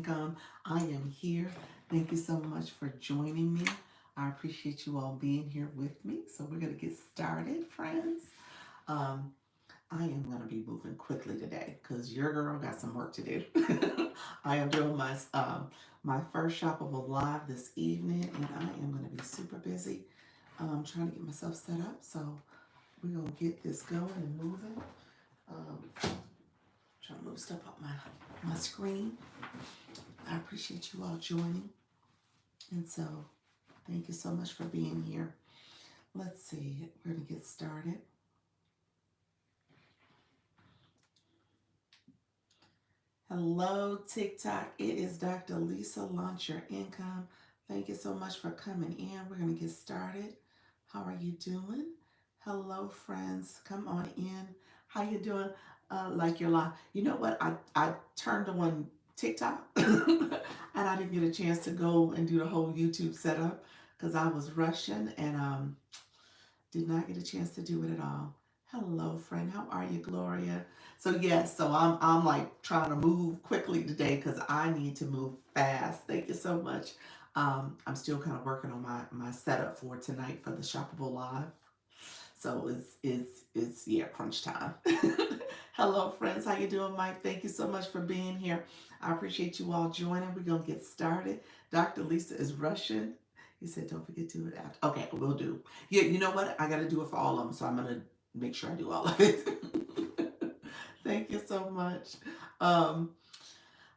income. I am here. Thank you so much for joining me. I appreciate you all being here with me. So we're going to get started, friends. Um, I am going to be moving quickly today because your girl got some work to do. I am doing my first shoppable live this evening, and I am going to be super busy trying to get myself set up. So we're going to get this going and moving. Trying to move stuff up my screen. I appreciate you all joining. And so thank you so much for being here. Let's see, we're going to get started. Hello, TikTok. It is Dr. Lisa. Launch Your Income. Thank you so much for coming in. We're going to get started. How are you doing? Hello, friends. Come on in. How you doing? Like you're live. You know what? I turned on TikTok and I didn't get a chance to go and do the whole YouTube setup because I was rushing and did not get a chance to do it at all. Hello, friend. How are you, Gloria? So yes, so I'm like trying to move quickly today because I need to move fast. Thank you so much. I'm still kind of working on my setup for tonight for the Shoppable Live. So it's yeah, crunch time. Hello, friends. How you doing, Mike? Thank you so much for being here. I appreciate you all joining. We're gonna get started. Dr. Lisa is rushing. He said, "Don't forget to do it after." Okay, we'll do. Yeah, you know what? I got to do it for all of them, so I'm gonna make sure I do all of it. Thank you so much. Um,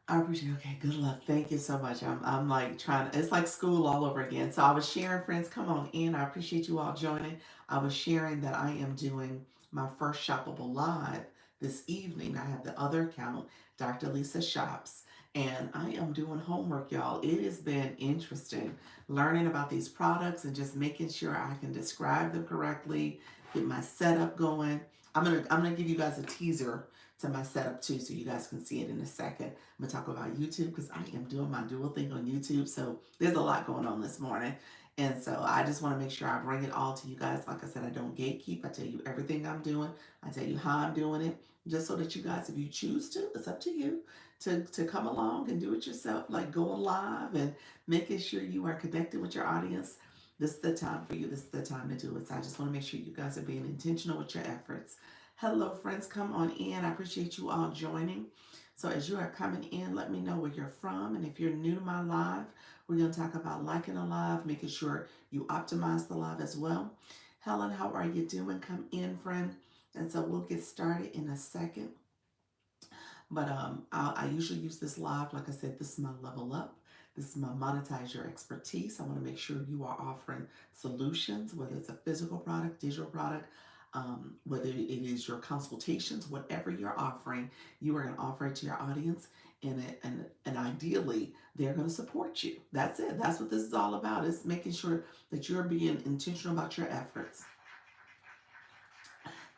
I appreciate it. Okay, good luck. Thank you so much. I'm like trying to, it's like school all over again. So I was sharing, friends, come on in. I appreciate you all joining. I was sharing that I am doing my first shoppable live this evening. I have the other account, Dr. Lisa Shops, and I am doing homework, y'all. It has been interesting learning about these products and just making sure I can describe them correctly, get my setup going. I'm gonna give you guys a teaser to my setup too, so you guys can see it in a second. I'm gonna talk about YouTube because I am doing my dual thing on YouTube. So there's a lot going on this morning. And so I just want to make sure I bring it all to you guys. Like I said, I don't gatekeep. I tell you everything I'm doing. I tell you how I'm doing it. Just so that you guys, if you choose to, it's up to you to come along and do it yourself, like going live and making sure you are connected with your audience. This is the time for you. This is the time to do it. So I just want to make sure you guys are being intentional with your efforts. Hello, friends. Come on in. I appreciate you all joining. So as you are coming in, let me know where you're from. And if you're new to my live, we're going to talk about liking a live, making sure you optimize the live as well. Helen, how are you doing? Come in, friend. And so we'll get started in a second. But I usually use this live. Like I said, this is my level up. This is my monetize your expertise. I want to make sure you are offering solutions, whether it's a physical product, digital product, whether it is your consultations, whatever you're offering, you are going to offer it to your audience, and ideally they're going to support you. That's it. That's what this is all about. It's making sure that you're being intentional about your efforts.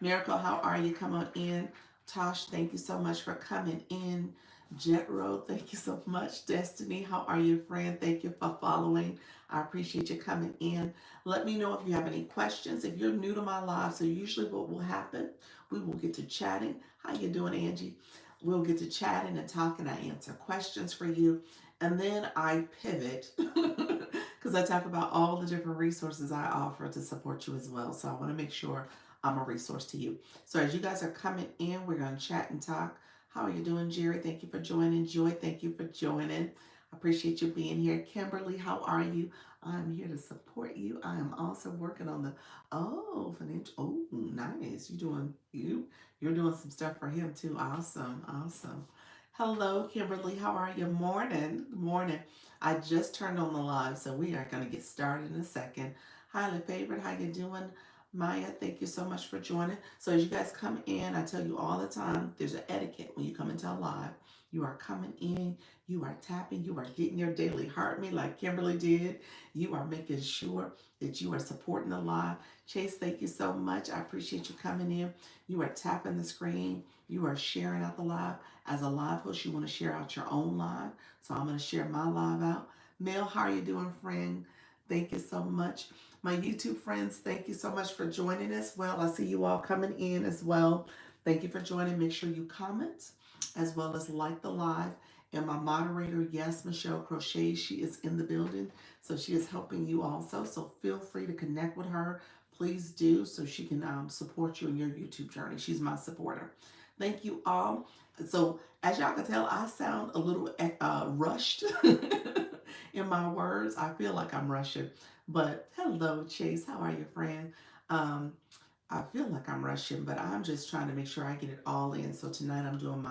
Miracle, how are you? Come on in. Tosh, thank you so much for coming in. Jet Road, thank you so much. Destiny, how are you, friend? Thank you for following. I appreciate you coming in. Let me know if you have any questions. If you're new to my live, so usually what will happen, we will get to chatting. How you doing, Angie? We'll get to chatting and talking. I answer questions for you. And then I pivot because I talk about all the different resources I offer to support you as well. So I want to make sure I'm a resource to you. So as you guys are coming in, we're going to chat and talk. How are you doing, Jerry? Thank you for joining. Joy, thank you for joining. I appreciate you being here. Kimberly, how are you? I'm here to support you. I am also working on the financial. Oh, nice. You're doing some stuff for him too. Awesome, awesome. Hello, Kimberly. How are you? Morning, morning. I just turned on the live, so we are going to get started in a second. Highly favored. How you doing? Maya, thank you so much for joining. So as you guys come in, I tell you all the time, there's an etiquette when you come into a live. You are coming in, you are tapping, you are getting your daily heart me like Kimberly did. You are making sure that you are supporting the live. Chase, thank you so much. I appreciate you coming in. You are tapping the screen. You are sharing out the live. As a live host, you want to share out your own live. So I'm going to share my live out. Mel, how are you doing, friend? Thank you so much. My YouTube friends, thank you so much for joining as well. I see you all coming in as well. Thank you for joining. Make sure you comment as well as like the live And my moderator, yes, Michelle Crochet, she is in the building. So she is helping you also. So feel free to connect with her. Please do so she can support you in your YouTube journey. She's my supporter. Thank you all. So as y'all can tell, I sound a little rushed in my words. I feel like I'm rushing. But hello, Chase. How are you, friend? Um, I feel like I'm rushing, but I'm just trying to make sure I get it all in. So tonight I'm doing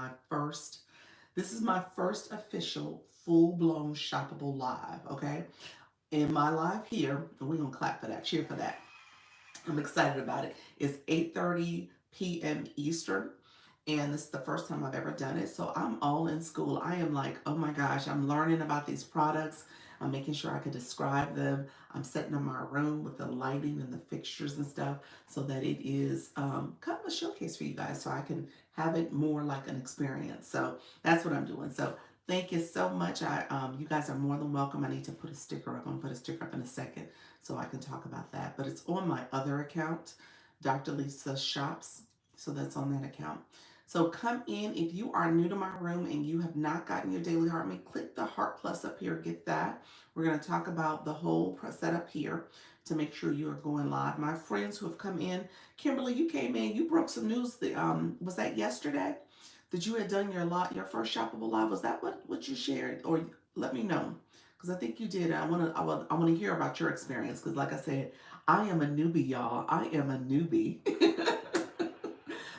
this is my first official full-blown shoppable live, okay? In my live here, and we're gonna clap for that, cheer for that. I'm excited about it. It's 8:30 p.m. Eastern, and this is the first time I've ever done it. So I'm all in school. I am like, oh my gosh, I'm learning about these products. I'm making sure I can describe them. I'm setting up my room with the lighting and the fixtures and stuff so that it is kind of a showcase for you guys so I can have it more like an experience. So that's what I'm doing. So thank you so much. You guys are more than welcome. I need to put a sticker up. I'm going to put a sticker up in a second so I can talk about that. But it's on my other account, Dr. Lisa Shops. So that's on that account. So come in. If you are new to my room and you have not gotten your Daily Heart Mate, click the Heart Plus up here. Get that. We're going to talk about the whole setup here to make sure you are going live. My friends who have come in, Kimberly, you came in. You broke some news. Was that yesterday? That you had done your first shoppable live? Was that what you shared? Or let me know because I think you did. I want to hear about your experience because, like I said, I am a newbie, y'all. I am a newbie.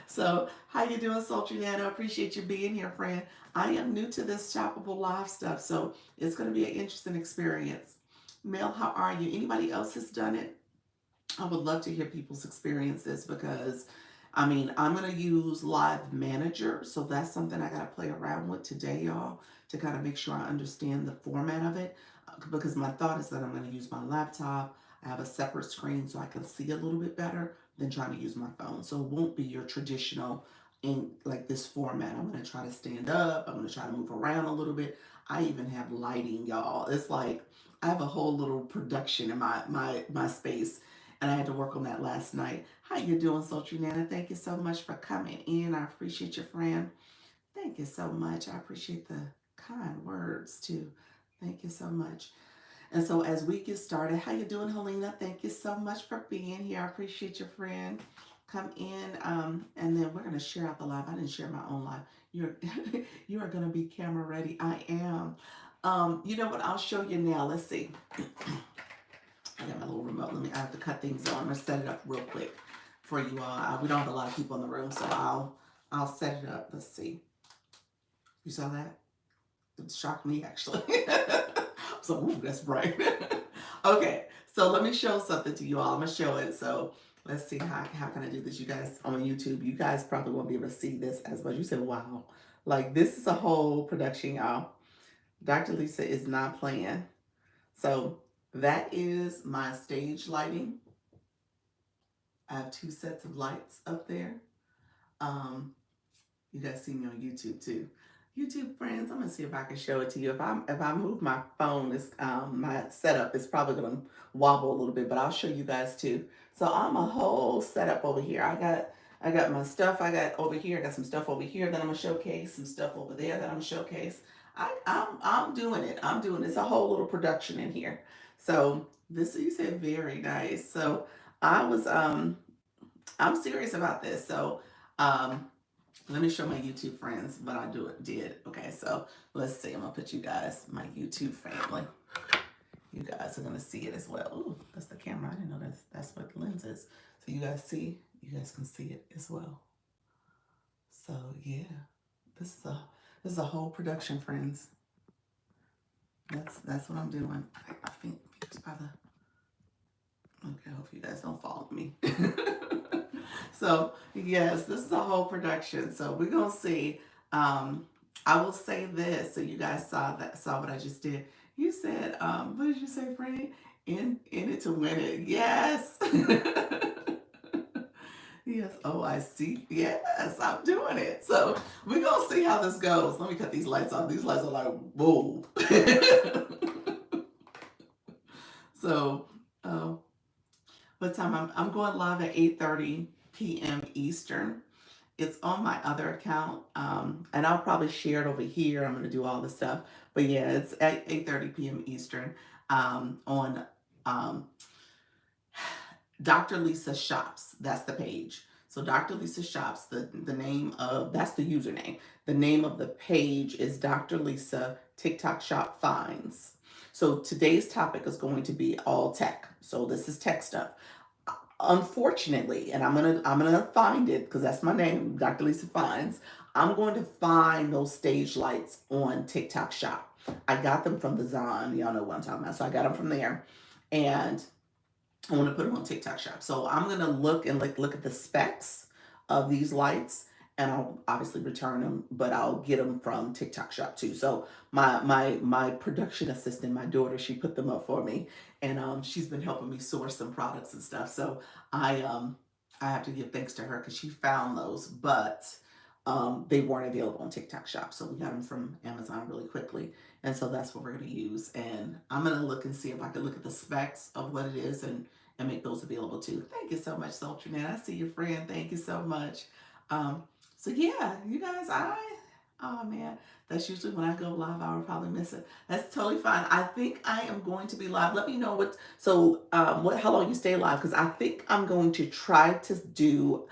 So, how you doing, Sultry Nana? Appreciate you being here, friend. I am new to this shoppable live stuff, so it's going to be an interesting experience. Mel, how are you? Anybody else has done it? I would love to hear people's experiences because, I mean, I'm going to use Live Manager. So that's something I got to play around with today, y'all, to kind of make sure I understand the format of it. Because my thought is that I'm going to use my laptop. I have a separate screen so I can see a little bit better than trying to use my phone. So it won't be your traditional in like this format. I'm going to try to stand up. I'm going to try to move around a little bit. I even have lighting, y'all. It's like I have a whole little production in my space and I had to work on that last night. How you doing, Sultry Nana? Thank you so much for coming in. I appreciate your friend. Thank you so much. I appreciate the kind words too. Thank you so much. And so as we get started, how you doing, Helena? Thank you so much for being here. I appreciate your friend. Come in, and then we're gonna share out the live. I didn't share my own live. You're you are gonna be camera ready. I am. You know what? I'll show you now. Let's see. I got my little remote. I have to cut things on. I'm gonna set it up real quick for you all. We don't have a lot of people in the room, so I'll set it up. Let's see. You saw that? It shocked me actually. So ooh, that's bright. Okay, so let me show something to you all. I'm gonna show it. So let's see how can I do this. You guys on YouTube, you guys probably won't be able to see this as much. You said, wow, like this is a whole production, y'all. Dr. Lisa is not playing. So that is my stage lighting. I have 2 sets of lights up there. Um, you guys see me on YouTube too. YouTube friends, I'm gonna see if I can show it to you. If I move my phone, it's my setup is probably gonna wobble a little bit, but I'll show you guys too. So I'm a whole setup over here. I got my stuff I got over here. I got some stuff over here that I'm gonna showcase. Some stuff over there that I'm gonna showcase. I'm doing it. I'm doing this. A whole little production in here. So this you said very nice. So I was I'm serious about this. So um let me show my YouTube friends what I did. Okay, so let's see. I'm gonna put you guys, my YouTube family. You guys are gonna see it as well. Ooh, that's the camera. I didn't know that's what the lens is. So you guys can see it as well. So yeah, this is a whole production, friends. That's what I'm doing. I think it's by the. Okay, I hope you guys don't follow me. So yes, this is a whole production. So we're gonna see. I will say this. So you guys saw what I just did. You said, what did you say, Franny? In it to win it. Yes. Yes. Oh, I see. Yes, I'm doing it. So we're gonna see how this goes. Let me cut these lights on. These lights are like, whoa. So what time I'm going live at 8:30 p.m. Eastern. It's on my other account, and I'll probably share it over here. I'm going to do all this stuff. But yeah, it's at 8:30 p.m. Eastern on um, Dr. Lisa Shops. That's the page. So Dr. Lisa Shops, the name of, that's the username. The name of the page is Dr. Lisa TikTok Shop Finds. So today's topic is going to be all tech. So this is tech stuff. Unfortunately, and I'm gonna find it because that's my name, Dr. Lisa Finds. I'm going to find those stage lights on TikTok Shop. I got them from the Zon. Y'all know what I'm talking about. So I got them from there, and I want to put them on TikTok Shop. So I'm gonna look and look at the specs of these lights, and I'll obviously return them, but I'll get them from TikTok Shop too. So my production assistant, my daughter, she put them up for me, and she's been helping me source some products and stuff. So I have to give thanks to her because she found those, but they weren't available on TikTok Shop. So we got them from Amazon really quickly. And so that's what we're going to use. And I'm going to look and see if I can look at the specs of what it is and make those available too. Thank you so much, Sultranet. I see your friend. Thank you so much. Um, so yeah, you guys, oh man, that's usually when I go live. I would probably miss it. That's totally fine. I think I am going to be live. Let me know how long you stay live, because I think I'm going to try to do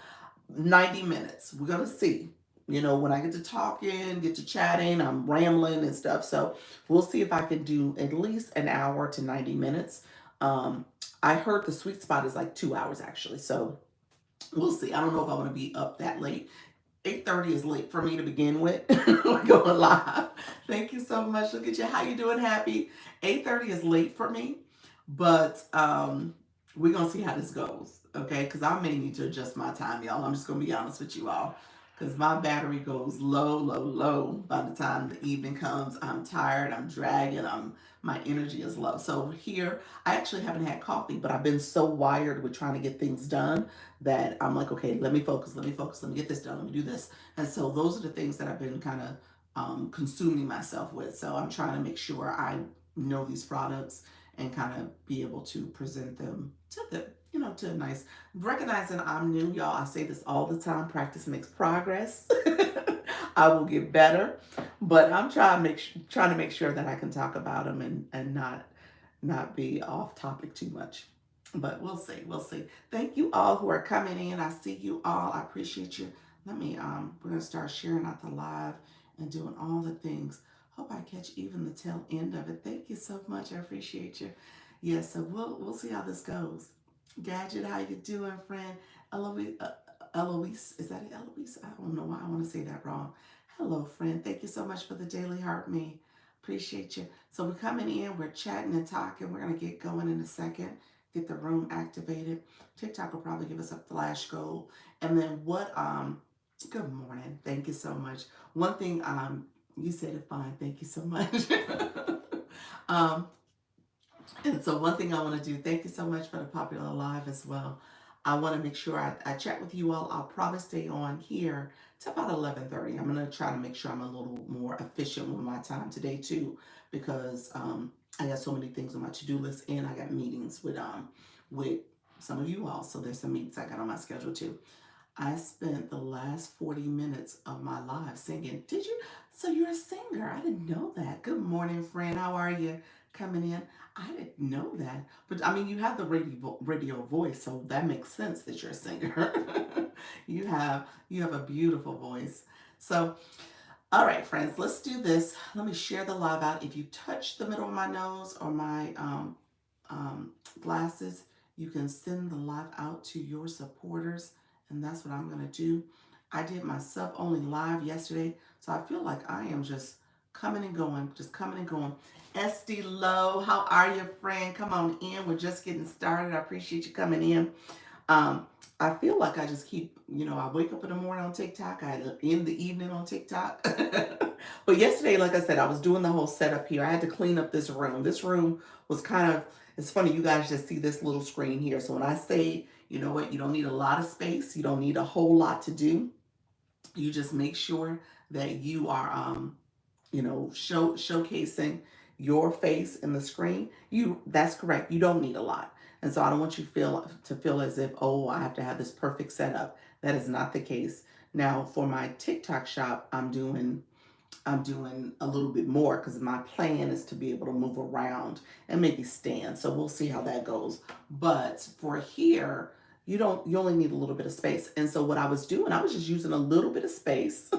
90 minutes. We're going to see. When I get to talking, get to chatting, I'm rambling and stuff. So we'll see if I can do at least an hour to 90 minutes. I heard the sweet spot is like 2 hours actually. So we'll see. I don't know if I want to be up that late. 8:30 is late for me to begin with. We're going live. Thank you so much. Look at you. How you doing, Happy? 8:30 is late for me, but we're going to see how this goes, okay? Because I may need to adjust my time, y'all. I'm just going to be honest with you all, because my battery goes low, low, low by the time the evening comes. I'm tired. I'm dragging. My energy is low. So here, I actually haven't had coffee, but I've been so wired with trying to get things done that I'm like, okay, let me focus, let me focus, let me get this done, let me do this. And so those are the things that I've been kind of consuming myself with. So I'm trying to make sure I know these products and kind of be able to present them to to a nice, recognizing I'm new, y'all. I say this all the time, practice makes progress. I will get better, but I'm trying to make sure that I can talk about them and not be off topic too much. But we'll see. We'll see. Thank you all who are coming in. I see you all. I appreciate you. We're gonna start sharing out the live and doing all the things. Hope I catch even the tail end of it. Thank you so much. I appreciate you. Yes, so we'll see how this goes. Gadget, how you doing, friend? Eloise, Eloise, is that it, Eloise? I don't know why I want to say that wrong. Hello, friend. Thank you so much for the daily heart me. Appreciate you. So we're coming in, we're chatting and talking. We're gonna get going in a second. Get the room activated. TikTok will probably give us a flash goal. And then good morning. Thank you so much. One thing, you said it fine. Thank you so much. um, and so one thing I want to do, thank you so much for the popular live as well. I want to make sure I chat with you all. I'll probably stay on here to about 11:30. I'm going to try to make sure I'm a little more efficient with my time today too, because I got so many things on my to-do list, and I got meetings with some of you all. So there's some meetings I got on my schedule too. I spent the last 40 minutes of my life singing. Did you? So you're a singer. I didn't know that. Good morning, friend. How are you? Coming in. I didn't know that. But I mean, you have the radio voice, so that makes sense that you're a singer. you have a beautiful voice. So, all right, friends, let's do this. Let me share the live out. If you touch the middle of my nose or my glasses, you can send the live out to your supporters, and that's what I'm going to do. I did my sub only live yesterday, so I feel like I am just coming and going, just coming and going. SD Low, how are you, friend? Come on in. We're just getting started. I appreciate you coming in. I feel like I just keep, I wake up in the morning on TikTok, I end the evening on TikTok. But yesterday, like I said, I was doing the whole setup here. I had to clean up this room. This room was it's funny, you guys just see this little screen here. So when I say, you know what, you don't need a lot of space, you don't need a whole lot to do. You just make sure that you are, showcasing your face in the screen. That's correct. You don't need a lot. And so I don't want you to feel as if, oh, I have to have this perfect setup. That is not the case. Now for my TikTok shop, I'm doing a little bit more because my plan is to be able to move around and maybe stand. So we'll see how that goes. But for here, you only need a little bit of space. And so what I was doing, I was just using a little bit of space.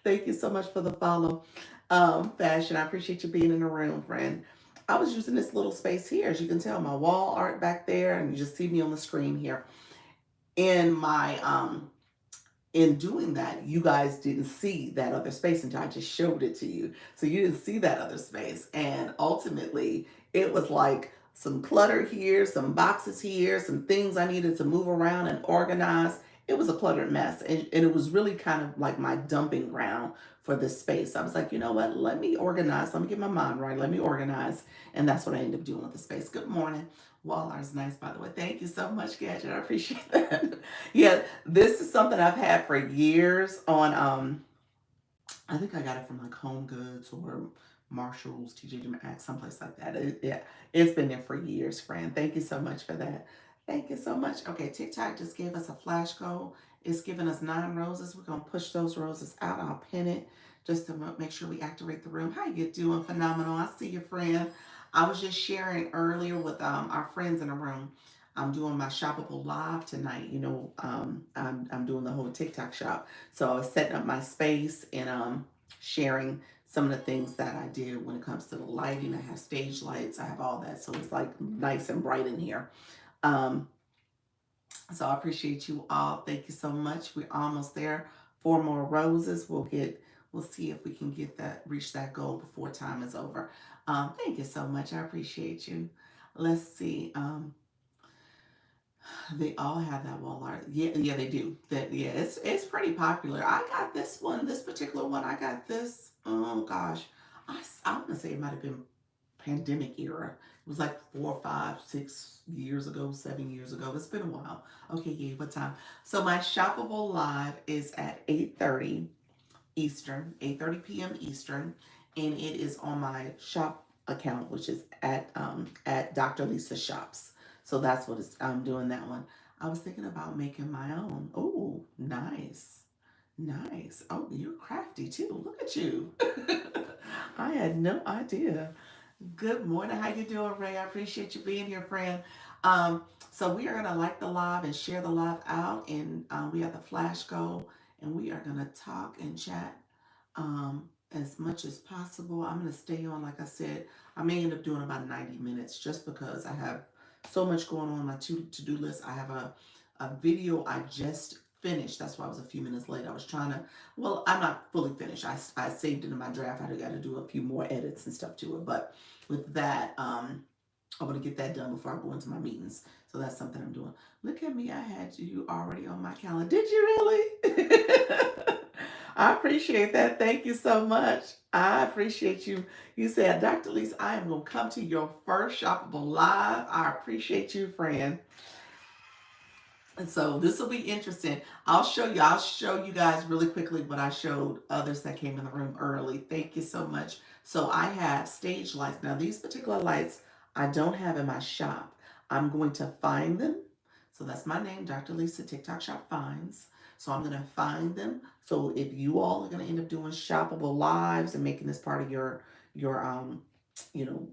Thank you so much for the follow. Fashion. I appreciate you being in the room, friend. I was using this little space here. As you can tell, my wall art back there, and you just see me on the screen here. In my in doing that, you guys didn't see that other space until I just showed it to you. So you didn't see that other space. And ultimately, it was like some clutter here, some boxes here, some things I needed to move around and organize. It was a cluttered mess. And it was really kind of like my dumping ground for this space. I was like, you know what? Let me organize. Let me get my mind right. Let me organize. And that's what I ended up doing with the space. Good morning. Wall art is nice, by the way. Thank you so much, Gadget. I appreciate that. Yeah, this is something I've had for years on I think I got it from like Home Goods or Marshalls, TJ Maxx, someplace like that. Yeah, it's been there for years, friend. Thank you so much for that. Thank you so much. Okay, TikTok just gave us a flash goal. It's giving us 9 roses. We're gonna push those roses out. I'll pin it just to make sure we activate the room. How you doing? Phenomenal. I see your friend. I was just sharing earlier with our friends in the room. I'm doing my shoppable live tonight. I'm doing the whole TikTok shop. So I was setting up my space and sharing some of the things that I did when it comes to the lighting. I have stage lights, I have all that. So it's like nice and bright in here. Um, so I appreciate you all. Thank you so much. We're almost there. 4 more roses. We'll see if we can reach that goal before time is over. Thank you so much. I appreciate you. Let's see. They all have that wall art. Yeah, yeah, they do. Yeah, it's pretty popular. I got this one, this particular one. I got this. Oh gosh, I'm gonna say it might have been pandemic era. It was like 4, 5, 6 years ago, 7 years ago. It's been a while. Okay, yeah, what time? So my shoppable live is at 8:30 Eastern, 8:30 p.m. Eastern, and it is on my shop account, which is at Dr. Lisa Shops. So that's what I'm doing that one. I was thinking about making my own. Oh, nice. Nice. Oh, you're crafty too. Look at you. I had no idea. Good morning. How you doing, Ray? I appreciate you being here, friend. Um, so we are gonna like the live and share the live out, and we have the flash goal, and we are gonna talk and chat as much as possible. I'm gonna stay on, like I said. I may end up doing about 90 minutes just because I have so much going on my to-do list. I have a video I just finished. That's why I was a few minutes late. I was trying to, well, I'm not fully finished. I saved it in my draft. I got to do a few more edits and stuff to it. But with that, I want to get that done before I go into my meetings. So that's something I'm doing. Look at me. I had you already on my calendar. Did you really? I appreciate that. Thank you so much. I appreciate you. You said, Dr. Lisa, I am going to come to your first shoppable live. I appreciate you, friend. And so this will be interesting. I'll show you guys really quickly what I showed others that came in the room early. Thank you so much. So I have stage lights. Now these particular lights I don't have in my shop. I'm going to find them. So that's my name, Dr. Lisa TikTok Shop Finds. So I'm going to find them. So if you all are going to end up doing shoppable lives and making this part of your you know,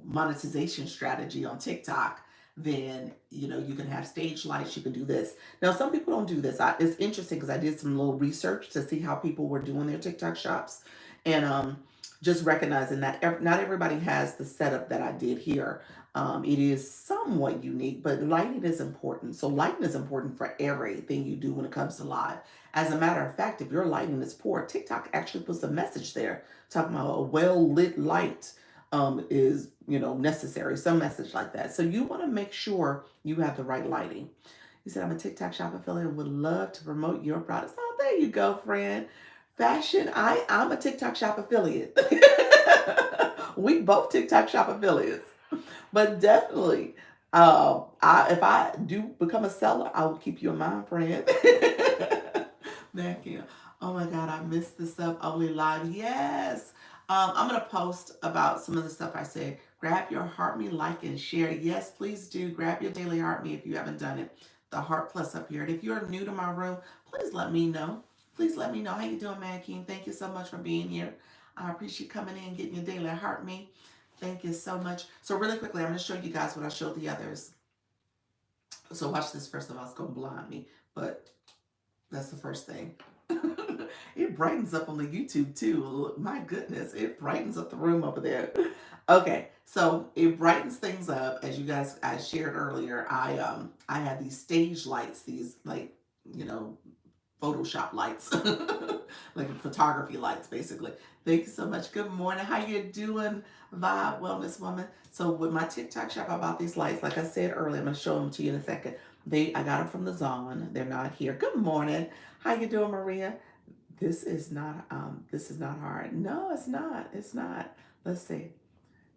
monetization strategy on TikTok, then you can have stage lights. You can do this. Now, some people don't do this. It's interesting because I did some little research to see how people were doing their TikTok shops, and just recognizing that not everybody has the setup that I did here. It is somewhat unique, but lighting is important. So lighting is important for everything you do when it comes to live. As a matter of fact, if your lighting is poor, TikTok actually puts a message there talking about a well lit light is necessary, some message like that. So you want to make sure you have the right lighting. You said, I'm a TikTok shop affiliate and would love to promote your products. Oh, there you go, friend. Fashion, I'm a TikTok shop affiliate. We both TikTok shop affiliates. But definitely, if I do become a seller, I will keep you in mind, friend. Thank you. Oh my God, I missed the stuff only live. Yes. I'm gonna post about some of the stuff I said. Grab your heart me, like and share. Yes, please do. Grab your daily heart me if you haven't done it. The heart plus up here. And if you're new to my room, please let me know. Please let me know. How you doing, Man King? Thank you so much for being here. I appreciate coming in, getting your daily heart me. Thank you so much. So really quickly, I'm going to show you guys what I showed the others. So watch this first of all. It's going to blind me, but that's the first thing. It brightens up on the YouTube too. My goodness, it brightens up the room over there. Okay, so it brightens things up. As you guys I shared earlier, I had these stage lights, these like, you know, Photoshop lights, like photography lights, basically. Thank you so much. Good morning. How you doing, Vibe Wellness Woman? So with my TikTok shop, I bought these lights. Like I said earlier, I'm gonna show them to you in a second. I got them from the Zon. They're not here. Good morning. How you doing, Maria? This is not hard. No, it's not. It's not. Let's see.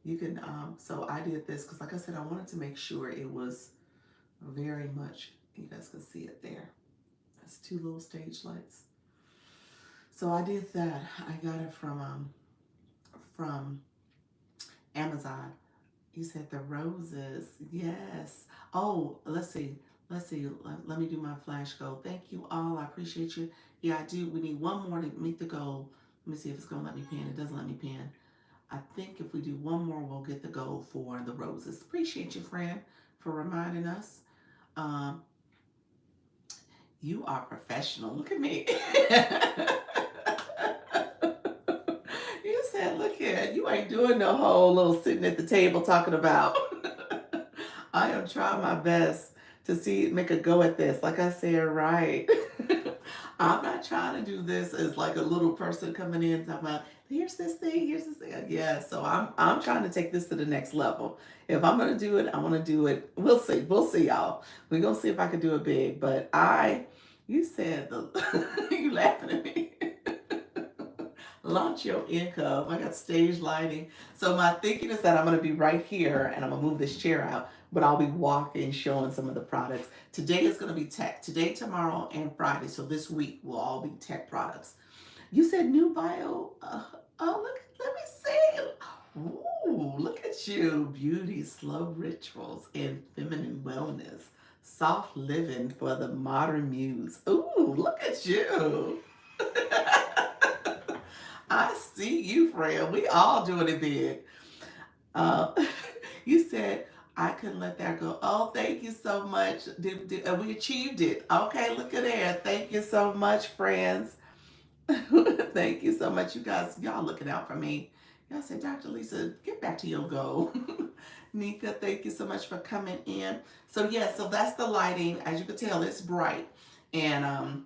You can so I did this because like I said, I wanted to make sure it was very much, you guys can see it there. It's two little stage lights. So I did that. I got it from Amazon. You said the roses. Yes. Oh, let's see. Let's see. Let me do my flash goal. Thank you all. I appreciate you. Yeah, I do. We need one more to meet the goal. Let me see if it's going to let me pin. It doesn't let me pin. I think if we do one more, we'll get the goal for the roses. Appreciate you, friend, for reminding us. Um, you are professional. Look at me. You said, look here, you ain't doing no whole little sitting at the table talking about. I am trying my best to make a go at this. Like I said, right. I'm not trying to do this as like a little person coming in talking about here's this thing, here's this thing. Yeah, so I'm trying to take this to the next level. If I'm gonna do it, I want to do it. We'll see. We'll see, y'all. We're gonna see if I can do it big. But you said you laughing at me. Launch your income. I got stage lighting. So my thinking is that I'm going to be right here and I'm going to move this chair out, but I'll be walking, showing some of the products. Today is going to be tech. Today, tomorrow, and Friday. So this week will all be tech products. You said new bio. Oh, look, let me see. Ooh, look at you. Beauty, slow rituals, and feminine wellness. Soft living for the modern muse. Ooh, look at you. I see you, friend. We all doing it big. Uh, you said I couldn't let that go. Oh, thank you so much. We achieved it. Okay, look at there. Thank you so much, friends. Thank you so much, you guys. Y'all looking out for me. Y'all said, Dr. Lisa, get back to your goal. Nika, thank you so much for coming in. So yeah, so that's the lighting. As you can tell, it's bright, and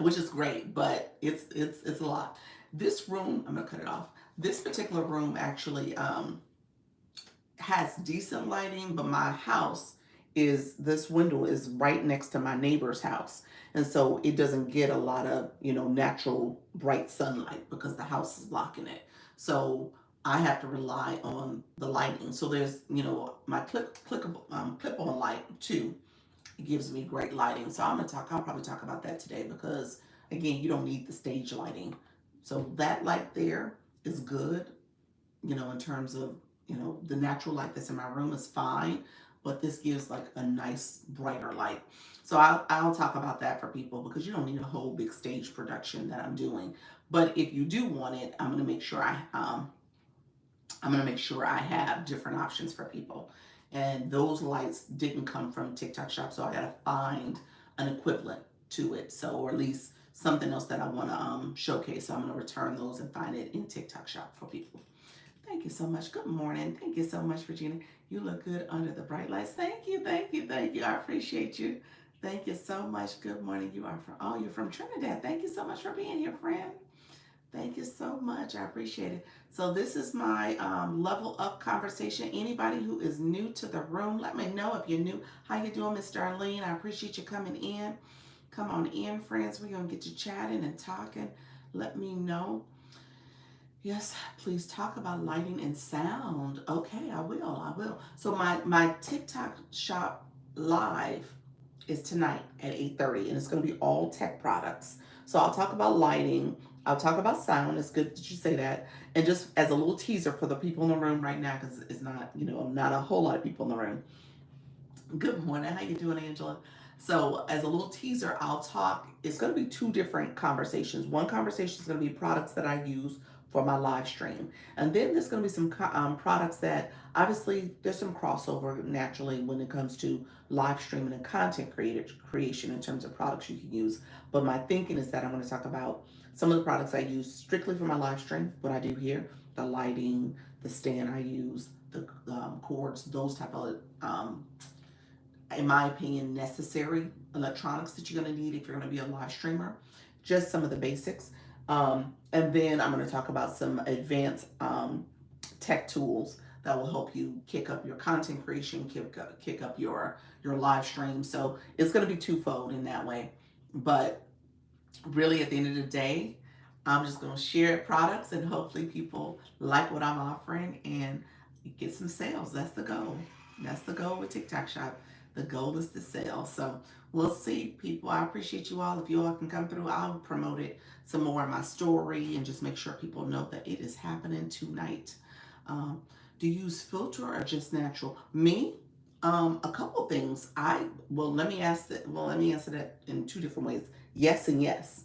which is great, but it's a lot. This room, I'm gonna cut it off. This particular room actually has decent lighting, but my house this window is right next to my neighbor's house, and so it doesn't get a lot of natural bright sunlight because the house is blocking it. So I have to rely on the lighting. So there's my clip on light too. It gives me great lighting. So I'll probably talk about that today because again, you don't need the stage lighting. So that light there is good, in terms of, the natural light that's in my room is fine, but this gives like a nice brighter light. So I'll talk about that for people because you don't need a whole big stage production that I'm doing. But if you do want it, I'm gonna make sure I have different options for people. And those lights didn't come from TikTok Shop, so I gotta find an equivalent to it. So, or at least something else that I wanna showcase. So I'm gonna return those and find it in TikTok Shop for people. Thank you so much. Good morning. Thank you so much, Regina. You look good under the bright lights. Thank you, thank you, thank you. I appreciate you. Thank you so much. Good morning. You're from Trinidad. Thank you so much for being here, friend. Thank you so much. I appreciate it. So this is my level up conversation. Anybody who is new to the room, let me know if you're new. How you doing, Miss Darlene? I appreciate you coming in. Come on in, friends. We're going to get you chatting and talking. Let me know. Yes, please talk about lighting and sound. Okay, I will. So my TikTok shop live is tonight at 8:30, and it's going to be all tech products. So I'll talk about lighting. I'll talk about sound. It's good that you say that. And just as a little teaser for the people in the room right now, because it's not, not a whole lot of people in the room. Good morning. How you doing, Angela? So, as a little teaser, I'll talk. It's going to be two different conversations. One conversation is going to be products that I use for my live stream, and then there's going to be some products that obviously there's some crossover naturally when it comes to live streaming and content creation in terms of products you can use. But my thinking is that I'm going to talk about some of the products I use strictly for my live stream, what I do here, the lighting, the stand I use, the cords, those type of in my opinion, necessary electronics that you're going to need if you're going to be a live streamer. Just some of the basics. And then I'm going to talk about some advanced tech tools that will help you kick up your content creation, kick up your live stream. So it's going to be twofold in that way. But really, at the end of the day, I'm just going to share products and hopefully people like what I'm offering and get some sales. That's the goal. That's the goal with TikTok Shop. The goal is to sell. So we'll see, people. I appreciate you all. If you all can come through, I'll promote it some more in my story and just make sure people know that it is happening tonight. Um, do you use filter or just natural? Me, a couple things. Let me answer that in two different ways. Yes and yes.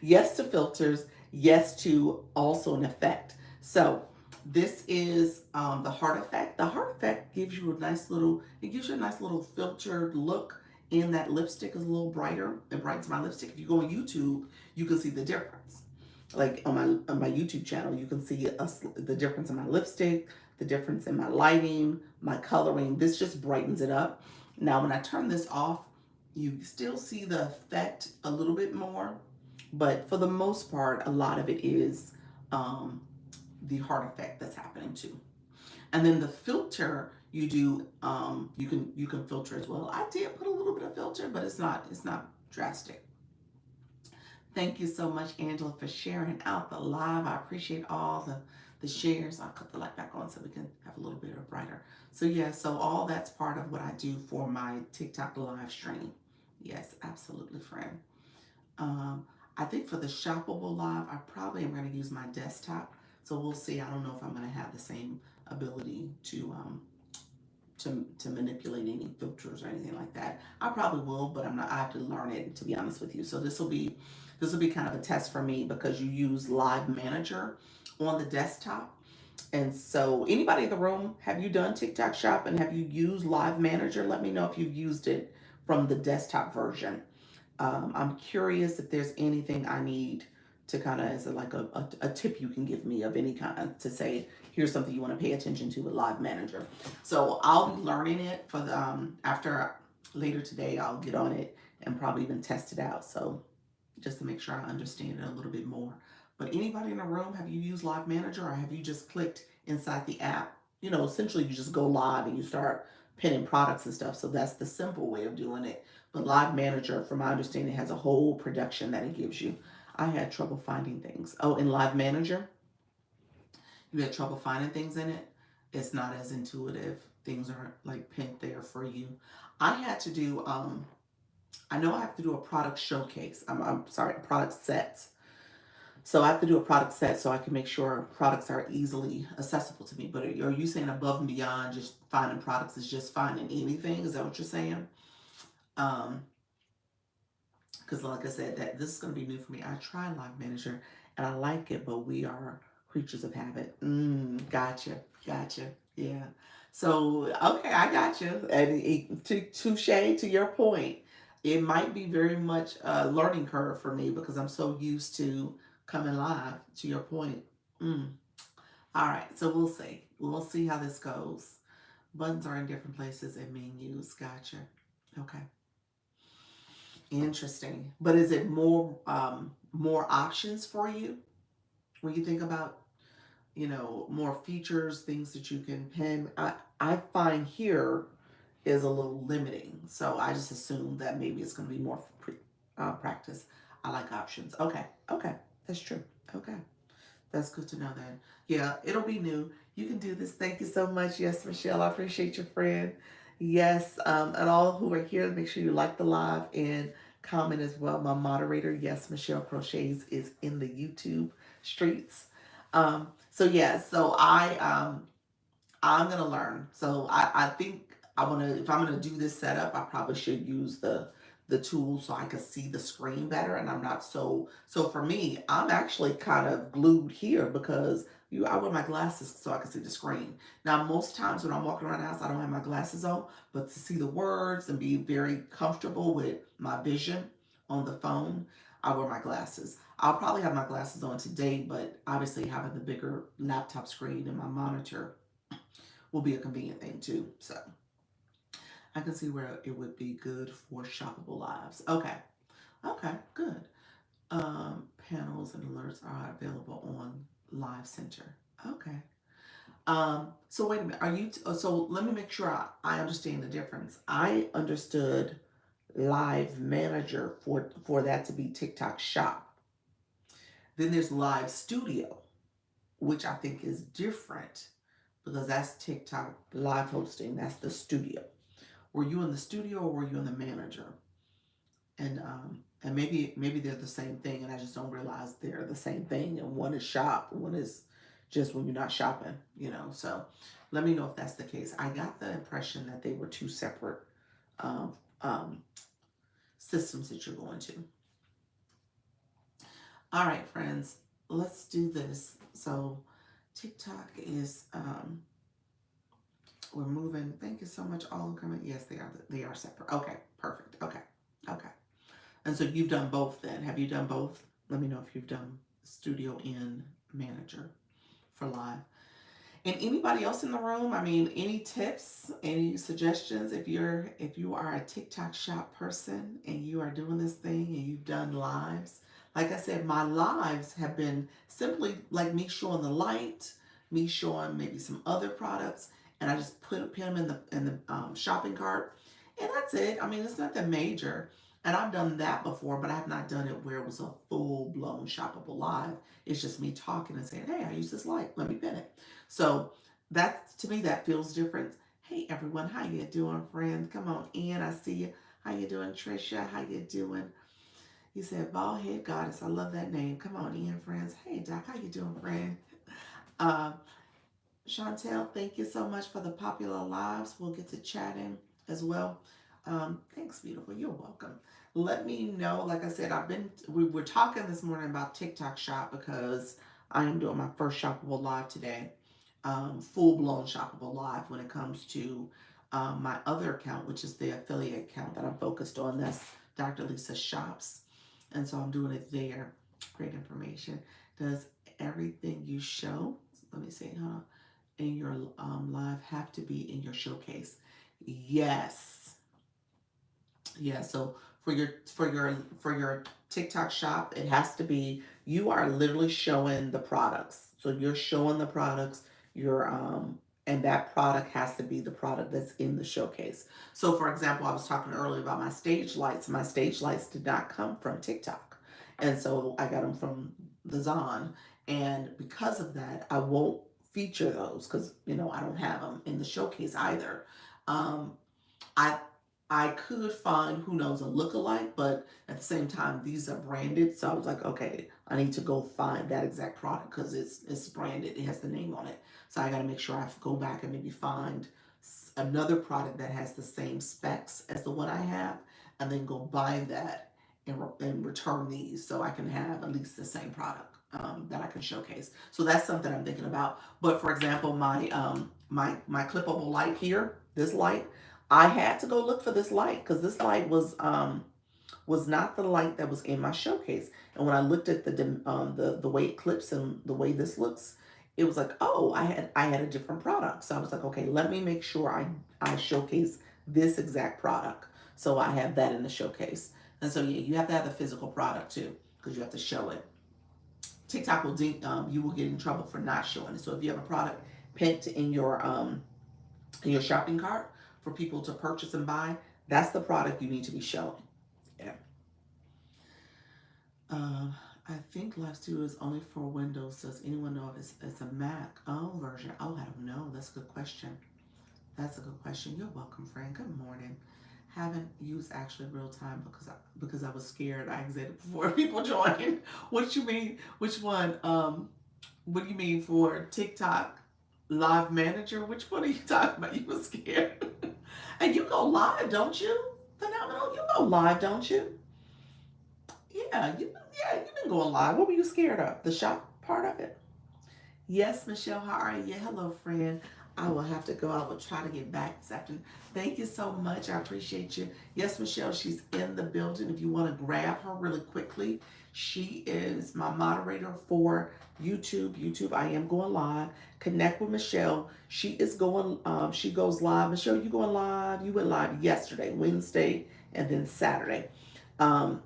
Yes to filters. Yes to also an effect. So this is the heart effect. The heart effect gives you a nice little. It gives you a nice little filtered look. In that lipstick is a little brighter. It brightens my lipstick. If you go on YouTube, you can see the difference. Like on my YouTube channel, you can see the difference in my lipstick, the difference in my lighting, my coloring. This just brightens it up. Now, when I turn this off, you still see the effect a little bit more, but for the most part, a lot of it is um, the heart effect that's happening too. And then the filter you do, you can filter as well. I did put a little bit of filter, but it's not drastic. Thank you so much, Angela, for sharing out the live. I appreciate all the shares. I'll cut the light back on so we can have a little bit of brighter. So yeah, so all that's part of what I do for my TikTok live stream. Yes, absolutely, friend. Um, I think for the shoppable live, I probably am going to use my desktop. So we'll see. I don't know if I'm going to have the same ability to manipulate any filters or anything like that. I probably will, but I'm not. I have to learn it, to be honest with you. So this will be kind of a test for me because you use Live Manager on the desktop. And so, anybody in the room, have you done TikTok Shop and have you used Live Manager? Let me know if you've used it from the desktop version. I'm curious if there's anything I need to kind of as a tip you can give me of any kind to say here's something you want to pay attention to with Live Manager. So I'll be learning it for the after later today. I'll get on it and probably even test it out. So just to make sure I understand it a little bit more. But anybody in the room, have you used Live Manager or have you just clicked inside the app? Essentially you just go live and you start pinning products and stuff. So that's the simple way of doing it. But Live Manager, from my understanding, has a whole production that it gives you. I had trouble finding things. Oh, in Live Manager, you had trouble finding things in it. It's not as intuitive. Things aren't like pinned there for you. I had to do I know I have to do a product showcase. I'm sorry, product sets. So I have to do a product set so I can make sure products are easily accessible to me. But are you saying above and beyond just finding products is just finding anything? Is that what you're saying? Um, because like I said, that this is going to be new for me. I tried Live Manager and I like it, but we are creatures of habit. Gotcha, gotcha. Yeah. So okay, I got you. And to touche to your point, it might be very much a learning curve for me because I'm so used to coming live. To your point. Mm. All right. So we'll see. We'll see how this goes. Buttons are in different places and menus. Gotcha. Okay. Interesting. But is it more options for you when you think about, more features, things that you can pin? I find here is a little limiting. So I just assume that maybe it's going to be more practice. I like options. Okay. Okay. That's true. Okay. That's good to know then. Yeah, it'll be new. You can do this. Thank you so much. Yes, Michelle, I appreciate your friend. Yes, and all who are here, make sure you like the live and comment as well. My moderator, yes, Michelle Crochets is in the YouTube streets. So yeah, so I'm gonna learn. So I think if I'm gonna do this setup, I probably should use the tool so I can see the screen better, and I'm not so for me, I'm actually kind of glued here because I wear my glasses so I can see the screen. Now, most times when I'm walking around the house, I don't have my glasses on, but to see the words and be very comfortable with my vision on the phone, I wear my glasses. I'll probably have my glasses on today, but obviously having the bigger laptop screen and my monitor will be a convenient thing too. So I can see where it would be good for shoppable lives. Okay. Okay, good. Panels and alerts are available on Live Center. Okay. So wait a minute. So let me make sure I understand the difference. I understood Live Manager for that to be TikTok Shop. Then there's Live Studio, which I think is different because that's TikTok live hosting. That's the studio. Were you in the studio or were you in the manager? And maybe they're the same thing, and I just don't realize they're the same thing. And one is shop, one is just when you're not shopping. So let me know if that's the case. I got the impression that they were two separate um, um, systems that you're going to. All right, friends, let's do this. So TikTok is we're moving. Thank you so much. All coming. Yes, they are separate. Okay, perfect. Okay, okay. And so you've done both then. Have you done both? Let me know if you've done Studio in Manager for live. And anybody else in the room, I mean, any tips, any suggestions if you are a TikTok shop person and you are doing this thing and you've done lives. Like I said, my lives have been simply like me showing the light, me showing maybe some other products, and I just put them in the shopping cart, and that's it. I mean, it's nothing major. And I've done that before, but I have not done it where it was a full blown shoppable live. It's just me talking and saying, "Hey, I use this light. Let me pin it." So that to me that feels different. Hey everyone, how you doing, friend? Come on in. I see you. How you doing, Trisha? How you doing? You said bald head goddess. I love that name. Come on in, friends. Hey Doc, how you doing, friend? Uh, Chantel, thank you so much for the popular lives. We'll get to chatting as well. Thanks, beautiful. You're welcome. Let me know. Like I said, we were talking this morning about TikTok Shop because I am doing my first shoppable live today. Full blown shoppable live when it comes to my other account, which is the affiliate account that I'm focused on. That's Dr. Lisa Shops. And so I'm doing it there. Great information. Does everything you show, let me see, huh? In your live have to be in your showcase? Yes. Yeah, so for your TikTok shop, it has to be, you are literally showing the products. So you're showing the products, you're and that product has to be the product that's in the showcase. So for example, I was talking earlier about my stage lights. My stage lights did not come from TikTok. And so I got them from the Zon. And because of that, I won't feature those because I don't have them in the showcase either. Um, I I could find, who knows, a lookalike, but at the same time, these are branded. So I was like, okay, I need to go find that exact product because it's branded. It has the name on it. So I got to make sure I go back and maybe find another product that has the same specs as the one I have, and then go buy that and return these so I can have at least the same product that I can showcase. So that's something I'm thinking about. But for example, my clippable light here, this light, I had to go look for this light because this light was not the light that was in my showcase. And when I looked at the way it clips and the way this looks, it was like, oh, I had a different product. So I was like, okay, let me make sure I showcase this exact product. So I have that in the showcase. And so yeah, you have to have the physical product too because you have to show it. TikTok will you will get in trouble for not showing it. So if you have a product pinned in your shopping cart for people to purchase and buy, that's the product you need to be showing. Yeah. I think Live Studio is only for Windows. Does anyone know if it's a Mac version? Oh, I don't know. That's a good question. That's a good question. You're welcome, friend. Good morning. Haven't used actually real time because I was scared. I exited before people joined. What you mean? Which one? What do you mean for TikTok Live Manager? Which one are you talking about? You were scared. And you go live, don't you? Phenomenal. You go live, don't you? You've been going live. What were you scared of? The shop part of it? Yes, Michelle, how are you? Hello, friend. I will have to go. I will try to get back this afternoon. Thank you so much. I appreciate you. Yes, Michelle, she's in the building. If you want to grab her really quickly, she is my moderator for YouTube. YouTube, I am going live. Connect with Michelle. She is going, she goes live. Michelle, you going live? You went live yesterday, Wednesday, and then Saturday. Um,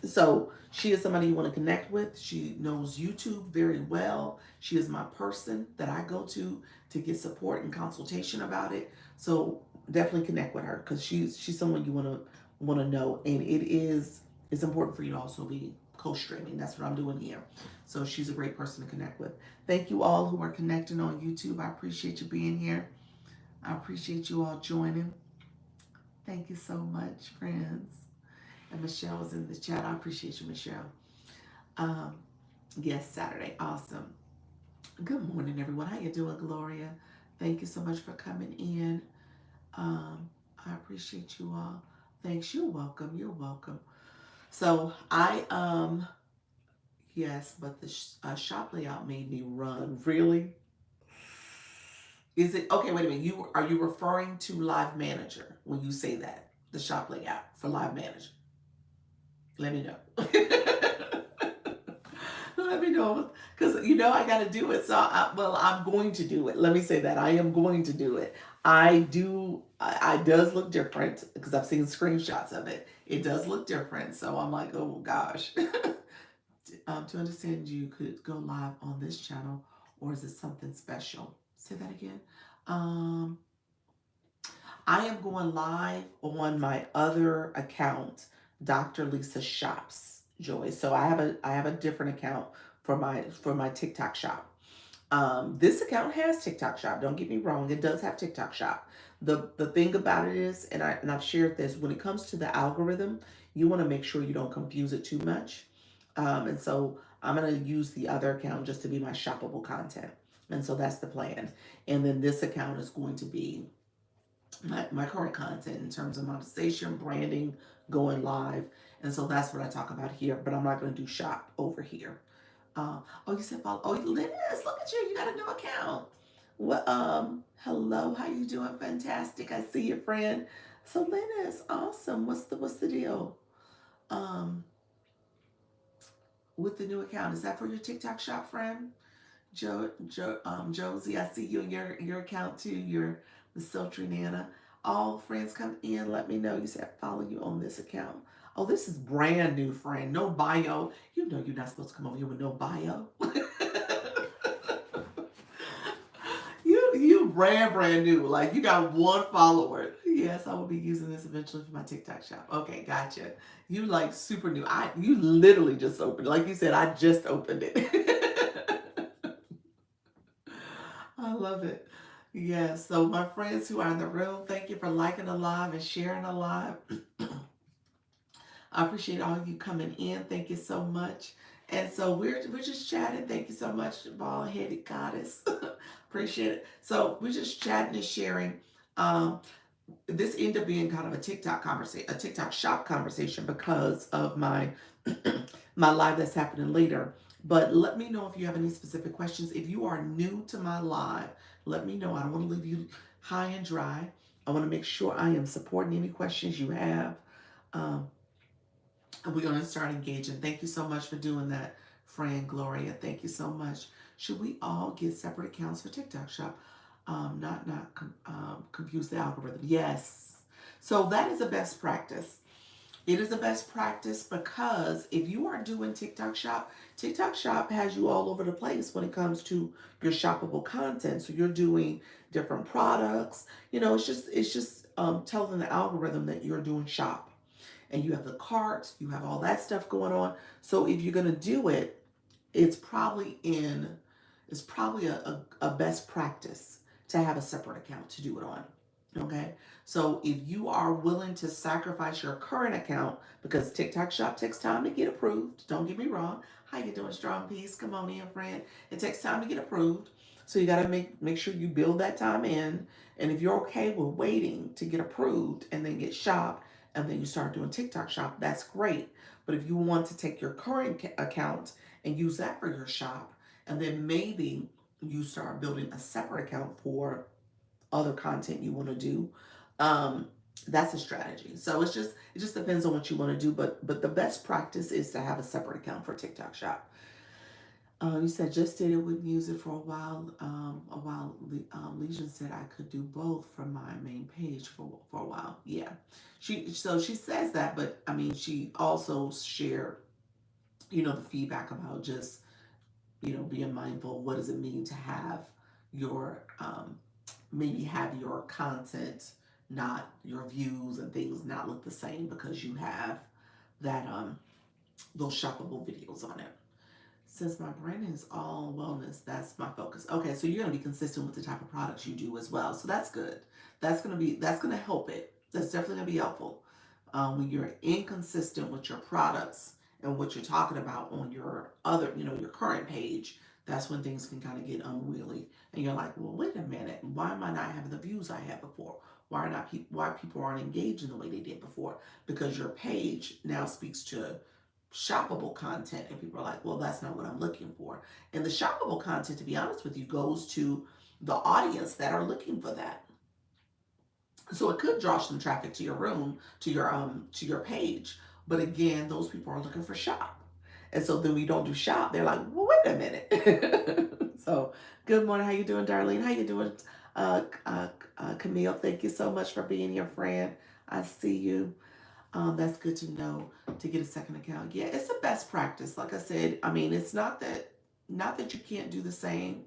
so she is somebody you want to connect with. She knows YouTube very well. She is my person that I go to get support and consultation about it. So definitely connect with her because she's someone you want to know, and it's important for you to also be co-streaming. That's what I'm doing here. So she's a great person to connect with. Thank you all who are connecting on YouTube. I appreciate you being here. I appreciate you all joining. Thank you so much, friends. And Michelle was in the chat. I appreciate you, Michelle. Um, yes, Saturday. Awesome. Good morning, everyone. How you doing, Gloria? Thank you so much for coming in. I appreciate you all. Thanks. You're welcome. You're welcome. So yes, but the shop layout made me run. Really? Is it okay? Wait a minute. Are you referring to Live Manager when you say that the shop layout for Live Manager? Let me know. Let me know because I got to do it. So I'm going to do it. Let me say that I am going to do it. I do. I does look different because I've seen screenshots of it. It does look different. So I'm like, oh gosh. To understand, you could go live on this channel, or is it something special? Say that again. Um, I am going live on my other account, Dr. Lisa Shops, Joy. So I have a different account for my TikTok shop. This account has TikTok shop. Don't get me wrong, it does have TikTok shop. The thing about it is, and I've shared this, when it comes to the algorithm, you want to make sure you don't confuse it too much. And so I'm gonna use the other account just to be my shoppable content. And so that's the plan. And then this account is going to be my current content in terms of monetization, branding, going live. And so that's what I talk about here, but I'm not going to do shop over here. Oh, you said follow. Oh, Linus, look at you. You got a new account. Well, hello. How you doing? Fantastic. I see you, friend. So Linus, awesome. What's the deal? Um, with the new account, is that for your TikTok shop, friend? Josie, I see you in your account too. You're the Sultry Nana. All friends come in. Let me know. You said follow you on this account. Oh, this is brand new, friend. No bio. You know you're not supposed to come over here with no bio. you brand new. Like you got one follower. Yes, I will be using this eventually for my TikTok shop. Okay, gotcha. You like super new. You literally just opened. Like you said, I just opened it. I love it. Yes. So my friends who are in the room, thank you for liking the live and sharing the live. I appreciate all of you coming in. Thank you so much. And so we're just chatting. Thank you so much, bald headed goddess. Appreciate it. So we're just chatting and sharing. Um, this ended up being kind of a TikTok conversation, a TikTok shop conversation because of my my live that's happening later. But let me know if you have any specific questions. If you are new to my live, let me know. I don't want to leave you high and dry. I want to make sure I am supporting any questions you have. Um, and we're going to start engaging. Thank you so much for doing that, friend Gloria. Thank you so much. Should we all get separate accounts for TikTok Shop? Not confuse the algorithm. Yes. So that is a best practice. It is a best practice because if you are doing TikTok Shop has you all over the place when it comes to your shoppable content. So you're doing different products. It's just telling the algorithm that you're doing shop, and you have the cart, you have all that stuff going on. So if you're gonna do it, it's probably a best practice to have a separate account to do it on. Okay, so if you are willing to sacrifice your current account, because TikTok Shop takes time to get approved, don't get me wrong. How you doing, Strong Peace? Come on in, friend. It takes time to get approved. So you got to make sure you build that time in. And if you're okay with waiting to get approved and then get shopped, and then you start doing TikTok shop, that's great. But if you want to take your current account and use that for your shop, and then maybe you start building a separate account for other content you want to do, um, that's a strategy. So it just depends on what you want to do. But the best practice is to have a separate account for TikTok shop. You said just did it with music for a while. Legion said I could do both from my main page for a while. Yeah, she says that, but I mean she also shared, the feedback about just, being mindful. What does it mean to have your maybe have your content, not your views and things, not look the same because you have that those shoppable videos on it. Since my branding is all wellness, that's my focus. Okay, so you're gonna be consistent with the type of products you do as well. So that's good. That's gonna help it. That's definitely gonna be helpful. When you're inconsistent with your products and what you're talking about on your other, your current page, that's when things can kind of get unwieldy. And you're like, well, wait a minute, why am I not having the views I had before? Why people aren't engaging the way they did before? Because your page now speaks to shoppable content, and people are like, well, that's not what I'm looking for. And the shoppable content, to be honest with you, goes to the audience that are looking for that. So it could draw some traffic to your room, to your page. But again, those people are looking for shop. And so then we don't do shop. They're like, well, wait a minute. So good morning. How you doing, Darlene? How you doing, Camille? Thank you so much for being here, friend. I see you. That's good to know, to get a second account. Yeah, it's the best practice. Like I said, I mean, it's not that you can't do the same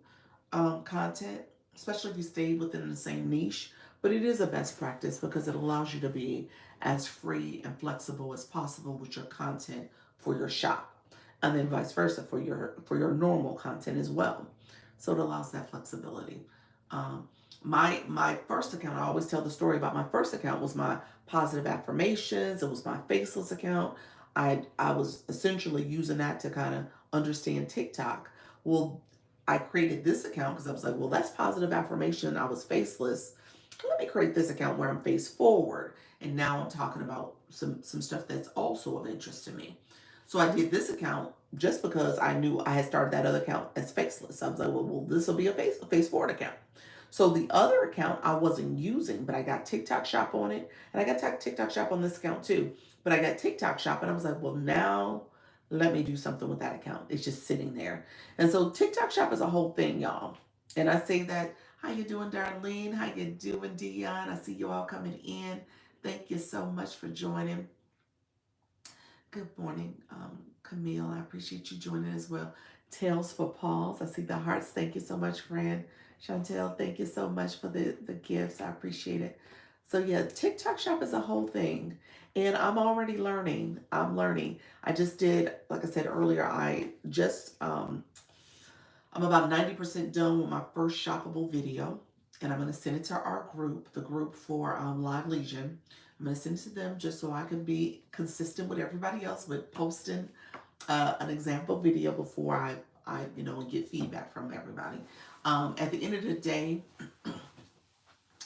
content, especially if you stay within the same niche, but it is a best practice because it allows you to be as free and flexible as possible with your content for your shop, and then vice versa for your normal content as well. So it allows that flexibility. Um, my first account, I always tell the story about my first account, was my positive affirmations. It was my faceless account. I was essentially using that to kind of understand TikTok. Well, I created this account because I was like, well, that's positive affirmation. I was faceless. Let me create this account where I'm face forward. And now I'm talking about some stuff that's also of interest to me. So I did this account just because I knew I had started that other account as faceless. I was like, well, this will be a face forward account. So the other account I wasn't using, but I got TikTok Shop on it, and I got TikTok Shop on this account too. But I got TikTok Shop, and I was like, well, now let me do something with that account. It's just sitting there, and so TikTok Shop is a whole thing, y'all. And I say that. How you doing, Darlene? How you doing, Dion? I see you all coming in. Thank you so much for joining. Good morning, Camille. I appreciate you joining as well. Tails for Pauls. I see the hearts. Thank you so much, friend. Chantel, thank you so much for the gifts. I appreciate it. So yeah, TikTok shop is a whole thing. And I'm already learning. I'm learning. I just did, like I said earlier, I'm about 90% done with my first shoppable video, and I'm going to send it to our group, the group for Live Legion. I'm going to send it to them just so I can be consistent with everybody else with posting an example video before I get feedback from everybody. At the end of the day,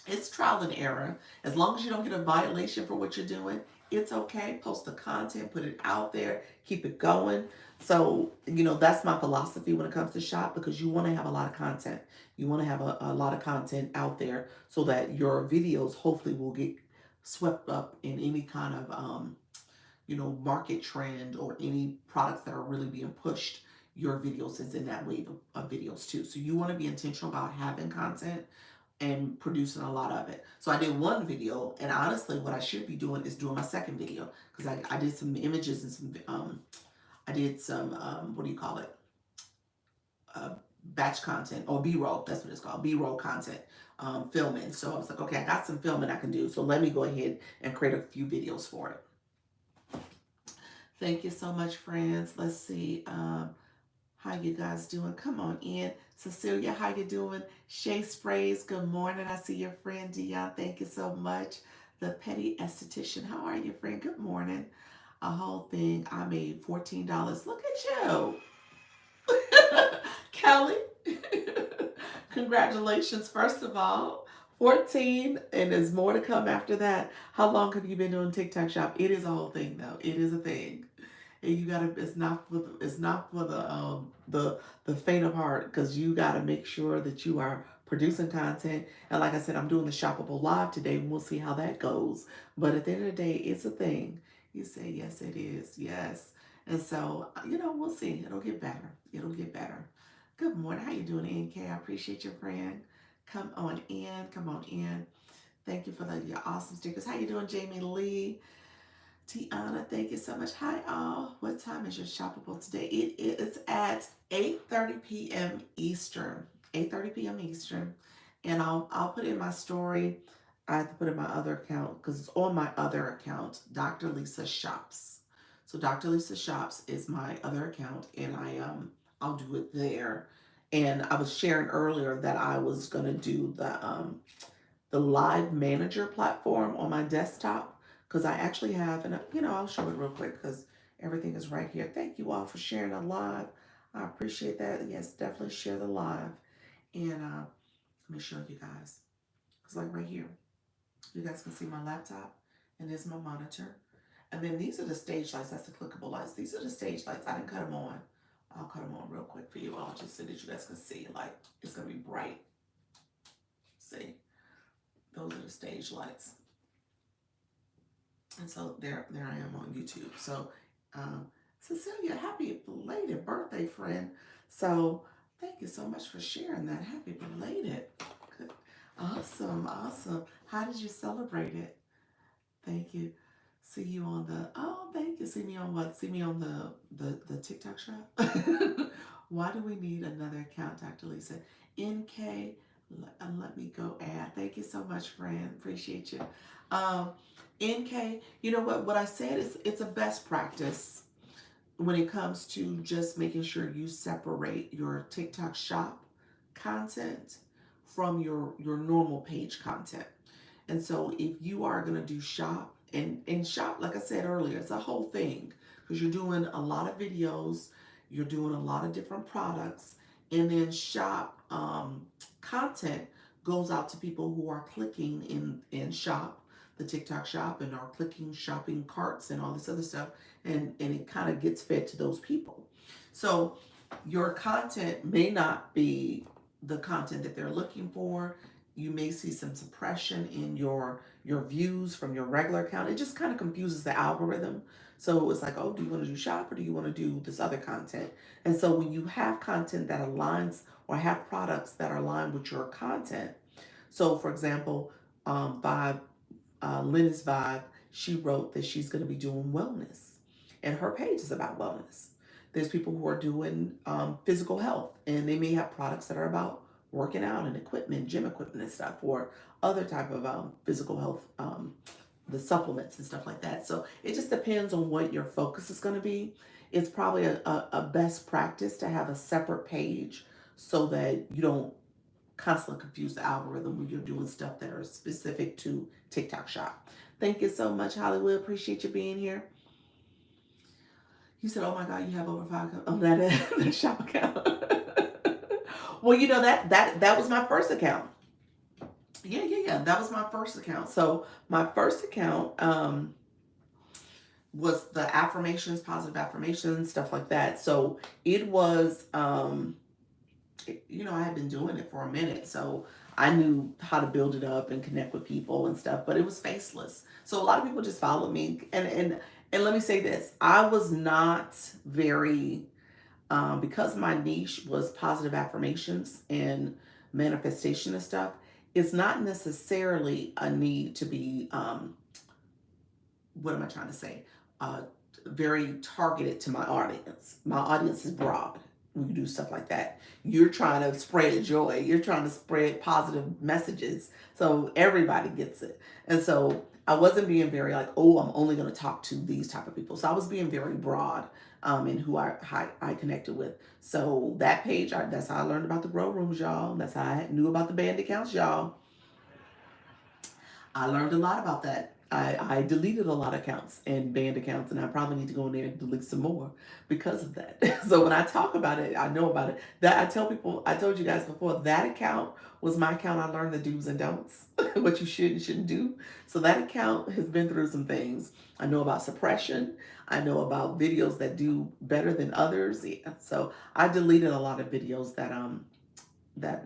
it's trial and error. As long as you don't get a violation for what you're doing, it's okay. Post the content, put it out there, keep it going. So, that's my philosophy when it comes to shop, because you want to have a lot of content. You want to have a lot of content out there so that your videos hopefully will get swept up in any kind of, market trend or any products that are really being pushed. Your videos is in that wave of videos too. So you want to be intentional about having content and producing a lot of it. So I did one video, and honestly, what I should be doing is doing my second video, because I did some images and I did some what do you call it? Batch content, or B-roll. That's what it's called, B-roll content, filming. So I was like, okay, I got some filming I can do. So let me go ahead and create a few videos for it. Thank you so much, friends. Let's see. How you guys doing? Come on in. Cecilia, how you doing? Shay Sprays, good morning. I see your friend Dion. Thank you so much. The Petty Esthetician, how are you, friend? Good morning. A whole thing. I made $14. Look at you. Kelly. Congratulations, first of all. 14, and there's more to come after that. How long have you been doing TikTok Shop? It is a whole thing, though. It is a thing. And you gotta, it's not for the faint of heart, because you gotta make sure that you are producing content. And like I said, I'm doing the shoppable live today, and we'll see how that goes. But at the end of the day, it's a thing. You say yes, it is. Yes. And so, we'll see. It'll get better. It'll get better. Good morning. How you doing, NK? I appreciate your friend. Come on in. Come on in. Thank you for your awesome stickers. How you doing, Jamie Lee? Tiana, thank you so much. Hi, all. What time is your shoppable today? It is at 8:30 p.m. Eastern. 8:30 p.m. Eastern. And I'll put in my story. I have to put in my other account because it's on my other account, Dr. Lisa Shops. So Dr. Lisa Shops is my other account, and I'll do it there. And I was sharing earlier that I was gonna do the Live Manager platform on my desktop, because I actually have, and I'll show it real quick because everything is right here. Thank you all for sharing the live. I appreciate that. Yes, definitely share the live. And let me show you guys. Because like right here, you guys can see my laptop, and there's my monitor. And then these are the stage lights. That's the clickable lights. These are the stage lights. I didn't cut them on. I'll cut them on real quick for you all, just so that you guys can see. Like, it's going to be bright. See? Those are the stage lights. And so there I am on YouTube. So Cecilia, happy belated birthday, friend. So thank you so much for sharing that. Happy belated. Good. Awesome, awesome. How did you celebrate it? Thank you. See you on thank you. See me on what? See me on the TikTok shop? Why do we need another account, Dr. Lisa? NK, let me go add. Thank you so much, friend. Appreciate you. NK, you know what? What I said is it's a best practice when it comes to just making sure you separate your TikTok shop content from your normal page content. And so if you are going to do shop, and shop, like I said earlier, it's a whole thing, because you're doing a lot of videos, you're doing a lot of different products, and then shop content goes out to people who are clicking in shop, the TikTok shop, and are clicking shopping carts and all this other stuff, and it kind of gets fed to those people. So your content may not be the content that they're looking for. You may see some suppression in your views from your regular account. It just kind of confuses the algorithm. So it's like, oh, do you want to do shop, or do you want to do this other content? And so when you have content that aligns, or have products that are aligned with your content. So for example, Vibe, Linus Vibe, she wrote that she's going to be doing wellness, and her page is about wellness. There's people who are doing physical health, and they may have products that are about working out and equipment, gym equipment and stuff, or other type of physical health, the supplements and stuff like that. So it just depends on what your focus is going to be. It's probably a best practice to have a separate page, so that you don't constantly confuse the algorithm when you're doing stuff that are specific to TikTok Shop. Thank you so much, Hollywood. Appreciate you being here. You said, "Oh my God, you have over 5 on that shop account." Well, that was my first account. Yeah. That was my first account. So my first account was the affirmations, positive affirmations, stuff like that. So it was, I had been doing it for a minute, so I knew how to build it up and connect with people and stuff. But it was faceless, so a lot of people just followed me. And let me say this: I was not very because my niche was positive affirmations and manifestation and stuff. It's not necessarily a need to be what am I trying to say? Very targeted to my audience. My audience is broad when you do stuff like that. You're trying to spread joy. You're trying to spread positive messages, so everybody gets it. And so I wasn't being very like, oh, I'm only going to talk to these type of people. So I was being very broad in who I connected with. So that page, that's how I learned about the grow rooms, y'all. That's how I knew about the band accounts, y'all. I learned a lot about that. I deleted a lot of accounts and banned accounts, and I probably need to go in there and delete some more because of that. So when I talk about it, I know about it. That I tell people, I told you guys before, that account was my account. I learned the do's and don'ts, what you should and shouldn't do. So that account has been through some things. I know about suppression. I know about videos that do better than others. Yeah. So I deleted a lot of videos that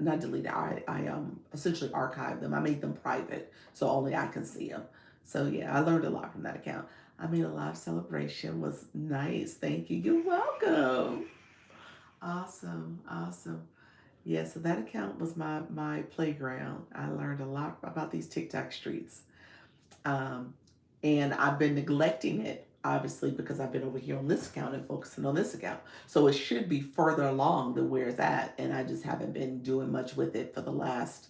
not deleted. I essentially archived them. I made them private so only I can see them. So yeah, I learned a lot from that account. I made a live celebration. Was nice. Thank you. You're welcome. Awesome. Awesome. Yeah, so that account was my playground. I learned a lot about these TikTok streets. Um, and I've been neglecting it, obviously, because I've been over here on this account and focusing on this account. So it should be further along than where it's at. And I just haven't been doing much with it for the last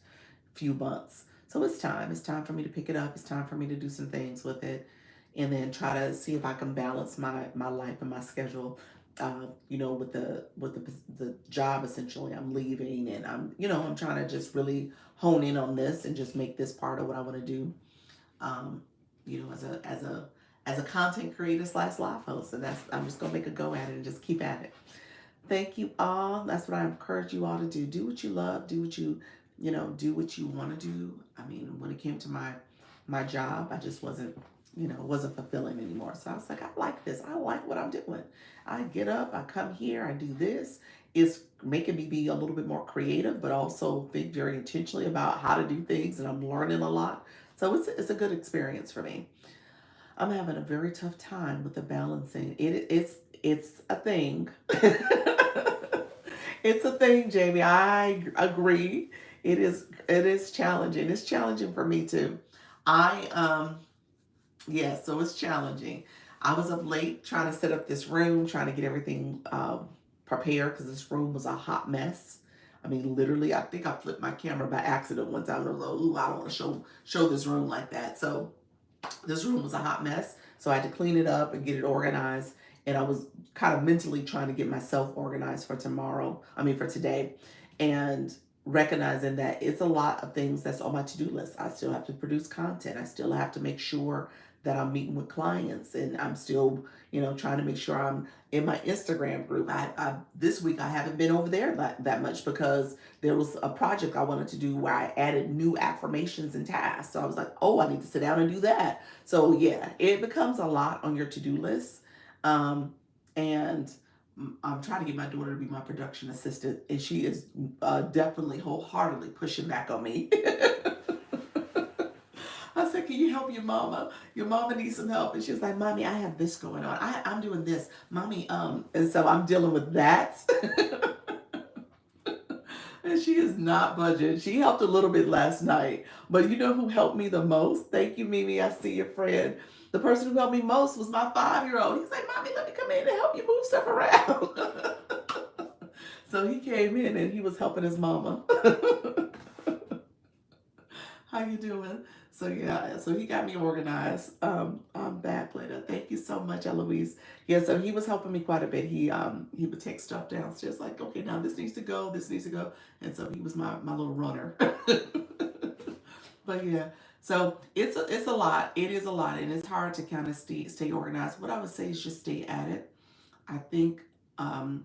few months. So it's time. It's time for me to pick it up. It's time for me to do some things with it and then try to see if I can balance my life and my schedule. With the job essentially I'm leaving, and I'm trying to just really hone in on this and just make this part of what I want to do, um, as a content creator slash live host. And that's I'm just gonna make a go at it and just keep at it. Thank you all. That's what I encourage you all to do. Do what you love. Do what do what you want to do. I mean, when it came to my job, I just wasn't fulfilling anymore. So I was like, I like this. I like what I'm doing. I get up, I come here, I do this. It's making me be a little bit more creative, but also think very intentionally about how to do things, and I'm learning a lot. So it's a good experience for me. I'm having a very tough time with the balancing. It's a thing. It's a thing, Jamie. I agree. It is challenging. It's challenging for me too. I Yeah, so it's challenging. I was up late trying to set up this room, trying to get everything prepared because this room was a hot mess. I mean, literally, I think I flipped my camera by accident one time. I was like, "Ooh, I don't want to show this room like that." So this room was a hot mess. So I had to clean it up and get it organized. And I was kind of mentally trying to get myself organized for tomorrow. I mean, for today, and recognizing that it's a lot of things that's on my to-do list. I still have to produce content. I still have to make sure that I'm meeting with clients, and I'm still, trying to make sure I'm in my Instagram group. I this week I haven't been over there that much because there was a project I wanted to do where I added new affirmations and tasks. So I was like, oh, I need to sit down and do that. So yeah, it becomes a lot on your to-do list. And I'm trying to get my daughter to be my production assistant, and she is definitely wholeheartedly pushing back on me. I said, can you help your mama? Your mama needs some help. And she was like, Mommy, I have this going on. I'm doing this. Mommy, and so I'm dealing with that. And she is not budging. She helped a little bit last night. But you know who helped me the most? Thank you, Mimi. I see your friend. The person who helped me most was my 5-year-old. He's like, Mommy, let me come in and help you move stuff around. So he came in and he was helping his mama. How you doing? So yeah, so he got me organized. I'm back later. Thank you so much, Eloise. Yeah, so he was helping me quite a bit. He would take stuff downstairs like, okay, now this needs to go, this needs to go. And so he was my little runner. But yeah, so it's a lot. It is a lot, and it's hard to kind of stay organized. What I would say is just stay at it. I think I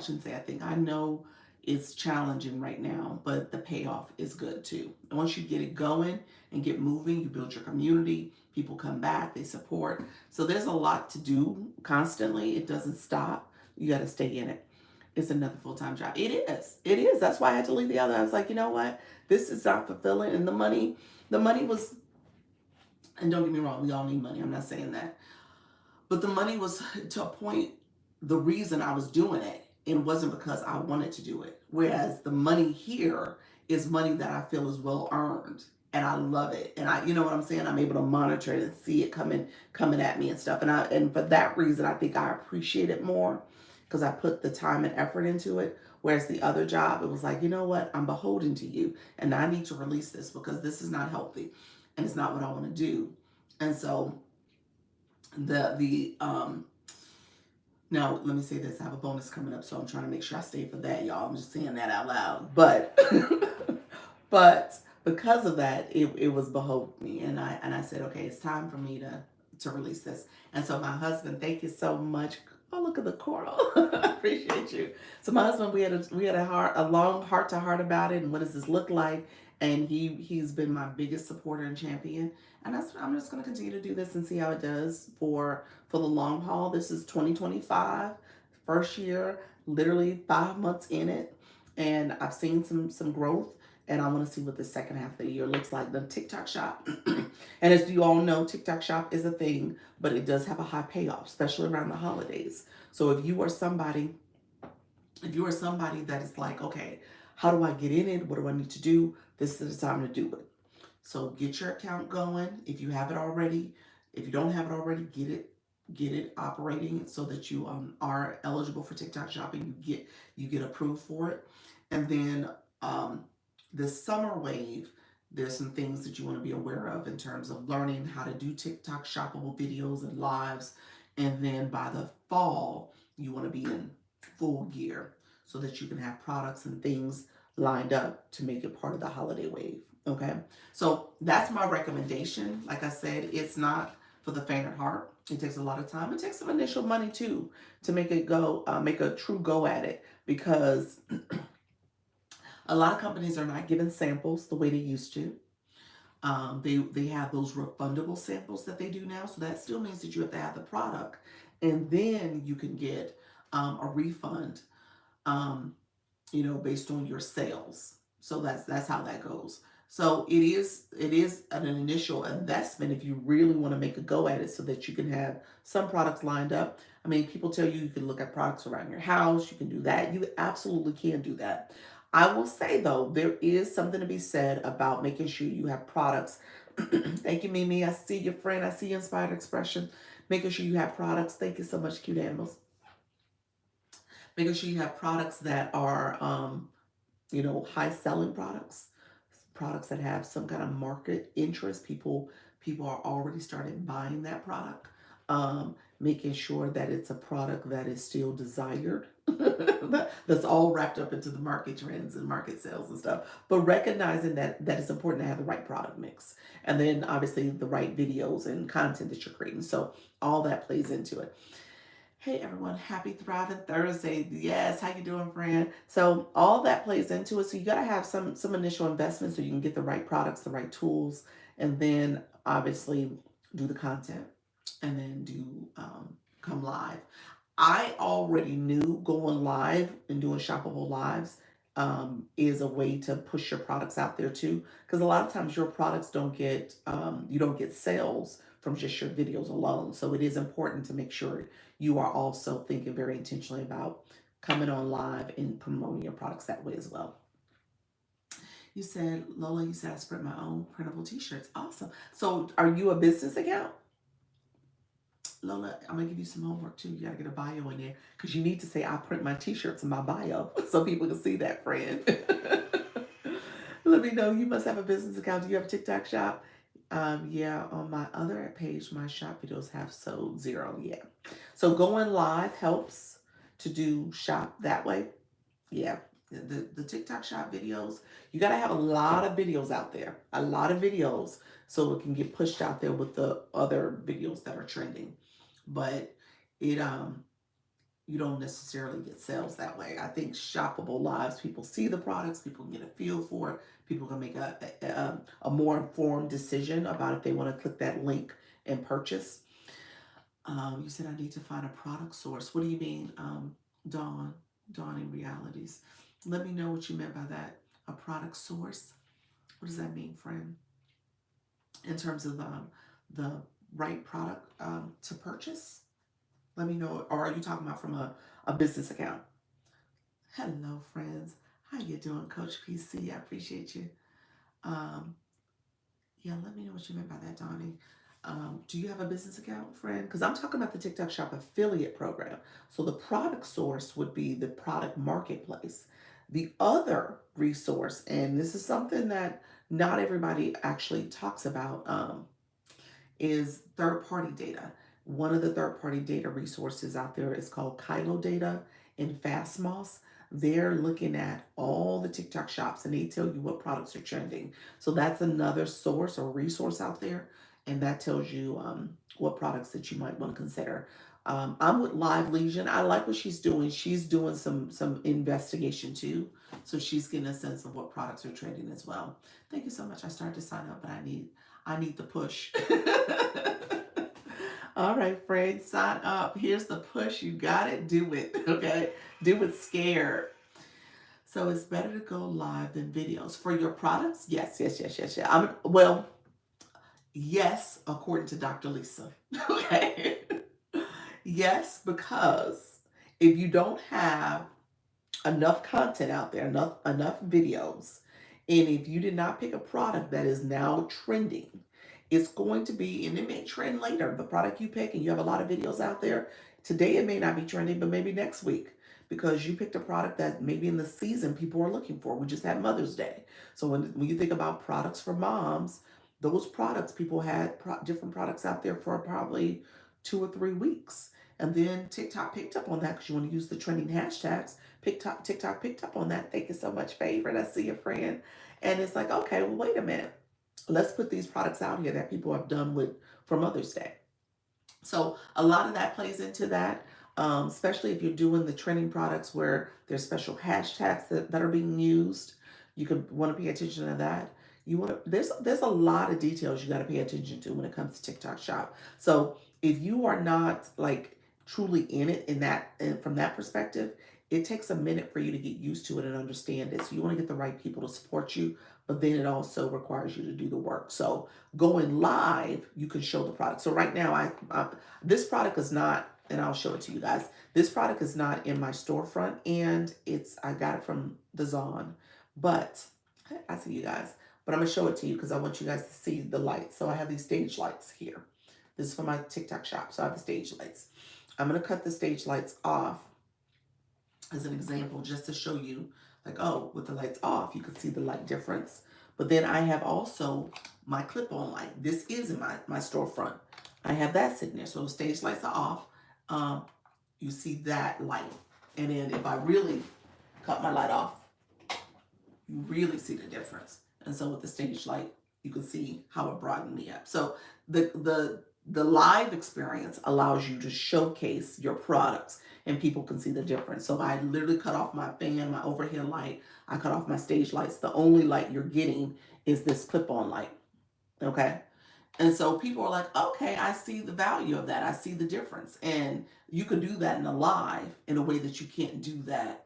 shouldn't say I think, I know it's challenging right now, but the payoff is good too. And once you get it going and get moving, you build your community, people come back, they support. So there's a lot to do constantly. It doesn't stop. You got to stay in it. It's another full-time job. It is. It is. That's why I had to leave the other. I was like, you know what? This is not fulfilling. And the money was, and don't get me wrong, we all need money. I'm not saying that. But the money was to a point, the reason I was doing it. It wasn't because I wanted to do it. Whereas the money here is money that I feel is well earned. And I love it. And you know what I'm saying? I'm able to monitor it and see it coming at me and stuff. And for that reason, I think I appreciate it more because I put the time and effort into it. Whereas the other job, it was like, you know what? I'm beholden to you. And I need to release this because this is not healthy. And it's not what I want to do. And so the now let me say this, I have a bonus coming up, so I'm trying to make sure I stay for that, y'all. I'm just saying that out loud. But but because of that, it was behoved me, and I said, okay, it's time for me to release this. And so my husband, thank you so much. Oh, look at the coral. I appreciate you. So my husband, we had a long heart to heart about it, and what does this look like? And he's been my biggest supporter and champion. And I'm just going to continue to do this and see how it does for the long haul. This is 2025, first year, literally 5 months in it, and I've seen some growth, and I want to see what the second half of the year looks like. The TikTok shop, and as you all know, TikTok shop is a thing, but it does have a high payoff, especially around the holidays. So if you are somebody that is like, okay, how do I get in it? What do I need to do? This is the time to do it. So get your account going if you have it already. If you don't have it already, get it operating so that you are eligible for TikTok shopping. You get approved for it, and then um, this summer wave. There's some things that you want to be aware of in terms of learning how to do TikTok shoppable videos and lives, and then by the fall you want to be in full gear so that you can have products and things lined up to make it part of the holiday wave. Okay, so that's my recommendation. Like I said, it's not for the faint of heart. It takes a lot of time. It takes some initial money too to make it go, make a true go at it, because a lot of companies are not giving samples the way they used to. They have those refundable samples that they do now, so that still means that you have to have the product, and then you can get a refund. Um, based on your sales. So that's how that goes. So it is an initial investment if you really want to make a go at it so that you can have some products lined up. I mean, people tell you can look at products around your house, you can do that. You absolutely can do that. I will say though, there is something to be said about making sure you have products. Thank you, Mimi. I see your friend. I see your inspired expression. Making sure you have products. Thank you so much, cute animals. Making sure you have products that are high selling products, products that have some kind of market interest. People are already started buying that product. Making sure that it's a product that is still desired. That's all wrapped up into the market trends and market sales and stuff. But recognizing that it's important to have the right product mix, and then obviously the right videos and content that you're creating. So all that plays into it. Hey everyone, happy thriving Thursday. Yes, how you doing, friend? So all that plays into it. So you got to have some initial investment so you can get the right products, the right tools, and then obviously do the content, and then do come live. I already knew going live and doing shoppable lives is a way to push your products out there too. Because a lot of times your products don't get you don't get sales from just your videos alone. So it is important to make sure you are also thinking very intentionally about coming on live and promoting your products that way as well. You said, Lola, you said I spread my own printable t-shirts. Awesome. So are you a business account? Lola, I'm gonna give you some homework too. You gotta get a bio in there because you need to say I print my t-shirts in my bio so people can see that, friend. Let me know. You must have a business account. Do you have a TikTok shop? Yeah, on my other page, my shop videos have sold zero. Yeah. So going live helps to do shop that way. Yeah. The TikTok shop videos, you got to have a lot of videos out there, a lot of videos, so it can get pushed out there with the other videos that are trending. But it you don't necessarily get sales that way. I think shoppable lives, people see the products, people can get a feel for it, people can make a more informed decision about if they want to click that link and purchase. You said I need to find a product source. What do you mean, Dawn? Dawning realities. Let me know what you meant by that. A product source. What does that mean, friend? In terms of the right product to purchase? Let me know. Or are you talking about from a business account? Hello, friends. How you doing, Coach PC? I appreciate you. Um, yeah, let me know what you meant by that, Donnie. Do you have a business account, friend? Because I'm talking about the TikTok Shop affiliate program. So the product source would be the product marketplace. The other resource, and this is something that not everybody actually talks about, is third party data. One of the third party data resources out there is called Kylo Data and Fastmoss. they're looking at all the TikTok shops and they tell you what products are trending. So that's another source or resource out there, and that tells you what products that you might want to consider. I'm with Live Legion. I like what she's doing. She's doing some investigation too, so she's getting a sense of what products are trending as well. Thank you so much. I started to sign up, but I need the push. All right, Fred, sign up. Here's the push. You got it. Do it. Okay. Do it scared. So it's better to go live than videos for your products. Yes, yes, yes, yes, yes. Well, yes, according to Dr. Lisa. Okay. Yes, because if you don't have enough content out there, enough videos, and if you did not pick a product that is now trending, it's going to be, and it may trend later. The product you pick, and you have a lot of videos out there today, it may not be trending, but maybe next week, because you picked a product that maybe in the season people are looking for. We just had Mother's Day, so when you think about products for moms, those products, people had different products out there for probably 2 or 3 weeks. And then TikTok picked up on that because you want to use the trending hashtags. TikTok picked up on that. Thank you so much, favorite. I see your friend. And it's like, okay, well, wait a minute. Let's put these products out here that people have done with for Mother's Day. So a lot of that plays into that, especially if you're doing the trending products where there's special hashtags that are being used. You could want to pay attention to that. You want to there's a lot of details you got to pay attention to when it comes to TikTok Shop. So if you are not like truly in it in that and from that perspective, it takes a minute for you to get used to it and understand it. So you want to get the right people to support you, but then it also requires you to do the work. So going live, you can show the product. So right now, this product is not, and I'll show it to you guys. This product is not in my storefront, and I got it from the Zon, but I see you guys. But I'm gonna show it to you because I want you guys to see the lights. So I have these stage lights here. This is for my TikTok shop. So I have the stage lights. I'm gonna cut the stage lights off as an example, just to show you, like, oh, with the lights off, you can see the light difference. But then I have also my clip-on light. This is in my storefront. I have that sitting there. So the stage lights are off. You see that light. And then if I really cut my light off, you really see the difference. And so with the stage light, you can see how it broadened me up. So the live experience allows you to showcase your products and people can see the difference. So I literally cut off my fan, my overhead light. I cut off my stage lights. The only light you're getting is this clip-on light. Okay. And so people are like, okay, I see the value of that. I see the difference. And you can do that in a live in a way that you can't do that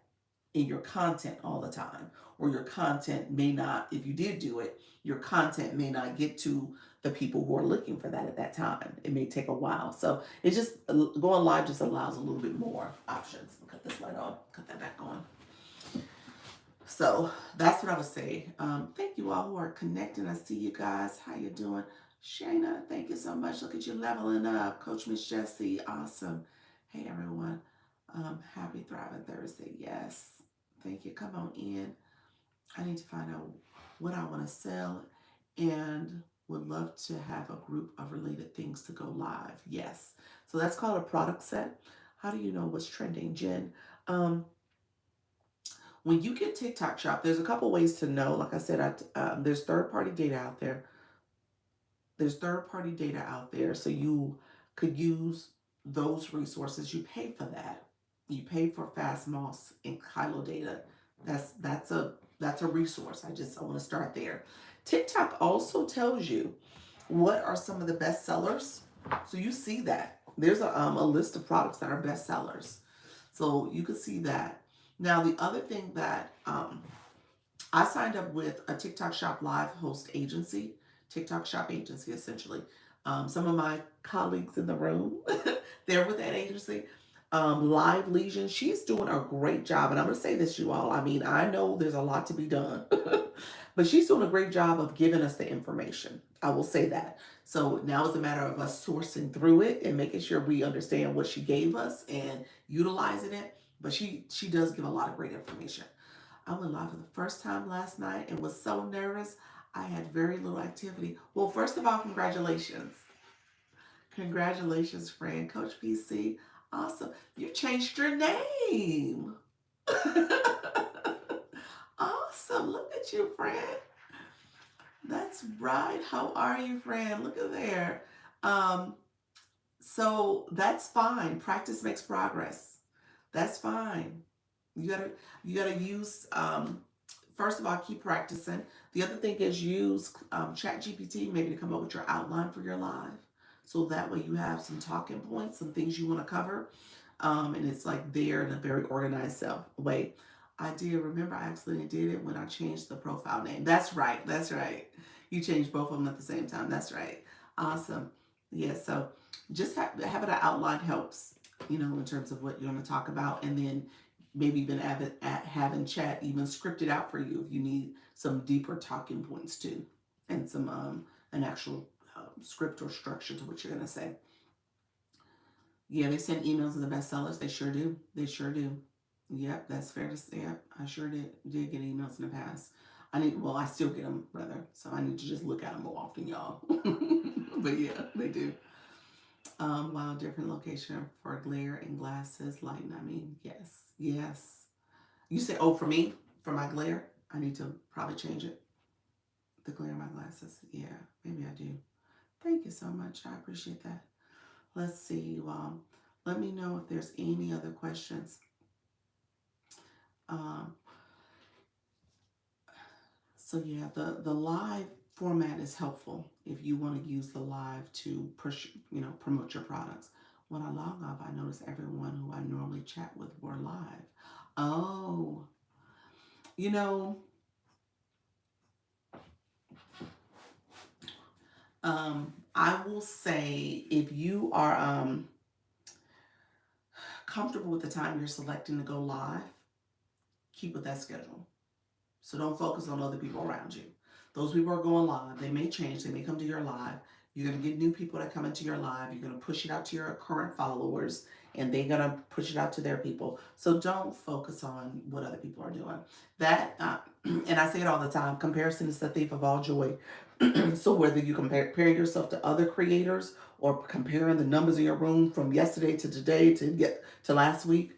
in your content all the time. Or your content may not, if you did do it, your content may not get to the people who are looking for that at that time. It may take a while. So it's just going live just allows a little bit more options. I'll cut this light on, cut that back on. So that's what I would say. Thank you all who are connecting. I see you guys. How you doing? Shayna, thank you so much. Look at you leveling up. Coach Miss Jessie, awesome. Hey everyone. Happy Thriving Thursday. Yes. Thank you. Come on in. I need to find out what I want to sell and would love to have a group of related things to go live. Yes. So that's called a product set. How do you know what's trending, Jen? When you get TikTok Shop, there's a couple ways to know. Like I said, there's third-party data out there. So you could use those resources. You pay for that. You pay for Fastmoss and Kylo data. That's a resource. I want to start there. TikTok also tells you what are some of the best sellers. So you see that there's a list of products that are best sellers. So you can see that. Now the other thing that I signed up with a TikTok Shop Live host agency, TikTok Shop agency essentially. Some of my colleagues in the room, they're with that agency. Live Legion, she's doing a great job. And I'm going to say this, you all. I mean, I know there's a lot to be done, but she's doing a great job of giving us the information. I will say that. So now it's a matter of us sourcing through it and making sure we understand what she gave us and utilizing it. But she does give a lot of great information. I went live for the first time last night and was so nervous. I had very little activity. Well, first of all, congratulations. Congratulations, friend. Coach PC. Awesome. You changed your name. Awesome. Look at you, friend. That's right. How are you, friend? Look at there. Um, so that's fine. Practice makes progress. That's fine. You gotta you gotta use first of all, keep practicing. The other thing is use Chat GPT maybe to come up with your outline for your live. So that way you have some talking points, some things you want to cover. And it's like there in a very organized way. I did remember I accidentally did it when I changed the profile name. That's right. That's right. You changed both of them at the same time. That's right. Awesome. Yeah. So just having an outline helps, in terms of what you're going to talk about, and then maybe even having chat even script it out for you if you need some deeper talking points too, and some an actual script or structure to what you're going to say. Yeah, they send emails to the bestsellers. They sure do. They sure do. Yep, that's fair to say. Yep, I sure did get emails in the past. I still get them, rather. So I need to just look at them more often, y'all. But yeah, they do. Wow, different location for glare and glasses, lighting. I mean, yes, yes. You say, oh, for me, for my glare, I need to probably change it. The glare in my glasses. Yeah, maybe I do. Thank you so much. I appreciate that. Let's see. Let me know if there's any other questions. Um, so yeah, the live format is helpful if you want to use the live to push, promote your products. When I log off, I notice everyone who I normally chat with were live. Oh, you know, I will say if you are comfortable with the time you're selecting to go live, keep with that schedule. So don't focus on other people around you. Those people are going live. They may change. They may come to your live. You're going to get new people that come into your live. You're going to push it out to your current followers, and they're going to push it out to their people. So don't focus on what other people are doing. And I say it all the time, comparison is the thief of all joy. So whether you compare yourself to other creators or comparing the numbers in your room from yesterday to today to get to last week,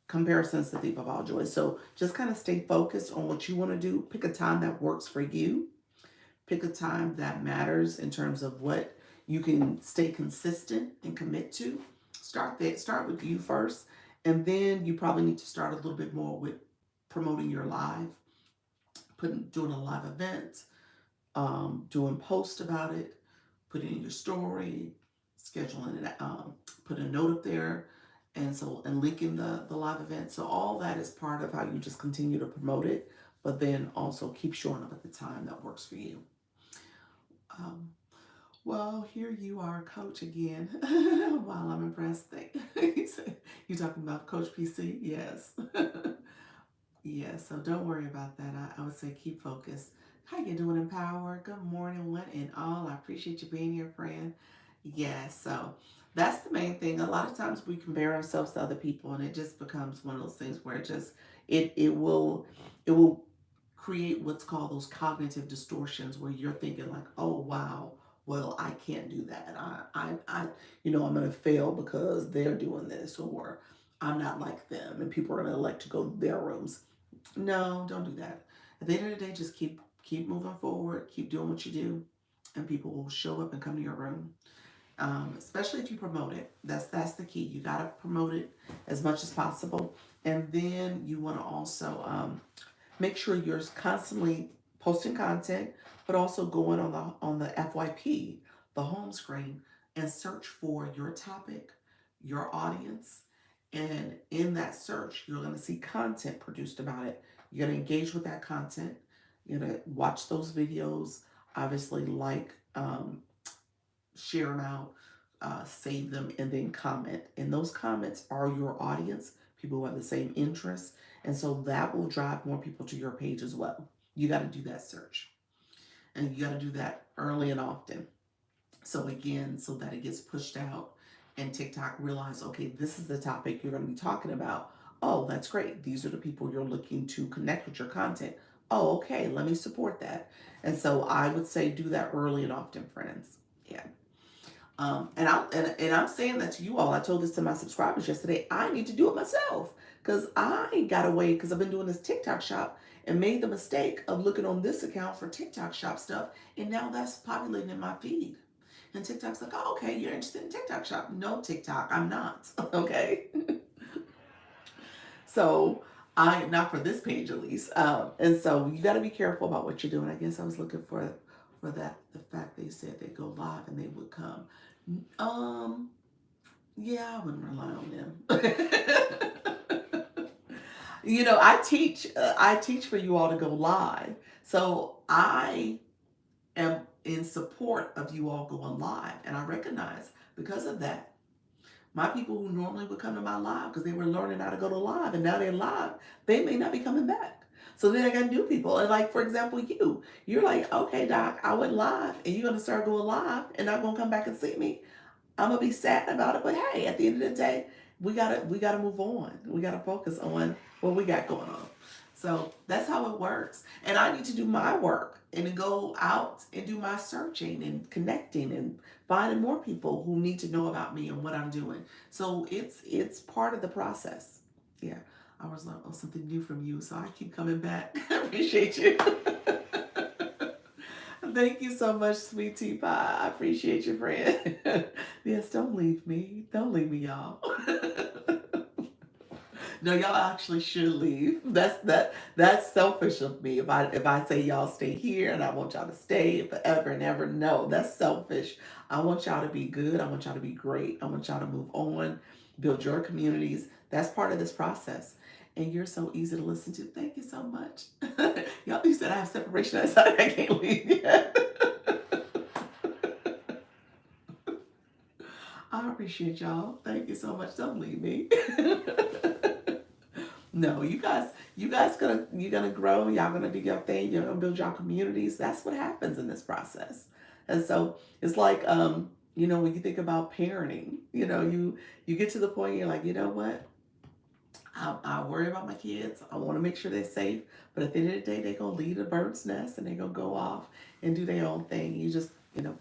comparison is the thief of all joy. So just kind of stay focused on what you want to do. Pick a time that works for you. Pick a time that matters in terms of what you can stay consistent and commit to. Start with you first, and then you probably need to start a little bit more with promoting your live, doing a live event, doing posts about it, put it in your story, scheduling it, put a note up there, and linking the live event. So all that is part of how you just continue to promote it, but then also keep showing up at the time that works for you. Um, well, here you are, Coach again. While I'm impressed, you talking about Coach PC? Yes. Yeah, so don't worry about that. I would say keep focused. How you doing, Empower? Good morning, one and all. I appreciate you being here, friend. Yeah, so that's the main thing. A lot of times we compare ourselves to other people, and it just becomes one of those things where it will create what's called those cognitive distortions, where you're thinking like, oh wow, well I can't do that. I'm gonna fail because they're doing this, or I'm not like them, and people are gonna elect to go to their rooms. No, don't do that. At the end of the day, just keep moving forward, keep doing what you do, and people will show up and come to your room. Especially if you promote it. That's the key. You gotta promote it as much as possible, and then you want to also make sure you're constantly posting content, but also going on the FYP, the home screen, and search for your topic, your audience, and in that search, you're going to see content produced about it. You're going to engage with that content. You're going to watch those videos. Obviously, share them out, save them, and then comment. And those comments are your audience, people who have the same interests. And so that will drive more people to your page as well. You got to do that search. And you got to do that early and often. So again, so that it gets pushed out and TikTok realize, okay, this is the topic you're going to be talking about. Oh, that's great. These are the people you're looking to connect with your content. Oh, okay, let me support that. And so I would say do that early and often, friends. Yeah. And I'm saying that to you all. I told this to my subscribers yesterday. I need to do it myself Because I got away because I've been doing this TikTok shop and made the mistake of looking on this account for TikTok shop stuff. And now that's populating in my feed. And TikTok's like, oh, okay, you're interested in TikTok shop. No, TikTok, I'm not. Okay. So I, not for this page at least. And so you got to be careful about what you're doing. I guess I was looking for that, the fact they said they go live and they would come. Um, yeah, I wouldn't rely on them. I teach for you all to go live. So I am in support of you all going live. And I recognize because of that, my people who normally would come to my live because they were learning how to go to live and now they're live, they may not be coming back. So then I got new people. And like, for example, you're like, okay, Doc, I went live and you're going to start going live and not going to come back and see me. I'm gonna be sad about it, but hey, at the end of the day, we gotta move on. We gotta focus on what we got going on. So that's how it works. And I need to do my work and to go out and do my searching and connecting and finding more people who need to know about me and what I'm doing. So it's part of the process. Yeah. I was like, oh, something new from you. So I keep coming back. I appreciate you. Thank you so much, sweet tea pie. I appreciate you, friend. Yes, don't leave me. Don't leave me, y'all. No, y'all actually should leave. That's selfish of me. If I say y'all stay here and I want y'all to stay forever and ever, no, that's selfish. I want y'all to be good. I want y'all to be great. I want y'all to move on, build your communities. That's part of this process. And you're so easy to listen to. Thank you so much. Y'all, you said I have separation outside. I can't leave yet. I appreciate y'all. Thank you so much. Don't leave me. No, you're gonna grow. Y'all gonna do your thing. You're gonna build your communities. That's what happens in this process. And so it's like, when you think about parenting, you get to the point you're like, you know what? I worry about my kids. I want to make sure they're safe. But at the end of the day, they're gonna leave the bird's nest and they're gonna go off and do their own thing. You just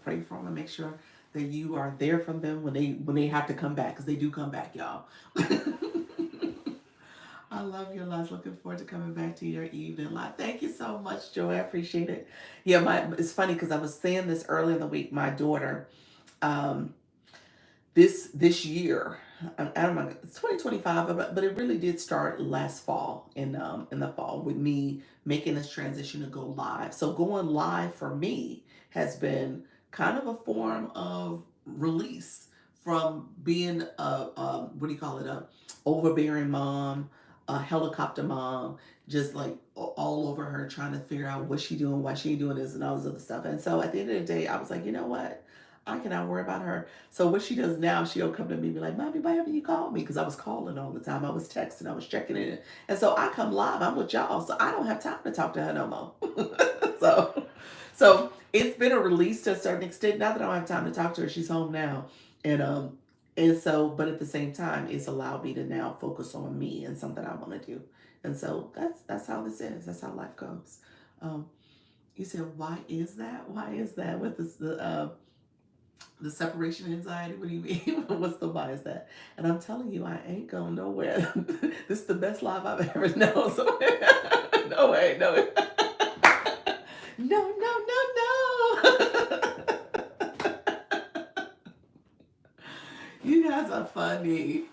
pray for them and make sure that you are there for them when they have to come back because they do come back, y'all. I love your lives. Looking forward to coming back to your evening live. Thank you so much, Joy. I appreciate it. Yeah, it's funny because I was saying this earlier in the week. My daughter, um, this year, I don't know, it's 2025, but it really did start last fall in the fall with me making this transition to go live. So going live for me has been kind of a form of release from being a what do you call it, a overbearing mom, a helicopter mom, just like all over her trying to figure out what she doing, why she ain't doing this and all this other stuff. And so at the end of the day, I was like, you know what? I cannot worry about her. So what she does now, she'll come to me and be like, Mommy, why haven't you called me? Because I was calling all the time. I was texting, I was checking in. And so I come live, I'm with y'all. So I don't have time to talk to her no more. so so it's been a release to a certain extent. Not that I don't have time to talk to her. She's home now. And so, but at the same time, it's allowed me to now focus on me and something I want to do. And so that's how this is. That's how life goes. Um, you said, why is that? Why is that with the separation anxiety? What do you mean? What's the why is that? And I'm telling you, I ain't going nowhere. This is the best life I've ever known. So, no way, no way. No, no, no, no. You guys are funny.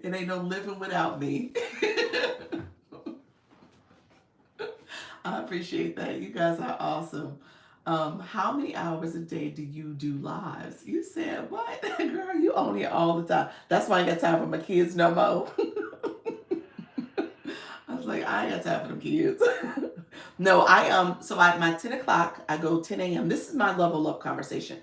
It ain't no living without me. I appreciate that. You guys are awesome. How many hours a day do you do lives? You said, what? Girl, you on here all the time. That's why I ain't got time for my kids no more. I was like, I ain't got time for them kids. No, my 10 o'clock, I go 10 a.m. This is my level up conversation.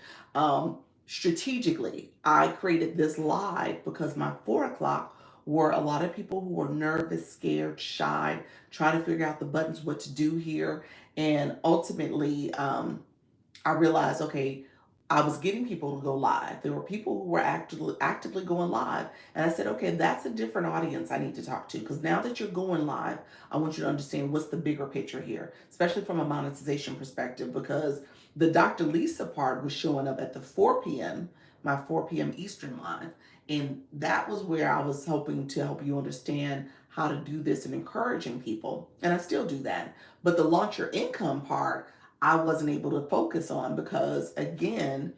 Strategically, I created this live because my 4 o'clock were a lot of people who were nervous, scared, shy, trying to figure out the buttons, what to do here. And ultimately, I realized, okay, I was getting people to go live. There were people who were actively going live. And I said, okay, that's a different audience I need to talk to. Because now that you're going live, I want you to understand what's the bigger picture here, especially from a monetization perspective, because the Dr. Lisa part was showing up at the 4 p.m. my 4 p.m. Eastern live. And that was where I was hoping to help you understand how to do this and encouraging people. And I still do that. But the launch your income part, I wasn't able to focus on because, again,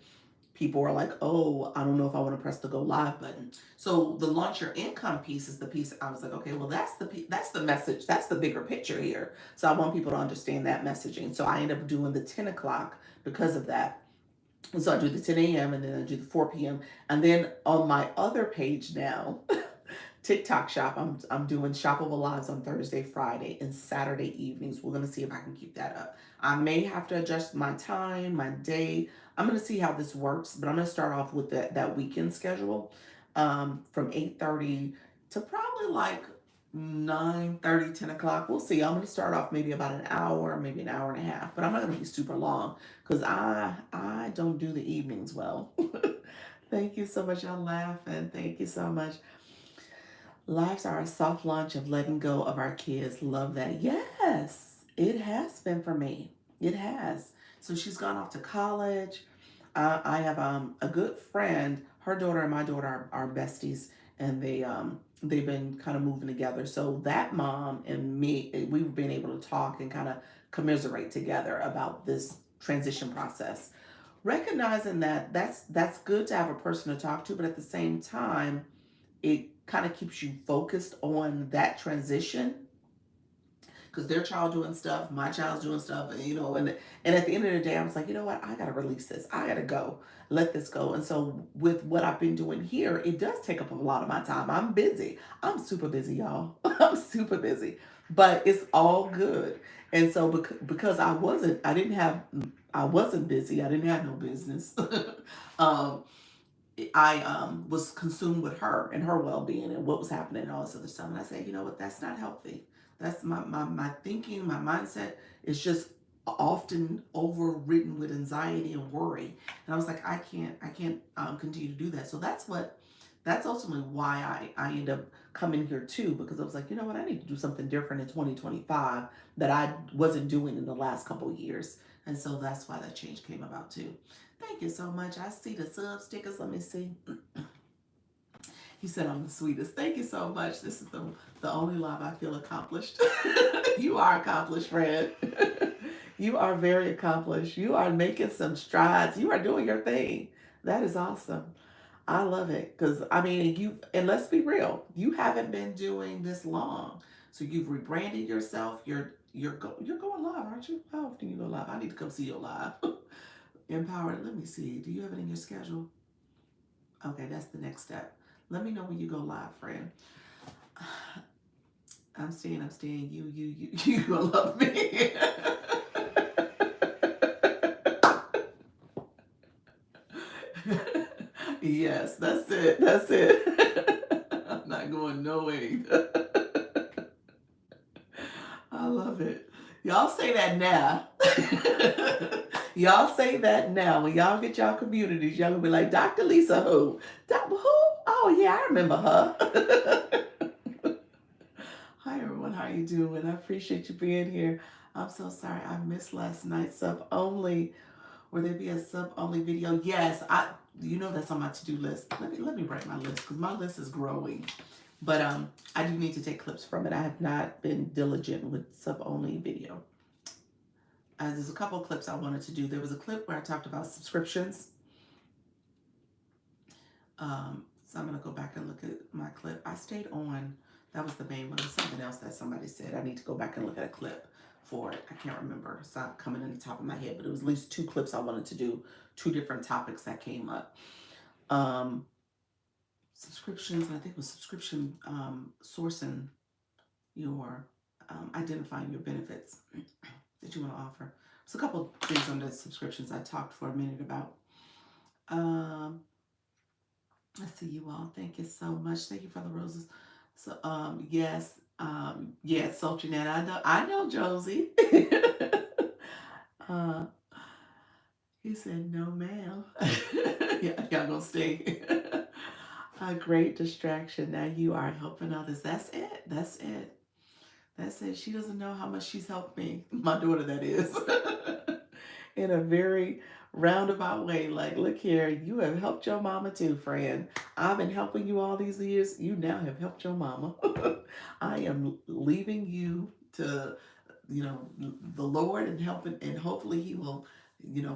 people are like, oh, I don't know if I want to press the go live button. So the launch your income piece is the piece I was like, okay, well, that's the message. That's the bigger picture here. So I want people to understand that messaging. So I end up doing the 10 o'clock because of that. And so I do the 10 a.m. and then I do the 4 p.m. And then on my other page now, TikTok shop, I'm doing shoppable lives on Thursday, Friday, and Saturday evenings. We're gonna see if I can keep that up. I may have to adjust my time, my day. I'm gonna see how this works, but I'm gonna start off with that weekend schedule, from 8:30 to probably like 9:30, 10 o'clock. We'll see. I'm gonna start off maybe about an hour, maybe an hour and a half, but I'm not gonna be super long because I don't do the evenings well. Thank you so much. I'm laughing. Thank you so much. Lives are a soft launch of letting go of our kids. Love that. Yes, it has been for me. It has. So she's gone off to college. I have a good friend. Her daughter and my daughter are besties, and they've been kind of moving together. So that mom and me, we've been able to talk and kind of commiserate together about this transition process. Recognizing that that's good to have a person to talk to, but at the same time, it kind of keeps you focused on that transition because their child doing stuff, my child's doing stuff, and at the end of the day, I was like, you know what, I gotta release this. I gotta go, let this go. And so with what I've been doing here, it does take up a lot of my time. I'm busy. I'm super busy, y'all. I'm super busy, but it's all good. And so because I wasn't busy. I didn't have no business. um, I was consumed with her and her well being and what was happening and all this other stuff. And I said, you know what, that's not healthy. That's my thinking, my mindset is just often overridden with anxiety and worry. And I was like, I can't continue to do that. So that's ultimately why I end up coming here too, because I was like, you know what, I need to do something different in 2025 that I wasn't doing in the last couple of years. And so that's why that change came about too. Thank you so much. I see the sub stickers. Let me see. He said I'm the sweetest. Thank you so much. This is the only live I feel accomplished. You are accomplished, Fred. You are very accomplished. You are making some strides. You are doing your thing. That is awesome. I love it because I mean and let's be real, you haven't been doing this long, so you've rebranded yourself. You're going live, aren't you? How often you go live? I need to come see you live. Empowered. Let me see. Do you have it in your schedule? Okay, that's the next step. Let me know when you go live, friend. I'm staying. You gonna love me. Yes, that's it. That's it. I'm not going no way. I love it. Y'all say that now. Y'all say that now. When y'all get y'all communities, y'all gonna be like, Dr. Lisa who? Who? Oh yeah, I remember her. Hi everyone, how you doing? I appreciate you being here. I'm so sorry I missed last night's sub only. Will there be a sub only video? Yes, that's on my to-do list. Let me write my list because my list is growing. But I do need to take clips from it. I have not been diligent with sub only video. There's a couple of clips I wanted to do. There was a clip where I talked about subscriptions. So I'm going to go back and look at my clip. I stayed on. That was the main one. There's something else that somebody said. I need to go back and look at a clip for it. I can't remember. It's not coming in the top of my head, but it was at least 2 clips I wanted to do, 2 different topics that came up. Subscriptions, and I think it was subscription sourcing your identifying your benefits that you want to offer. There's a couple of things on the subscriptions I talked for a minute about. I see you all. Thank you so much. Thank you for the roses. So yes, Sultry Nana. I know Josie. He said no, ma'am. Yeah, y'all gonna stay. A great distraction. Now you are helping others. That's it. That's it. That's it. She doesn't know how much she's helped me. My daughter, that is. In a very roundabout way. Like, look here, you have helped your mama too, friend. I've been helping you all these years. You now have helped your mama. I am leaving you to, the Lord and helping, and hopefully He will,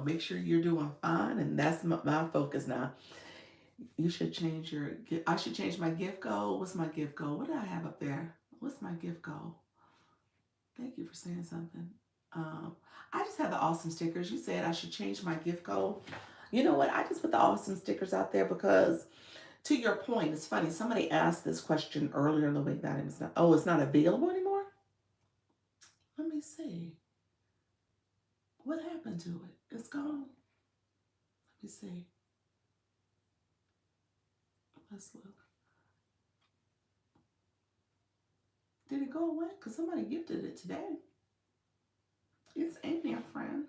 make sure you're doing fine. And that's my focus now. You should change your. I should change my gift goal. What's my gift goal? What do I have up there? What's my gift goal? Thank you for saying something. Um, I just had the awesome stickers. You said I should change my gift goal. You know what? I just put the awesome stickers out there because, to your point, it's funny. Somebody asked this question earlier in the week that it's not. Oh, it's not available anymore. Let me see. What happened to it? It's gone. Let me see. Let's look. Did it go away? Because somebody gifted it today. It's in there, friend.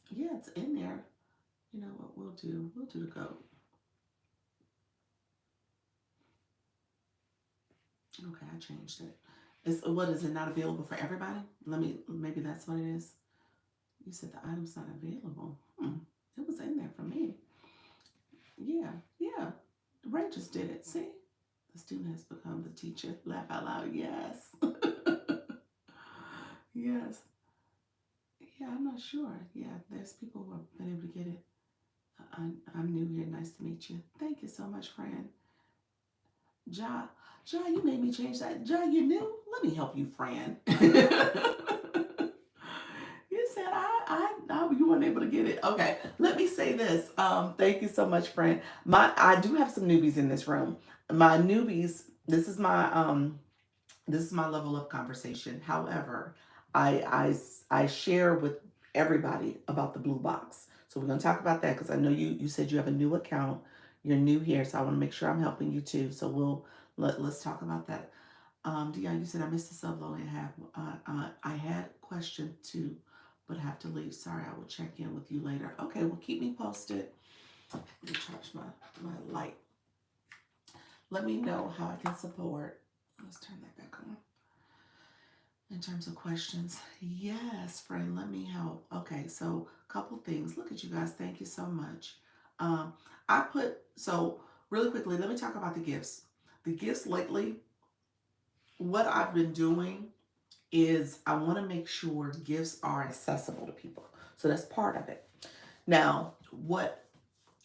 Yeah, it's in there. You know what we'll do? We'll do the goat. Okay, I changed it. It's what is it not available for everybody? Maybe that's what it is. You said the item's not available. It was in there for me. Yeah, yeah. Ray just did it. See? The student has become the teacher. Laugh out loud. Yes. Yes. Yeah, I'm not sure. Yeah, there's people who have been able to get it. I'm new here. Nice to meet you. Thank you so much, friend. Ja, you made me change that. Ja, you new? Let me help you, friend. You said you weren't able to get it. Okay, let me say this. Thank you so much, friend. I do have some newbies in this room. My newbies. This is my level up conversation. However, I share with everybody about the blue box. So we're gonna talk about that because I know you said you have a new account. You're new here, so I want to make sure I'm helping you too. So let's talk about that. Dion, you said I missed the sub load. I had a question too, but I have to leave. Sorry, I will check in with you later. Okay, well keep me posted. Let me charge my light. Let me know how I can support. Let's turn that back on. In terms of questions, yes, friend, let me help. Okay, so a couple things. Look at you guys. Thank you so much. Um, so really quickly, let me talk about the gifts. The gifts lately, what I've been doing is I want to make sure gifts are accessible to people. So that's part of it. Now, what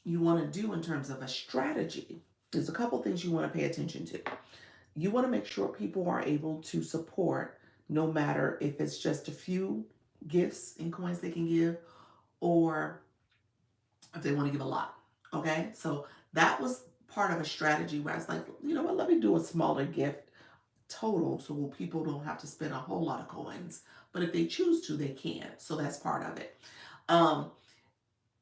you want to do in terms of a strategy, there's a couple things you want to pay attention to. You want to make sure people are able to support no matter if it's just a few gifts and coins they can give or if they want to give a lot. Okay, so that was part of a strategy where I was like, you know what, let me do a smaller gift total so people don't have to spend a whole lot of coins. But if they choose to, they can. So that's part of it. Um,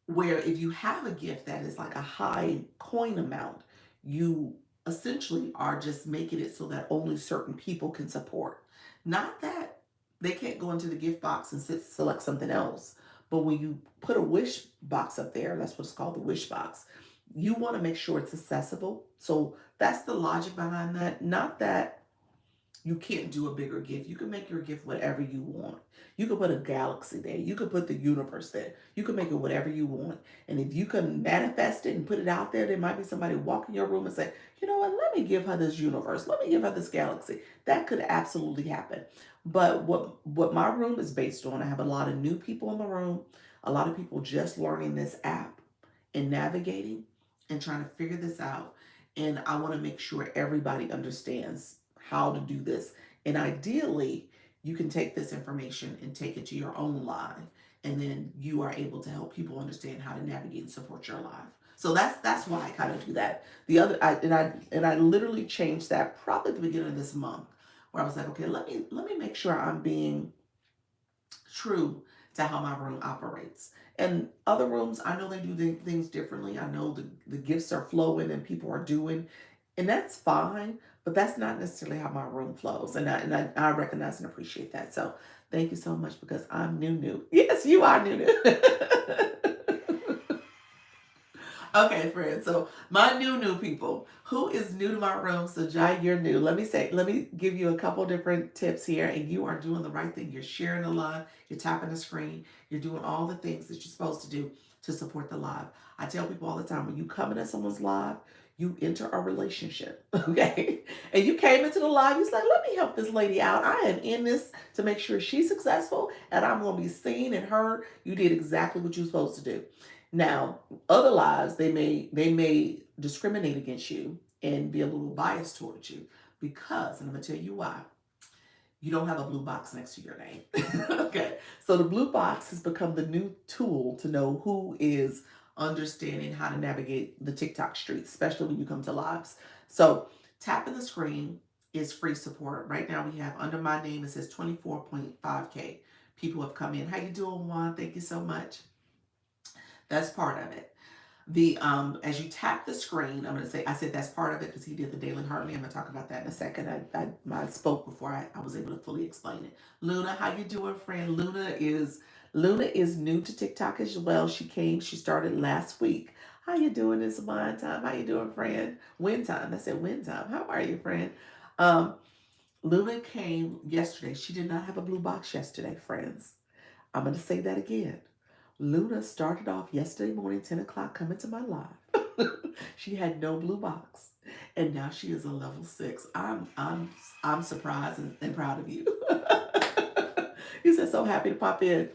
where if you have a gift that is like a high coin amount, you essentially are just making it so that only certain people can support. Not that they can't go into the gift box and select something else, but when you put a wish box up there, that's what it's called, the wish box, you want to make sure it's accessible. So that's the logic behind that. Not that you can't do a bigger gift. You can make your gift whatever you want. You could put a galaxy there. You could put the universe there. You can make it whatever you want. And if you can manifest it and put it out there, there might be somebody walk in your room and say, you know what, let me give her this universe. Let me give her this galaxy. That could absolutely happen. But what my room is based on, I have a lot of new people in the room, a lot of people just learning this app and navigating and trying to figure this out. And I want to make sure everybody understands how to do this. And ideally, you can take this information and take it to your own live, and then you are able to help people understand how to navigate and support your life. So that's why I kind of do that. The other, I literally changed that probably at the beginning of this month, where I was like, okay, let me make sure I'm being true to how my room operates. And other rooms, I know they do things differently. I know the gifts are flowing and people are doing, and that's fine, but that's not necessarily how my room flows. And I recognize and appreciate that. So thank you so much because I'm new. Yes, you are new. Okay, friends. So my new people, who is new to my room? So Jai, you're new. Let me give you a couple different tips here, and you are doing the right thing. You're sharing the live, you're tapping the screen, you're doing all the things that you're supposed to do to support the live. I tell people all the time, when you come into someone's live, you enter a relationship, okay? And you came into the live, you're like, let me help this lady out. I am in this to make sure she's successful, and I'm going to be seen and heard. You did exactly what you're supposed to do. Now, other lives, they may discriminate against you and be a little biased towards you because, and I'm gonna tell you why, you don't have a blue box next to your name. Okay, so the blue box has become the new tool to know who is understanding how to navigate the TikTok streets, especially when you come to lives. So tapping the screen is free support. Right now we have under my name, it says 24.5K people have come in. How you doing, Juan? Thank you so much. That's part of it. The as you tap the screen, I'm gonna say I said that's part of it because he did the daily Hartley. I'm gonna talk about that in a second. I spoke before I was able to fully explain it. Luna, how you doing, friend? Luna is new to TikTok as well. She started last week. How you doing this wine time? How you doing, friend? Win time. I said win time. How are you, friend? Um, Luna came yesterday. She did not have a blue box yesterday, friends. I'm going to say that again. Luna started off yesterday morning, 10 o'clock, coming to my live. She had no blue box. And now she is a level 6. I'm surprised and proud of you. You said so happy to pop in.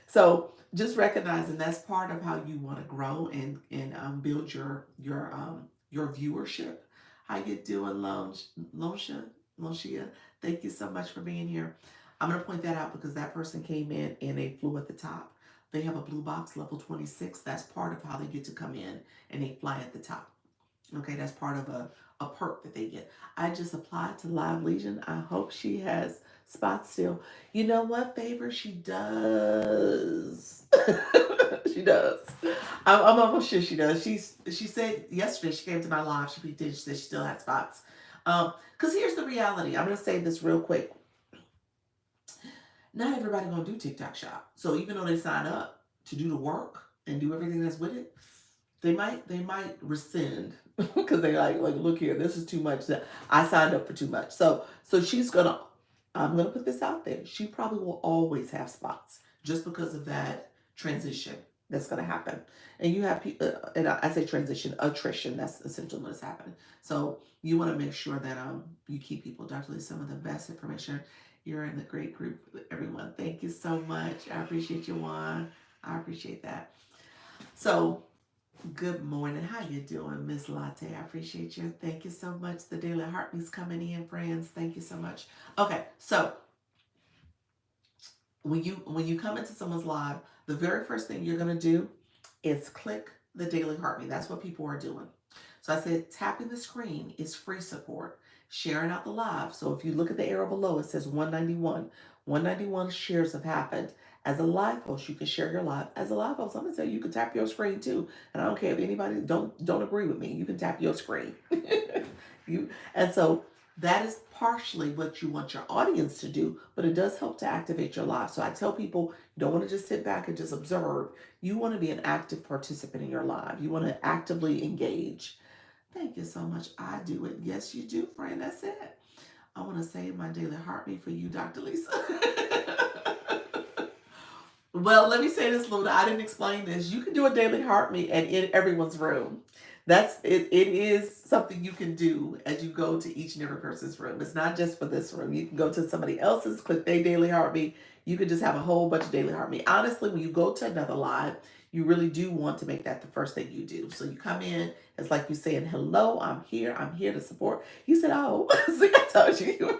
So just recognizing that's part of how you want to grow and build your viewership. How you doing, Lonshia? Thank you so much for being here. I'm going to point that out because that person came in and they flew at the top. They have a blue box level 26. That's part of how they get to come in and they fly at the top. Okay, that's part of a perk that they get. I just applied to Live Legion. I hope she has spots still. You know what, Favor? She does. She does. I'm almost sure she does. She said yesterday she came to my live. She did. She said she still had spots. Because here's the reality. I'm gonna say this real quick. Not everybody gonna do TikTok Shop. So even though they sign up to do the work and do everything that's with it, they might rescind because they like look here, this is too much. I signed up for too much. So I'm gonna put this out there. She probably will always have spots just because of that transition that's gonna happen. And you have people, and I say transition, attrition. That's essentially what's happening. So you want to make sure that you keep people. Dr. Lee, some of the best information. You're in the great group, everyone. Thank you so much. I appreciate you, Juan. I appreciate that. So good morning. How you doing, Miss Latte? I appreciate you. Thank you so much. The Daily Heartbeat's coming in, friends. Thank you so much. Okay, so when you come into someone's live, the very first thing you're gonna do is click the Daily Heartbeat. That's what people are doing. So I said tapping the screen is free support. Sharing out the live. So if you look at the arrow below, it says 191. 191 shares have happened. As a live host, you can share your live. As a live host, I'm gonna tell you, you can tap your screen too. And I don't care if anybody don't agree with me. You can tap your screen. And so that is partially what you want your audience to do, but it does help to activate your live. So I tell people you don't want to just sit back and just observe. You want to be an active participant in your live. You want to actively engage. Thank you so much. I do it. Yes, you do, friend. That's it. I want to save my daily heartbeat for you, Dr. Lisa. Well, let me say this, Luna. I didn't explain this. You can do a daily heartbeat and in everyone's room. That's it. It is something you can do as you go to each and every person's room. It's not just for this room. You can go to somebody else's, click their daily heartbeat. You can just have a whole bunch of daily heartbeat. Honestly, when you go to another live, you really do want to make that the first thing you do. So you come in, it's like you saying, "Hello, I'm here to support." You said, "Oh, see, I told you."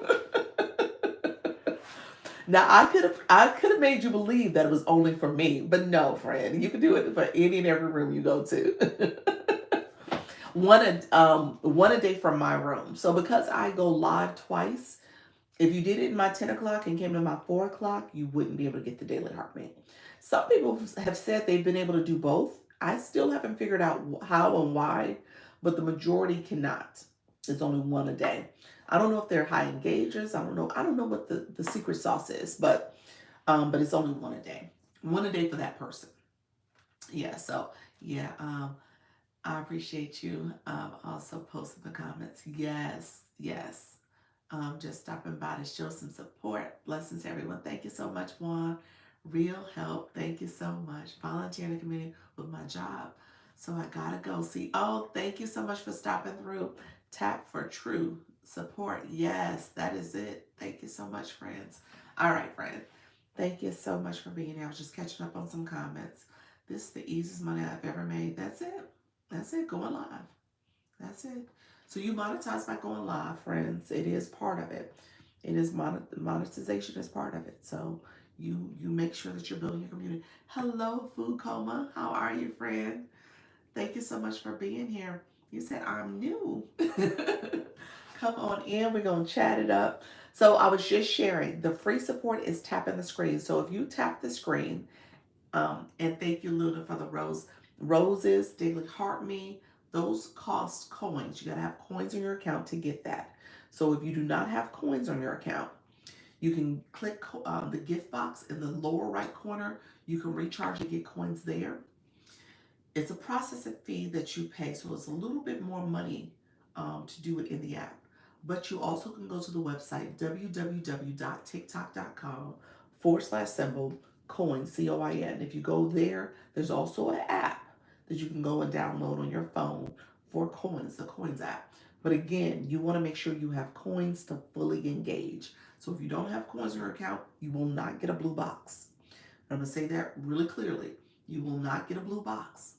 Now I could have made you believe that it was only for me, but no, friend, you can do it for any and every room you go to. One a day from my room. So because I go live twice, if you did it in my 10 o'clock and came to my 4 o'clock, you wouldn't be able to get the daily heartbeat. Some people have said they've been able to do both. I still haven't figured out how and why, but the majority cannot. It's only one a day. I don't know if they're high engagers. I don't know. I don't know what the secret sauce is, but it's only one a day. One a day for that person. Yeah. So yeah. I appreciate you also posting the comments. Yes, yes. Just stopping by to show some support. Blessings to everyone. Thank you so much, Juan. Real help. Thank you so much. Volunteer in the community with my job. So I gotta go see. Oh, thank you so much for stopping through. Tap for true support. Yes, that is it. Thank you so much, friends. All right, friend. Thank you so much for being here. I was just catching up on some comments. This is the easiest money I've ever made. That's it. That's it. Going live. That's it. So you monetize by going live, friends. It is part of it. It is monetization is part of it. So you make sure that you're building your community. Hello, Food Coma. How are you, friend? Thank you so much for being here. You said I'm new. Come on in. We're gonna chat it up. So I was just sharing. The free support is tapping the screen. So if you tap the screen, and thank you, Luna, for the roses, daily heart me. Those cost coins. You gotta have coins in your account to get that. So if you do not have coins on your account, you can click the gift box in the lower right corner. You can recharge and get coins there. It's a processing fee that you pay, so it's a little bit more money to do it in the app. But you also can go to the website www.tiktok.com/symbol coin, COIN. If you go there, there's also an app that you can go and download on your phone for coins, the coins app. But again, you want to make sure you have coins to fully engage. So if you don't have coins in your account, you will not get a blue box. I'm going to say that really clearly. You will not get a blue box.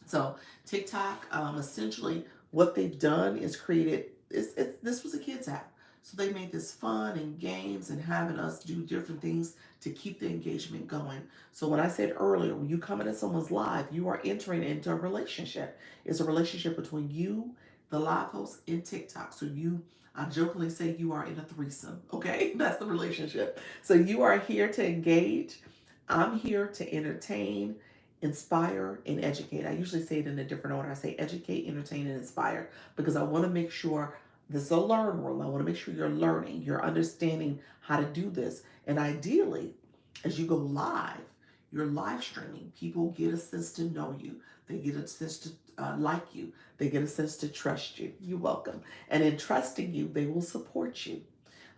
So TikTok, essentially, what they've done is created. This was a kids app, so they made this fun and games and having us do different things to keep the engagement going. So when I said earlier, when you come into someone's live, you are entering into a relationship. It's a relationship between you, the live host, and TikTok. So I jokingly say you are in a threesome. Okay, that's the relationship. So you are here to engage. I'm here to entertain, inspire, and educate. I usually say it in a different order. I say educate, entertain, and inspire because I want to make sure this is a learn room. I want to make sure you're learning, you're understanding how to do this. And ideally, as you go live, you're live streaming. People get a sense to know you. They get a sense to like you. They get a sense to trust you. You're welcome. And in trusting you, they will support you.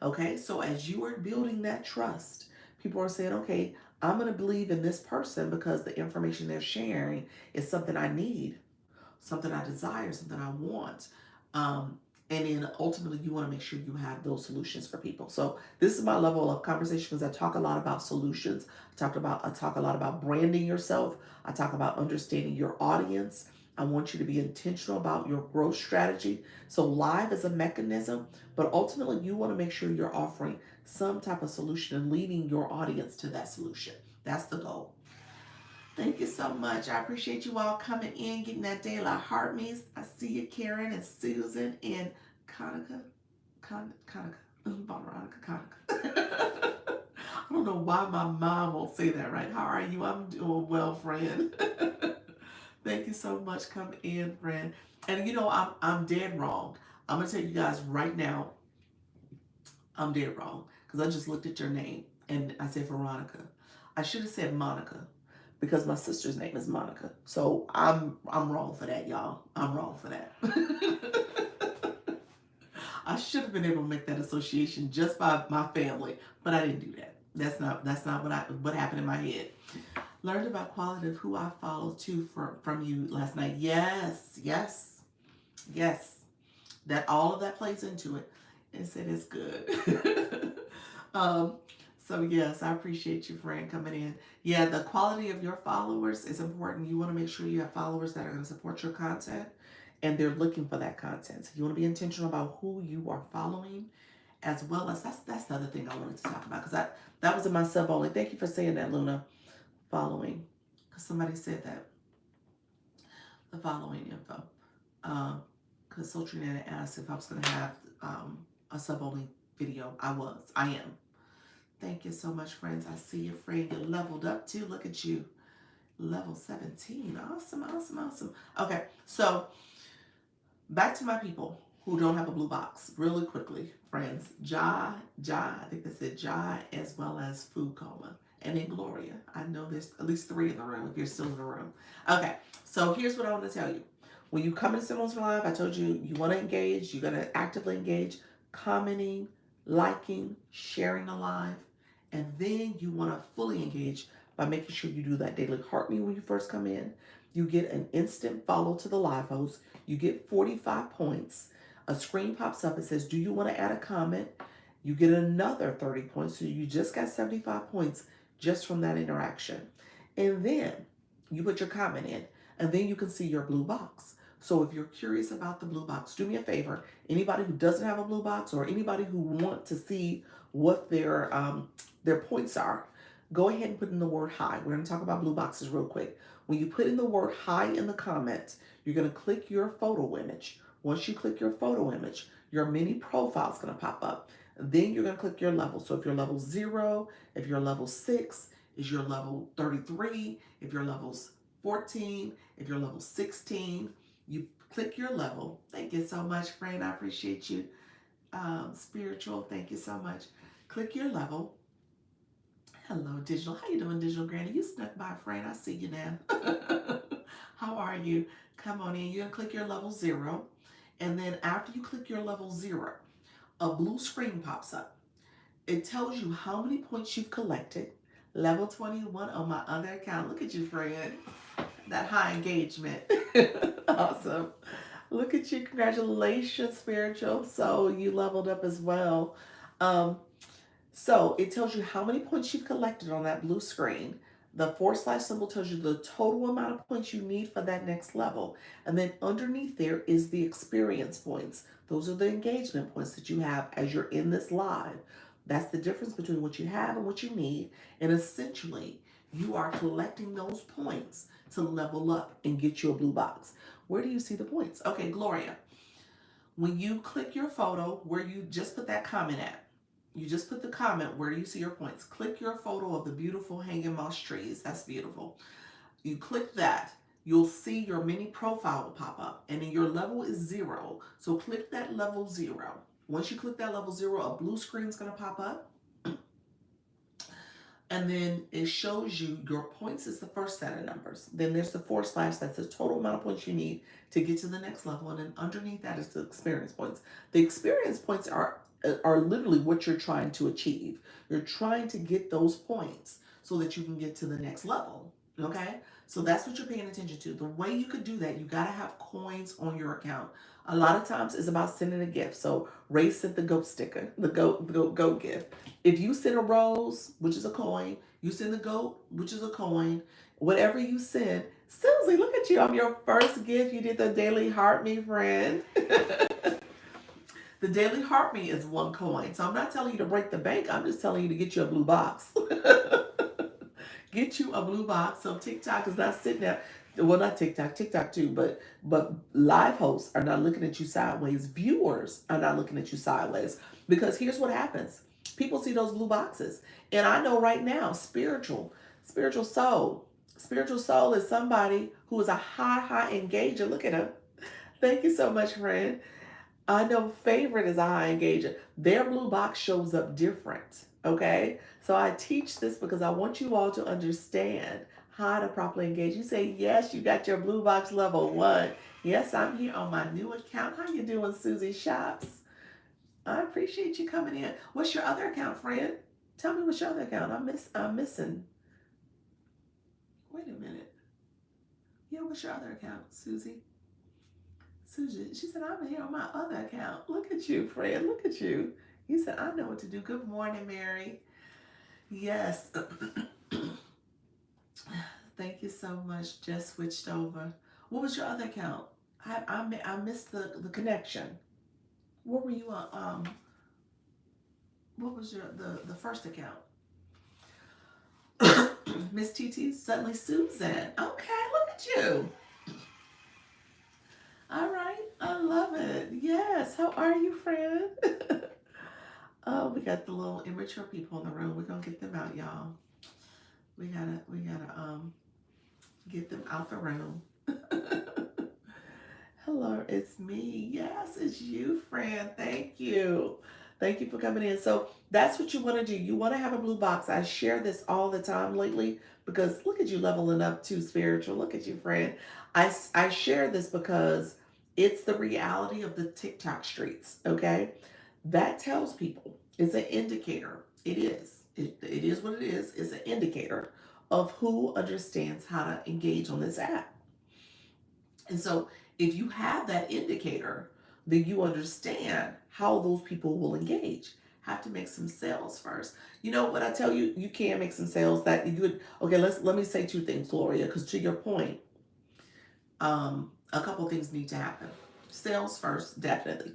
Okay, so as you are building that trust, people are saying, okay, I'm going to believe in this person because the information they're sharing is something I need, something I desire, something I want. Um, and then ultimately, you want to make sure you have those solutions for people. So this is my level of conversation because I talk a lot about solutions. I talk a lot about branding yourself. I talk about understanding your audience. I want you to be intentional about your growth strategy. So live is a mechanism, but ultimately you want to make sure you're offering some type of solution and leading your audience to that solution. That's the goal. Thank you so much. I appreciate you all coming in, getting that daily heart meets. I see you, Karen and Susan and Conica. Conica. Veronica Conica. I don't know why my mom won't say that right. How are you? I'm doing well, friend. Thank you so much. Come in, friend. And you know, I'm dead wrong. I'm gonna tell you guys right now, I'm dead wrong. Because I just looked at your name and I said Veronica. I should have said Monica because my sister's name is Monica. So I'm wrong for that, y'all. I'm wrong for that. I should have been able to make that association just by my family, but I didn't do that. That's not what happened in my head. Learned about quality of who I follow too from you last night. Yes, yes, yes. That all of that plays into it. And said it's good. um, so yes, I appreciate you, friend, coming in. Yeah, the quality of your followers is important. You want to make sure you have followers that are going to support your content and they're looking for that content. So you want to be intentional about who you are following, as well as that's the other thing I wanted to talk about because that was in my sub only. Thank you for saying that, Luna. Following, because somebody said that the following info. Because Sultry asked if I was going to have a sub only video. I am. Thank you so much, friends. I see you, friend. You leveled up too. Look at you. Level 17. Awesome, awesome, awesome. Okay, so back to my people who don't have a blue box. Really quickly, friends. I think they said Ja, as well as Food Coma. and then Gloria. I know there's at least 3 in the room if you're still in the room. Okay, so here's what I want to tell you. When you come into Simone's Live, I told you you want to engage, you're going to actively engage, commenting, liking, sharing the live, and then you want to fully engage by making sure you do that daily heartbeat when you first come in. You get an instant follow to the live host. You get 45 points. A screen pops up and says, do you want to add a comment? You get another 30 points. So you just got 75 points just from that interaction. And then you put your comment in, and then you can see your blue box. So if you're curious about the blue box, do me a favor. Anybody who doesn't have a blue box or anybody who wants to see what their points are, go ahead and put in the word hi. We're going to talk about blue boxes real quick. When you put in the word hi in the comments, you're going to click your photo image. Once you click your photo image, your mini profile is going to pop up. Then you're going to click your level. So if you're level 0, if you're level 6, is your level 33, if you're levels 14, if you're level 16, you click your level. Thank you so much, friend. I appreciate you. Spiritual, thank you so much. Click your level. Hello, Digital. How you doing, Digital Granny? You snuck by, friend. I see you now. How are you? Come on in. You're going to click your level 0. And then after you click your level 0, a blue screen pops up. It tells you how many points you've collected. Level 21 on my other account. Look at you, friend. That high engagement. Awesome. Look at you. Congratulations, Spiritual. So you leveled up as well. So it tells you how many points you've collected on that blue screen. The / symbol tells you the total amount of points you need for that next level. And then underneath there is the experience points. Those are the engagement points that you have as you're in this live. That's the difference between what you have and what you need. And essentially, you are collecting those points to level up and get you a blue box. Where do you see the points? Okay, Gloria. When you click your photo where you just put that comment at, you just put the comment, where do you see your points? Click your photo of the beautiful hanging moss trees. That's beautiful. You click that. You'll see your mini profile will pop up. And then your level is 0. So click that level 0. Once you click that level 0, a blue screen is going to pop up. And then it shows you your points is the first set of numbers. Then there's the / that's the total amount of points you need to get to the next level. And then underneath that is the experience points. The experience points are literally what you're trying to achieve. You're trying to get those points so that you can get to the next level. Okay? So that's what you're paying attention to. The way you could do that, you got to have coins on your account. A lot of times it's about sending a gift. So Ray sent the goat sticker, the goat gift. If you send a rose, which is a coin, you send the goat, which is a coin, whatever you send, Susie, look at you. On your first gift, you did the Daily Heart Me, friend. The Daily Heart Me is 1 coin. So I'm not telling you to break the bank. I'm just telling you to get you a blue box. Get you a blue box. So TikTok is not sitting there. Well, not TikTok too, but live hosts are not looking at you sideways. Viewers are not looking at you sideways. Because here's what happens. People see those blue boxes. And I know right now, spiritual soul. Spiritual soul is somebody who is a high engager. Look at him. Thank you so much, friend. I know favorite is a high engager. Their blue box shows up different. Okay. So I teach this because I want you all to understand how to properly engage. You say, yes, you got your blue box level 1. Yes, I'm here on my new account. How you doing, Susie Shops? I appreciate you coming in. What's your other account, friend? Tell me what's your other account. I'm missing. Wait a minute. Yeah, what's your other account, Susie? Susie, she said, I'm here on my other account. Look at you, friend. Look at you. You said, I know what to do. Good morning, Mary. Yes. Thank you so much. Just switched over. What was your other account? I missed the connection. What were you on? What was your the first account? Miss TT, suddenly Susan. Okay, look at you. All right, I love it. Yes, how are you, friend? Oh, we got the little immature people in the room. We're gonna get them out, y'all. We gotta get them out the room. Hello, it's me. Yes, it's you, friend. Thank you. Thank you for coming in. So that's what you want to do. You want to have a blue box. I share this all the time lately because look at you leveling up too spiritual. Look at you, friend. I share this because it's the reality of the TikTok streets. Okay. That tells people, it's an indicator. It is. It is what it is. It's an indicator of who understands how to engage on this app. And so if you have that indicator, then you understand how those people will engage. Have to make some sales first. You know what I tell you? You can make some sales that you would. Okay, let me say two things, Gloria, because to your point, a couple things need to happen. Sales first, definitely.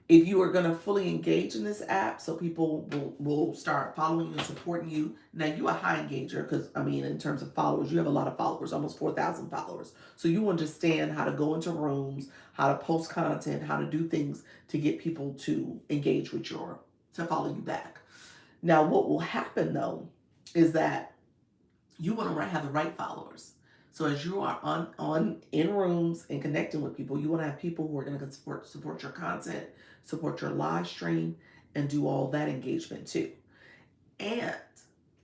If you are going to fully engage in this app, so people will start following you and supporting you. Now you're a high engager because I mean, in terms of followers, you have a lot of followers, almost 4,000 followers. So you understand how to go into rooms, how to post content, how to do things to get people to engage with to follow you back. Now, what will happen though is that you want to have the right followers. So as you are on in rooms and connecting with people, you want to have people who are going to support your content, support your live stream, and do all that engagement too. And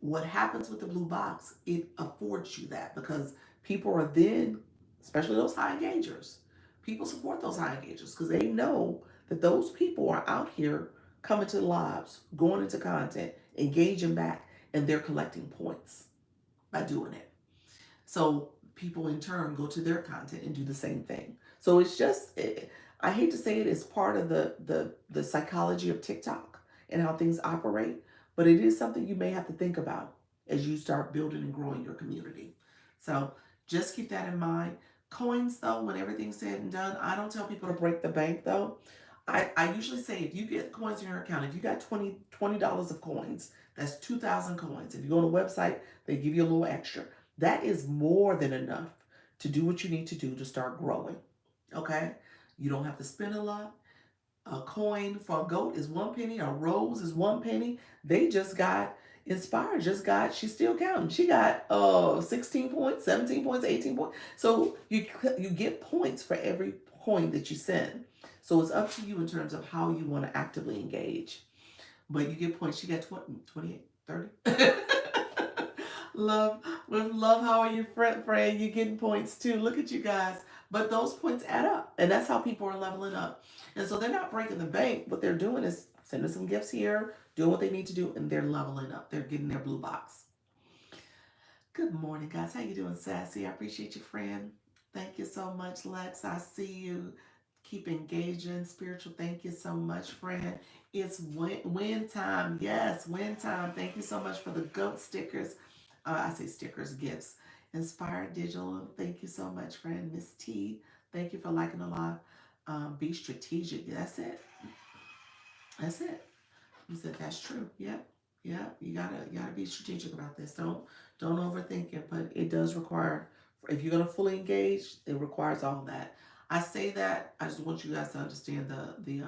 what happens with the blue box, it affords you that because people are then, especially those high engagers, people support those high engagers because they know that those people are out here coming to the lives, going into content, engaging back, and they're collecting points by doing it. So people in turn go to their content and do the same thing. So it's just, I hate to say it, it's part of the psychology of TikTok and how things operate, but it is something you may have to think about as you start building and growing your community. So just keep that in mind. Coins, though, when everything's said and done, I don't tell people to break the bank, though. I usually say if you get coins in your account, if you got $20 of coins, that's 2,000 coins. If you go on a website, they give you a little extra. That is more than enough to do what you need to do to start growing. Okay? You don't have to spend a lot. A coin for a goat is 1 penny, a rose is 1 penny. They just got inspired, she's still counting. She got 16 points, 17 points, 18 points. So you get points for every coin that you send. So it's up to you in terms of how you want to actively engage. But you get points. She got 20, 28, 30. Love, with love, how are you, friend? You're getting points too. Look at you guys. But those points add up. And that's how people are leveling up. And so they're not breaking the bank. What they're doing is sending some gifts here, doing what they need to do, and they're leveling up. They're getting their blue box. Good morning, guys. How you doing, Sassy? I appreciate you, friend. Thank you so much, Lex. I see you. Keep engaging. Spiritual, thank you so much, friend. It's win time. Yes, win time. Thank you so much for the goat stickers. I say stickers, gifts. Inspired Digital, thank you so much, friend. Miss T, thank you for liking the live. Be strategic. That's it. That's it. You said that's true. Yep. Yep. You gotta be strategic about this. Don't overthink it, but it does require, if you're gonna fully engage, it requires all that. I say that, I just want you guys to understand the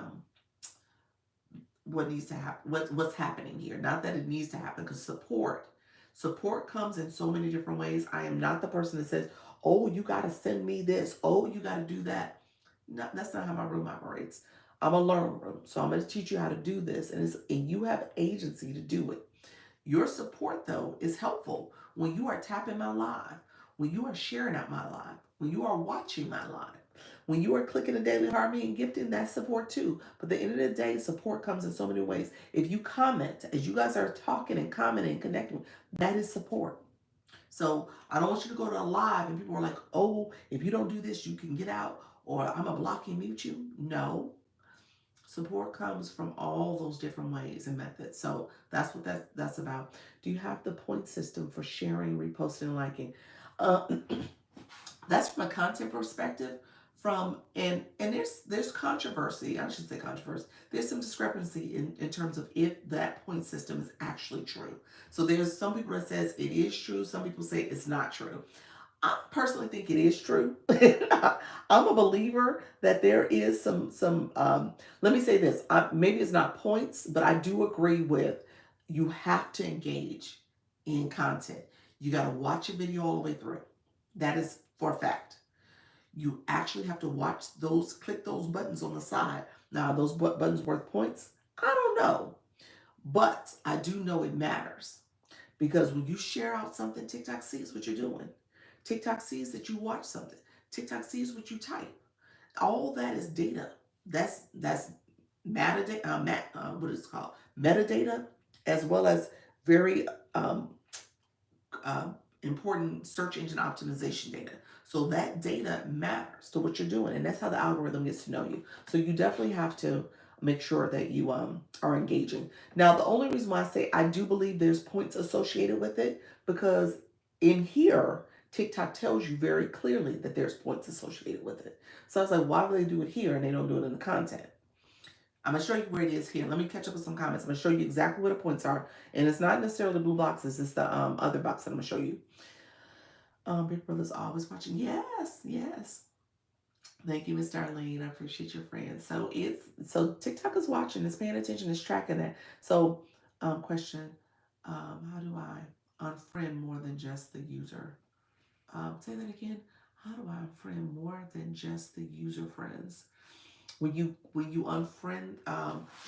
what needs to happen, what's happening here. Not that it needs to happen, because support comes in so many different ways. I am not the person that says, oh, you gotta send me this, oh, you gotta do that. No, that's not how my room operates. I'm a learn room, so I'm going to teach you how to do this, and you have agency to do it. Your support, though, is helpful when you are tapping my live, when you are sharing out my live, when you are watching my live, when you are clicking the daily harmony and gifting, that's support too. But at the end of the day, support comes in so many ways. If you comment, as you guys are talking and commenting and connecting, that is support. So I don't want you to go to a live and people are like, oh, if you don't do this, you can get out, or I'm going to block you, mute you. No. Support comes from all those different ways and methods. So that's what that's about. Do you have the point system for sharing, reposting, and liking? Uh, that's from a content perspective. And there's controversy. I should say controversy. There's some discrepancy in terms of if that point system is actually true. So there's some people that says it is true. Some people say it's not true. I personally think it is true. I'm a believer that there is some. Let me say this. Maybe it's not points, but I do agree with you have to engage in content. You got to watch a video all the way through. That is for a fact. You actually have to watch those, click those buttons on the side. Now, are those buttons worth points? I don't know. But I do know it matters. Because when you share out something, TikTok sees what you're doing. TikTok sees that you watch something. TikTok sees what you type. All that is data. That's metadata. What is it called? Metadata, as well as very um, uh, important search engine optimization data. So that data matters to what you're doing, and that's how the algorithm gets to know you. So you definitely have to make sure that you are engaging. Now, the only reason why I say I do believe there's points associated with it, because in here TikTok tells you very clearly that there's points associated with it. So I was like, why do they do it here and they don't do it in the content? I'm gonna show you where it is here. Let me catch up with some comments. I'm gonna show you exactly where the points are, and it's not necessarily the blue boxes. It's the other box that I'm gonna show you. Big Brother's always watching. Yes, yes. Thank you, Miss Darlene. I appreciate your friends. So TikTok is watching, it's paying attention, it's tracking that. So, question: how do I unfriend more than just the user? Say that again. How do I unfriend more than just the user friends? When you unfriend,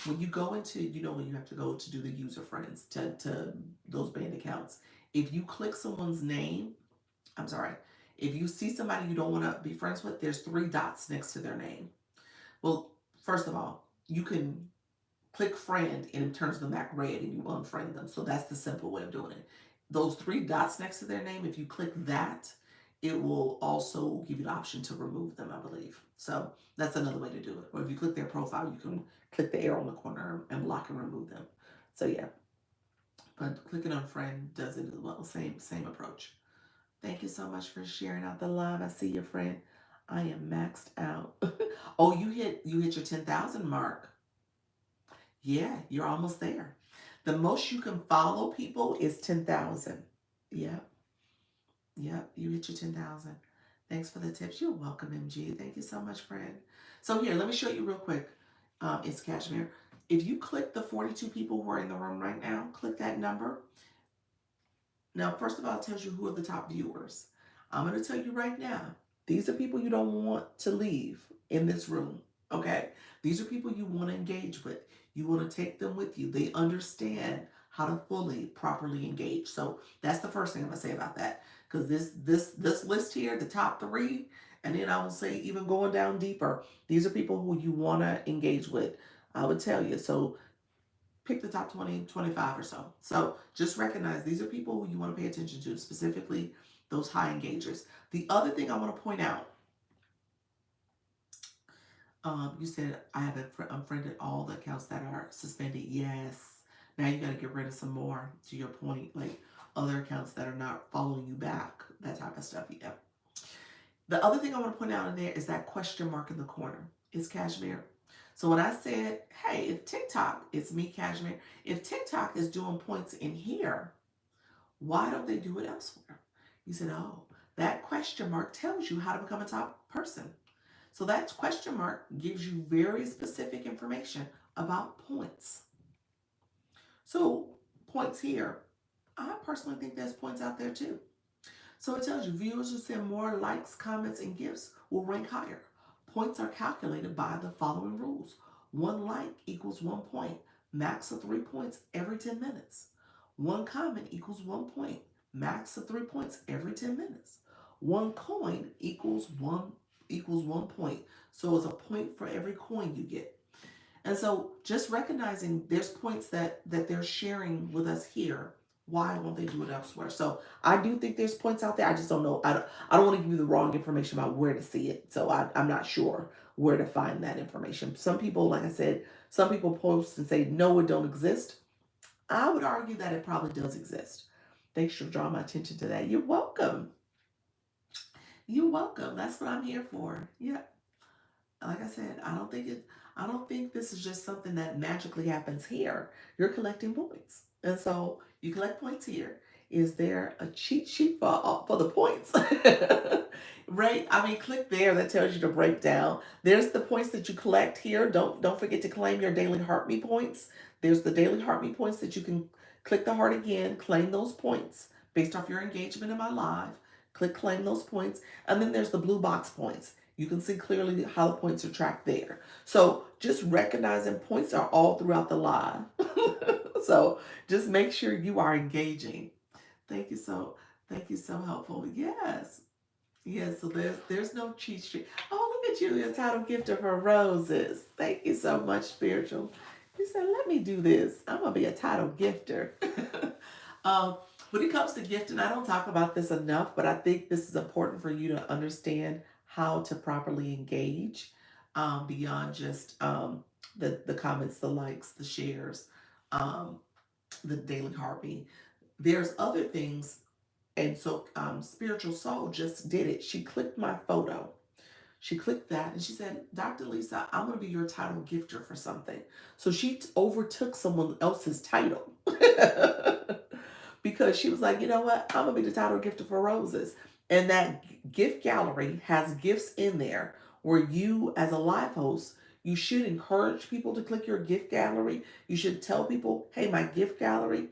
when you go into, when you have to go to do the user friends to those banned accounts, if you click someone's name, I'm sorry, if you see somebody you don't want to be friends with, there's three dots next to their name. Well, first of all, you can click friend and it turns them back red and you unfriend them. So that's the simple way of doing it. Those three dots next to their name, if you click that, it will also give you the option to remove them, I believe. So that's another way to do it. Or if you click their profile, you can click the arrow in the corner and block and remove them. So yeah, but clicking on friend does it as well. Same approach. Thank you so much for sharing out the live. I see your friend. I am maxed out. Oh, you hit your 10,000 mark. Yeah, you're almost there. The most you can follow people is 10,000. Yep, yep, you hit your 10,000. Thanks for the tips. You're welcome, MG. Thank you so much, friend. So here, let me show you real quick. It's Cashmere. If you click the 42 people who are in the room right now, click that number. Now, first of all, it tells you who are the top viewers. I'm going to tell you right now, these are people you don't want to leave in this room, okay? These are people you want to engage with. You want to take them with you. They understand how to fully, properly engage. So that's the first thing I'm going to say about that. Because this list here, the top three, and then I will say even going down deeper, these are people who you want to engage with. I would tell you. So pick the top 20, 25 or so. So just recognize these are people who you want to pay attention to, specifically those high engagers. The other thing I want to point out, you said I have unfriended all the accounts that are suspended. Yes. Now you got to get rid of some more, to your point, like other accounts that are not following you back, that type of stuff. Yeah. The other thing I want to point out in there is that question mark in the corner. Is Cashmere. So when I said, hey, if TikTok, it's me, Cashmere, if TikTok is doing points in here, why don't they do it elsewhere? You said, oh, that question mark tells you how to become a top person. So that question mark gives you very specific information about points. So points here, I personally think there's points out there too. So it tells you viewers who send more likes, comments, and gifts will rank higher. Points are calculated by the following rules. 1 like equals 1 point, max of 3 points every 10 minutes. 1 comment equals 1 point, max of 3 points every 10 minutes. 1 coin equals 1 point. So it's a point for every coin you get. And so just recognizing there's points that they're sharing with us here. Why won't they do it elsewhere? So I do think there's points out there. I just don't know. I don't want to give you the wrong information about where to see it. So I'm not sure where to find that information. Some people, like I said, some people post and say, no, it don't exist. I would argue that it probably does exist. Thanks for drawing my attention to that. You're welcome. You're welcome. That's what I'm here for. Yeah. Like I said, I don't think this is just something that magically happens here. You're collecting points. And so you collect points here. Is there a cheat sheet for the points? Right? I mean, click there. That tells you to break down. There's the points that you collect here. Don't forget to claim your daily heartbeat points. There's the daily heartbeat points that you can click the heart again, claim those points based off your engagement in my live. Click claim those points. And then there's the blue box points. You can see clearly how the points are tracked there. So just recognizing points are all throughout the live. So just make sure you are engaging. Thank you so thank you so helpful. Yes. Yes, so there's no cheat sheet. Oh, look at you, you're title gifter for roses. Thank you so much, spiritual. You said, let me do this. I'm gonna be a title gifter. um, when it comes to gifting, I don't talk about this enough, but I think this is important for you to understand how to properly engage beyond just the comments, the likes, the shares, um, the daily heartbeat. There's other things, and so Spiritual Soul just did it. She clicked my photo. She clicked that and she said, Dr. Lisa, I'm going to be your title gifter for something. So she overtook someone else's title because she was like, you know what? I'm going to be the title gifter for roses. And that gift gallery has gifts in there where you, as a live host, you should encourage people to click your gift gallery. You should tell people, hey, my gift gallery,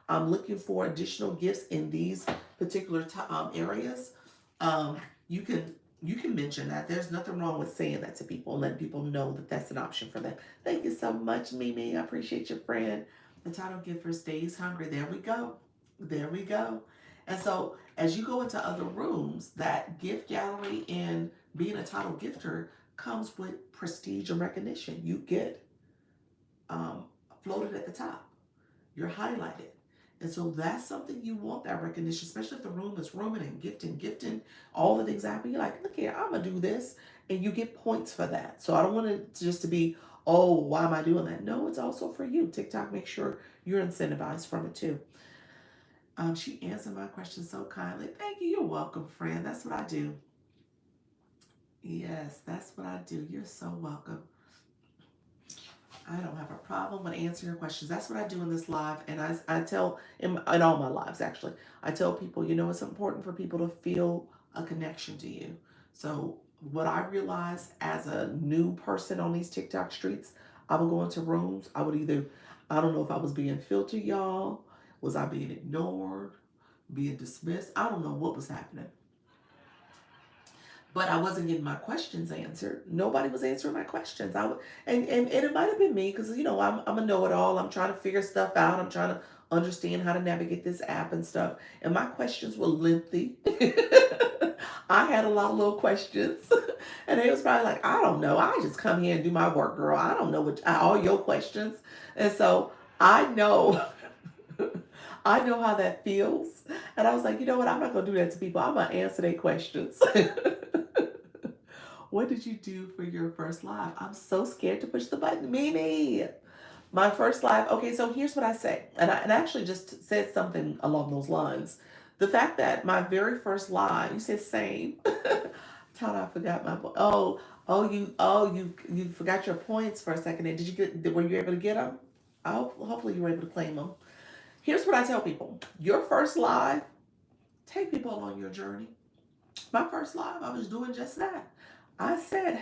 I'm looking for additional gifts in these particular areas. Um, you can you can mention that. There's nothing wrong with saying that to people and letting people know that that's an option for them. Thank you so much, Mimi. I appreciate your friend. The title giver stays hungry. There we go. There we go. And so as you go into other rooms, that gift gallery and being a title gifter comes with prestige and recognition. You get um, floated at the top. You're highlighted. And so that's something you want, that recognition, especially if the room is rooming and gifting, all the things happen. You're like, look here, I'm going to do this. And you get points for that. So I don't want it just to be, oh, why am I doing that? No, it's also for you. TikTok makes sure you're incentivized from it too. She answered my question so kindly. Thank you. You're welcome, friend. That's what I do. Yes, that's what I do. You're so welcome. I don't have a problem with answering your questions. That's what I do in this live. And I tell, in all my lives, actually, I tell people, it's important for people to feel a connection to you. So, what I realized as a new person on these TikTok streets, I would go into rooms. I would either, I don't know if I was being filtered, y'all. Was I being ignored, being dismissed? I don't know what was happening, but I wasn't getting my questions answered. Nobody was answering my questions. And it might have been me because I'm a know-it-all. I'm trying to figure stuff out. I'm trying to understand how to navigate this app and stuff. And my questions were lengthy. I had a lot of little questions, and they was probably like, I don't know. I just come here and do my work, girl. I don't know what all your questions. And so I know. I know how that feels. And I was like, you know what? I'm not going to do that to people. I'm going to answer their questions. What did you do for your first live? I'm so scared to push the button. Mimi. My first live. Okay, so here's what I say. And I actually just said something along those lines. The fact that my very first live, you said same. Thought I forgot my you forgot your points for a second. And were you able to get them? Hopefully you were able to claim them. Here's what I tell people. Your first live, take people along your journey. My first live, I was doing just that. I said,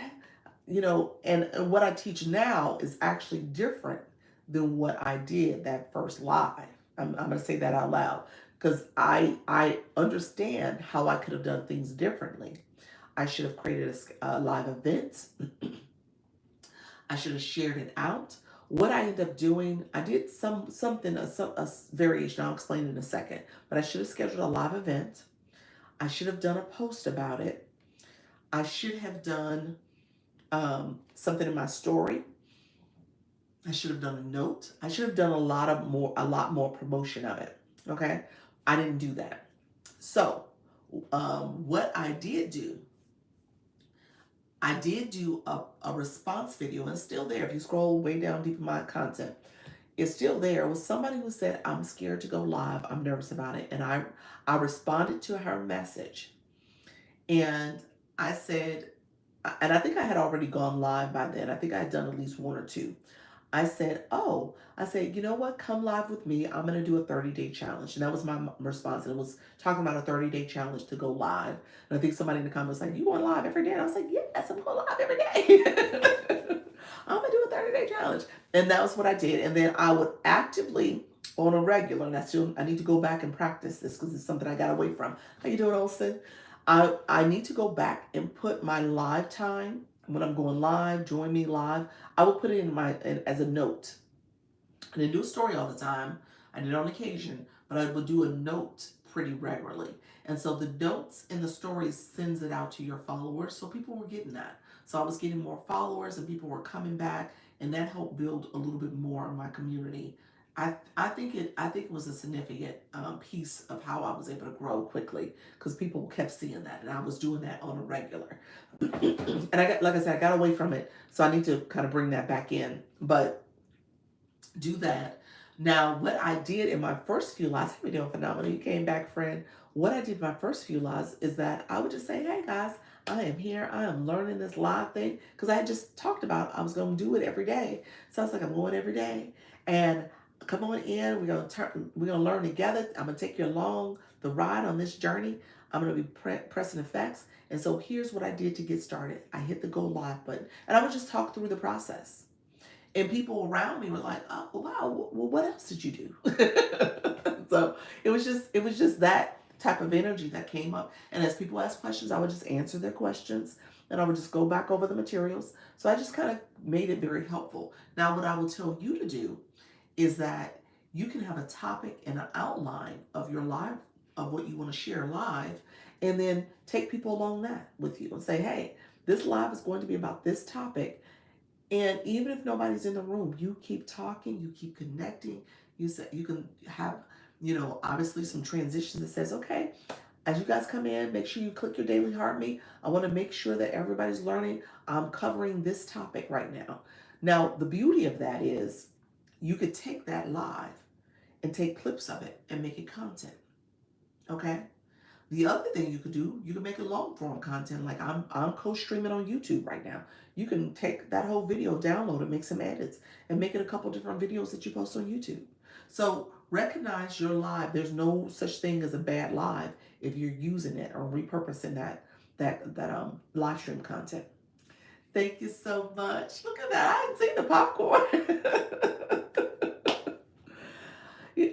and what I teach now is actually different than what I did that first live. I'm going to say that out loud because I understand how I could have done things differently. I should have created a live event. I should have shared it out. What I ended up doing, I did something, a variation. I'll explain in a second. But I should have scheduled a live event. I should have done a post about it. I should have done something in my story. I should have done a note. I should have done a lot more promotion of it. Okay, I didn't do that. So, what I did do a response video, and it's still there. If you scroll way down deep in my content, it's still there. It was somebody who said, I'm scared to go live. I'm nervous about it. And I responded to her message. And I said, and I think I had already gone live by then. I think I had done at least one or two. I said, you know what? Come live with me. I'm going to do a 30-day challenge. And that was my response. And it was talking about a 30-day challenge to go live. And I think somebody in the comments was like, you going live every day? And I was like, yes, I'm going live every day. I'm going to do a 30-day challenge. And that was what I did. And then I would actively, on a regular, and I need to go back and practice this because it's something I got away from. How you doing, Olsen? I need to go back and put my live time when I'm going live, join me live. I will put it as a note. I didn't do a story all the time. I did on occasion, but I would do a note pretty regularly. And so the notes in the stories sends it out to your followers. So people were getting that. So I was getting more followers and people were coming back, and that helped build a little bit more of my community. I think it was a significant piece of how I was able to grow quickly because people kept seeing that, and I was doing that on a regular. And like I said, I got away from it, so I need to kind of bring that back in. But do that. Now, what I did in my first few lives, how we doing, phenomenal? You came back, friend. What I did in my first few lives is that I would just say, hey guys, I am here. I am learning this live thing because I had just talked about I was going to do it every day. So I was like, I'm going every day, and come on in. We're gonna learn together. I'm gonna take you along the ride on this journey. I'm gonna be pressing effects. And so here's what I did to get started. I hit the go live button, and I would just talk through the process. And people around me were like, "Oh, wow! Well, what else did you do?" So it was just that type of energy that came up. And as people asked questions, I would just answer their questions, and I would just go back over the materials. So I just kind of made it very helpful. Now, what I will tell you to do is that you can have a topic and an outline of your live of what you want to share live, and then take people along that with you and say, "Hey, this live is going to be about this topic." And even if nobody's in the room, you keep talking, you keep connecting. You say you can have, obviously some transitions that says, okay, as you guys come in, make sure you click your daily heartbeat. I want to make sure that everybody's learning. I'm covering this topic right now. Now, the beauty of that is you could take that live and take clips of it and make it content. Okay? The other thing you could do, you can make it long form content. Like I'm co-streaming on YouTube right now. You can take that whole video, download it, make some edits, and make it a couple different videos that you post on YouTube. So recognize your live. There's no such thing as a bad live if you're using it or repurposing that live stream content. Thank you so much. Look at that. I hadn't seen the popcorn.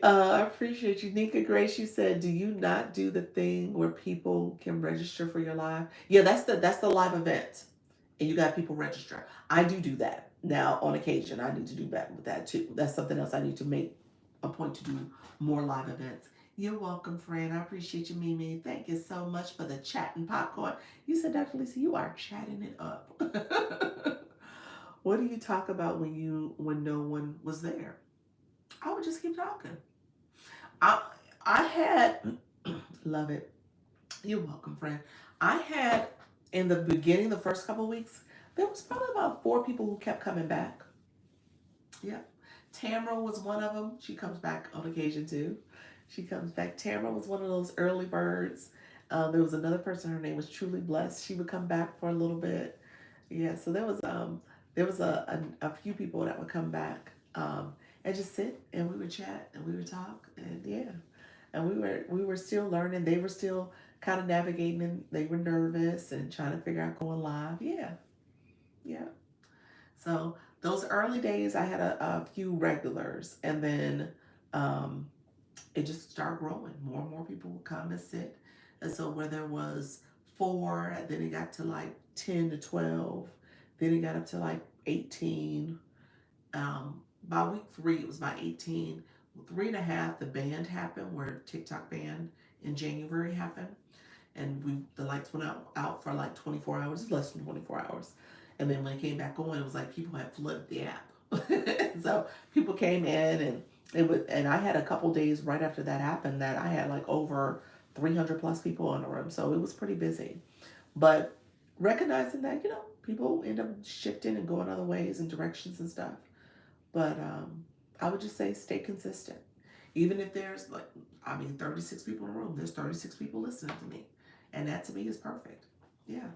I appreciate you. Nika Grace, you said, do you not do the thing where people can register for your live? Yeah, that's the live event. And you got people register. I do that. Now, on occasion, I need to do that with that too. That's something else I need to make a point to do more live events. You're welcome, friend. I appreciate you, Mimi. Thank you so much for the chat and popcorn. You said, Dr. Lisa, you are chatting it up. What do you talk about when no one was there? I would just keep talking. I I had love it. You're welcome, friend. I had in the beginning, the first couple of weeks, there was probably about 4 people who kept coming back. Yeah. Tamra was one of them. She comes back on occasion too. She comes back. Tamra was one of those early birds. There was another person. Her name was Truly Blessed. She would come back for a little bit. Yeah. So there was a few people that would come back and just sit and we would chat and we would talk and yeah, and we were still learning. They were still kind of navigating and they were nervous and trying to figure out going live. Yeah. Yeah. So those early days, I had a few regulars, and then um, it just started growing. More and more people would come and sit, and so where there was 4, then it got to like 10 to 12, then it got up to like 18. By week 3, it was about 18. 3.5, the band happened, where TikTok band in January happened, and the lights went out for like 24 hours, less than 24 hours. And then when it came back on, it was like people had flooded the app. So people came in, and I had a couple days right after that happened that I had like over 300 plus people in the room. So it was pretty busy. But recognizing that, people end up shifting and going other ways and directions and stuff. But I would just say stay consistent. Even if there's 36 people in the room, there's 36 people listening to me. And that to me is perfect. Yeah,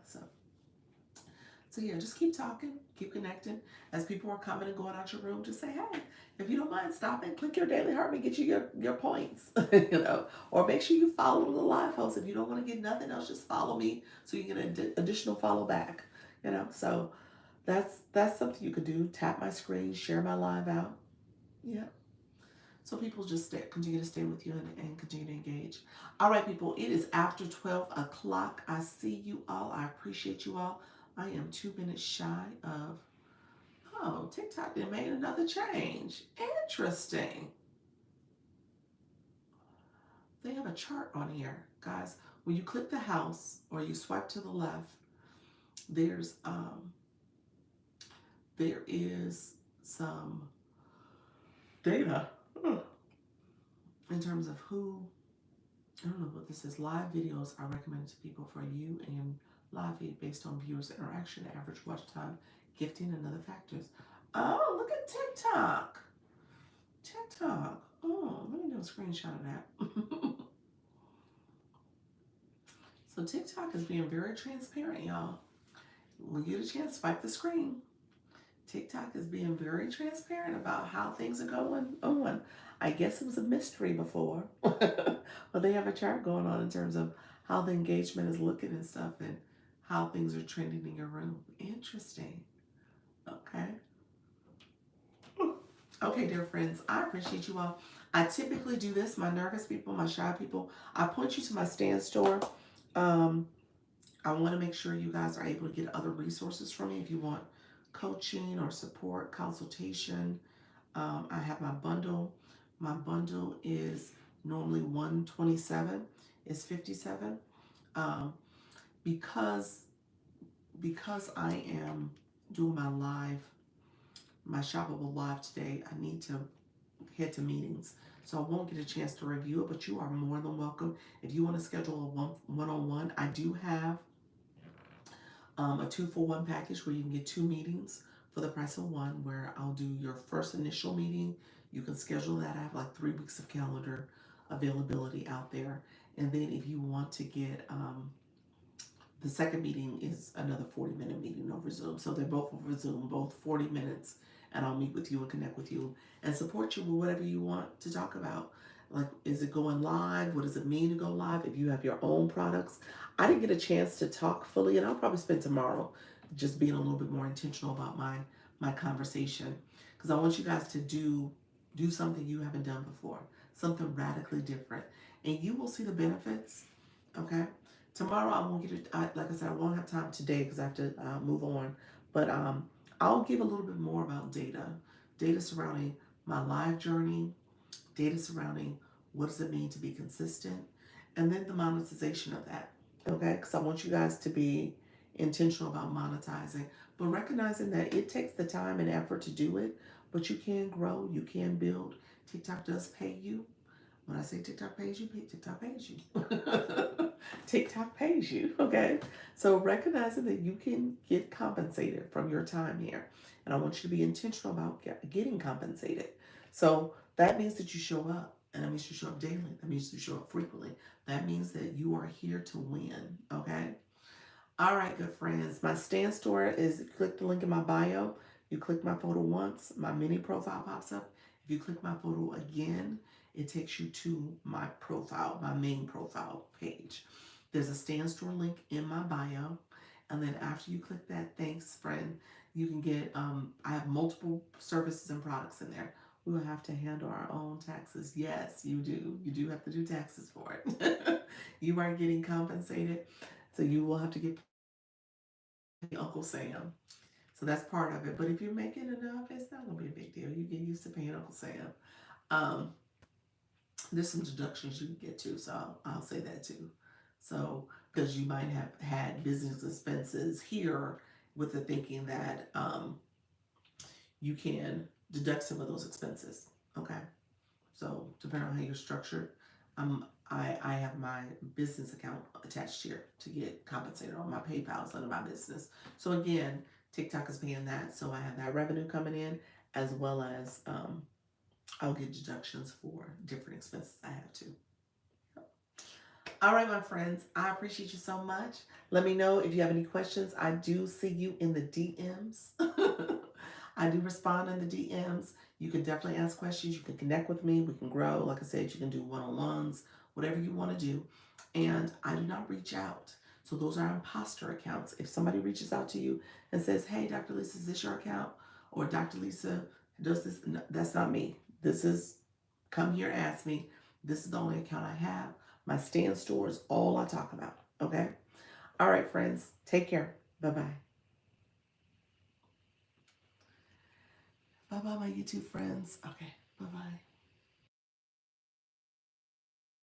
so yeah, just keep talking, keep connecting. As people are coming and going out your room, just say, hey, if you don't mind stopping, click your daily heart and get you your points. Or make sure you follow the live host. If you don't want to get nothing else, just follow me so you get an additional follow back. So that's something you could do. Tap my screen, share my live out. Yeah. so people just continue to stay with you and continue to engage. All right, people, it is after 12 o'clock. I see you all. I appreciate you all. I am 2 minutes shy of, oh, TikTok did made another change. Interesting. They have a chart on here, guys. When you click the house or you swipe to the left, there's there is some data in terms of who, I don't know what this is. Live videos are recommended to people for you and live feed based on viewers' interaction, average watch time, gifting, and other factors. Oh, look at TikTok. TikTok. Oh, let me do a screenshot of that. So TikTok is being very transparent, y'all. When you get a chance, swipe the screen. TikTok is being very transparent about how things are going on. I guess it was a mystery before, but they have a chart going on in terms of how the engagement is looking and stuff and how things are trending in your room. Interesting. Okay. Okay, dear friends, I appreciate you all. I typically do this, my nervous people, my shy people. I point you to my Stand store. I want to make sure you guys are able to get other resources from me if you want coaching or support, consultation. I have my bundle. My bundle is normally $127. It's $57. Um, because I am doing my shoppable live today, I need to head to meetings. So I won't get a chance to review it, but you are more than welcome. If you want to schedule a one-on-one, I do have a 2-for-1 package where you can get 2 meetings for the price of 1, where I'll do your first initial meeting. You can schedule that. I have like 3 weeks of calendar availability out there. And then if you want to get the second meeting is another 40-minute meeting over Zoom. So they're both over Zoom, both 40 minutes, and I'll meet with you and connect with you and support you with whatever you want to talk about. Like, is it going live? What does it mean to go live? If you have your own products. I didn't get a chance to talk fully, and I'll probably spend tomorrow just being a little bit more intentional about my conversation, because I want you guys to do something you haven't done before, something radically different, and you will see the benefits. Okay. Tomorrow I won't get it. Like I said, I won't have time today because I have to move on. But I'll give a little bit more about data surrounding my live journey, data surrounding what does it mean to be consistent, and then the monetization of that. Okay, because I want you guys to be intentional about monetizing, but recognizing that it takes the time and effort to do it, but you can grow, you can build. TikTok does pay you. When I say TikTok pays you, TikTok pays you. TikTok pays you, okay? So recognizing that you can get compensated from your time here. And I want you to be intentional about getting compensated. So that means that you show up. And that means you show up daily. That means you show up frequently. That means that you are here to win, okay? All right, good friends. My Stand store is, click the link in my bio. You click my photo once, my mini profile pops up. If you click my photo again, it takes you to my profile, my main profile page. There's a Stand store link in my bio. And then after you click that, thanks, friend, you can get, I have multiple services and products in there. We will have to handle our own taxes. Yes, you do. You do have to do taxes for it. You are getting compensated. So you will have to get Uncle Sam. So that's part of it. But if you're making enough, it's not going to be a big deal. You get used to paying Uncle Sam. Um, there's some deductions you can get too, so I'll say that too. So, because you might have had business expenses here with the thinking that you can deduct some of those expenses. Okay. So, depending on how you're structured, I have my business account attached here to get compensated on my PayPal's under my business. So again, TikTok is paying that, so I have that revenue coming in, as well as I'll get deductions for different expenses I have too. All right, my friends, I appreciate you so much. Let me know if you have any questions. I do see you in the DMs. I do respond in the DMs. You can definitely ask questions. You can connect with me. We can grow. Like I said, you can do one-on-ones, whatever you want to do. And I do not reach out. So those are imposter accounts. If somebody reaches out to you and says, hey, Dr. Lisa, is this your account? Or Dr. Lisa does this? No, that's not me. This is Come here, ask me. This is the only account I have. My stand store is all I talk about. Okay? All right, friends. Take care. Bye-bye. Bye-bye, my YouTube friends. Okay. Bye-bye.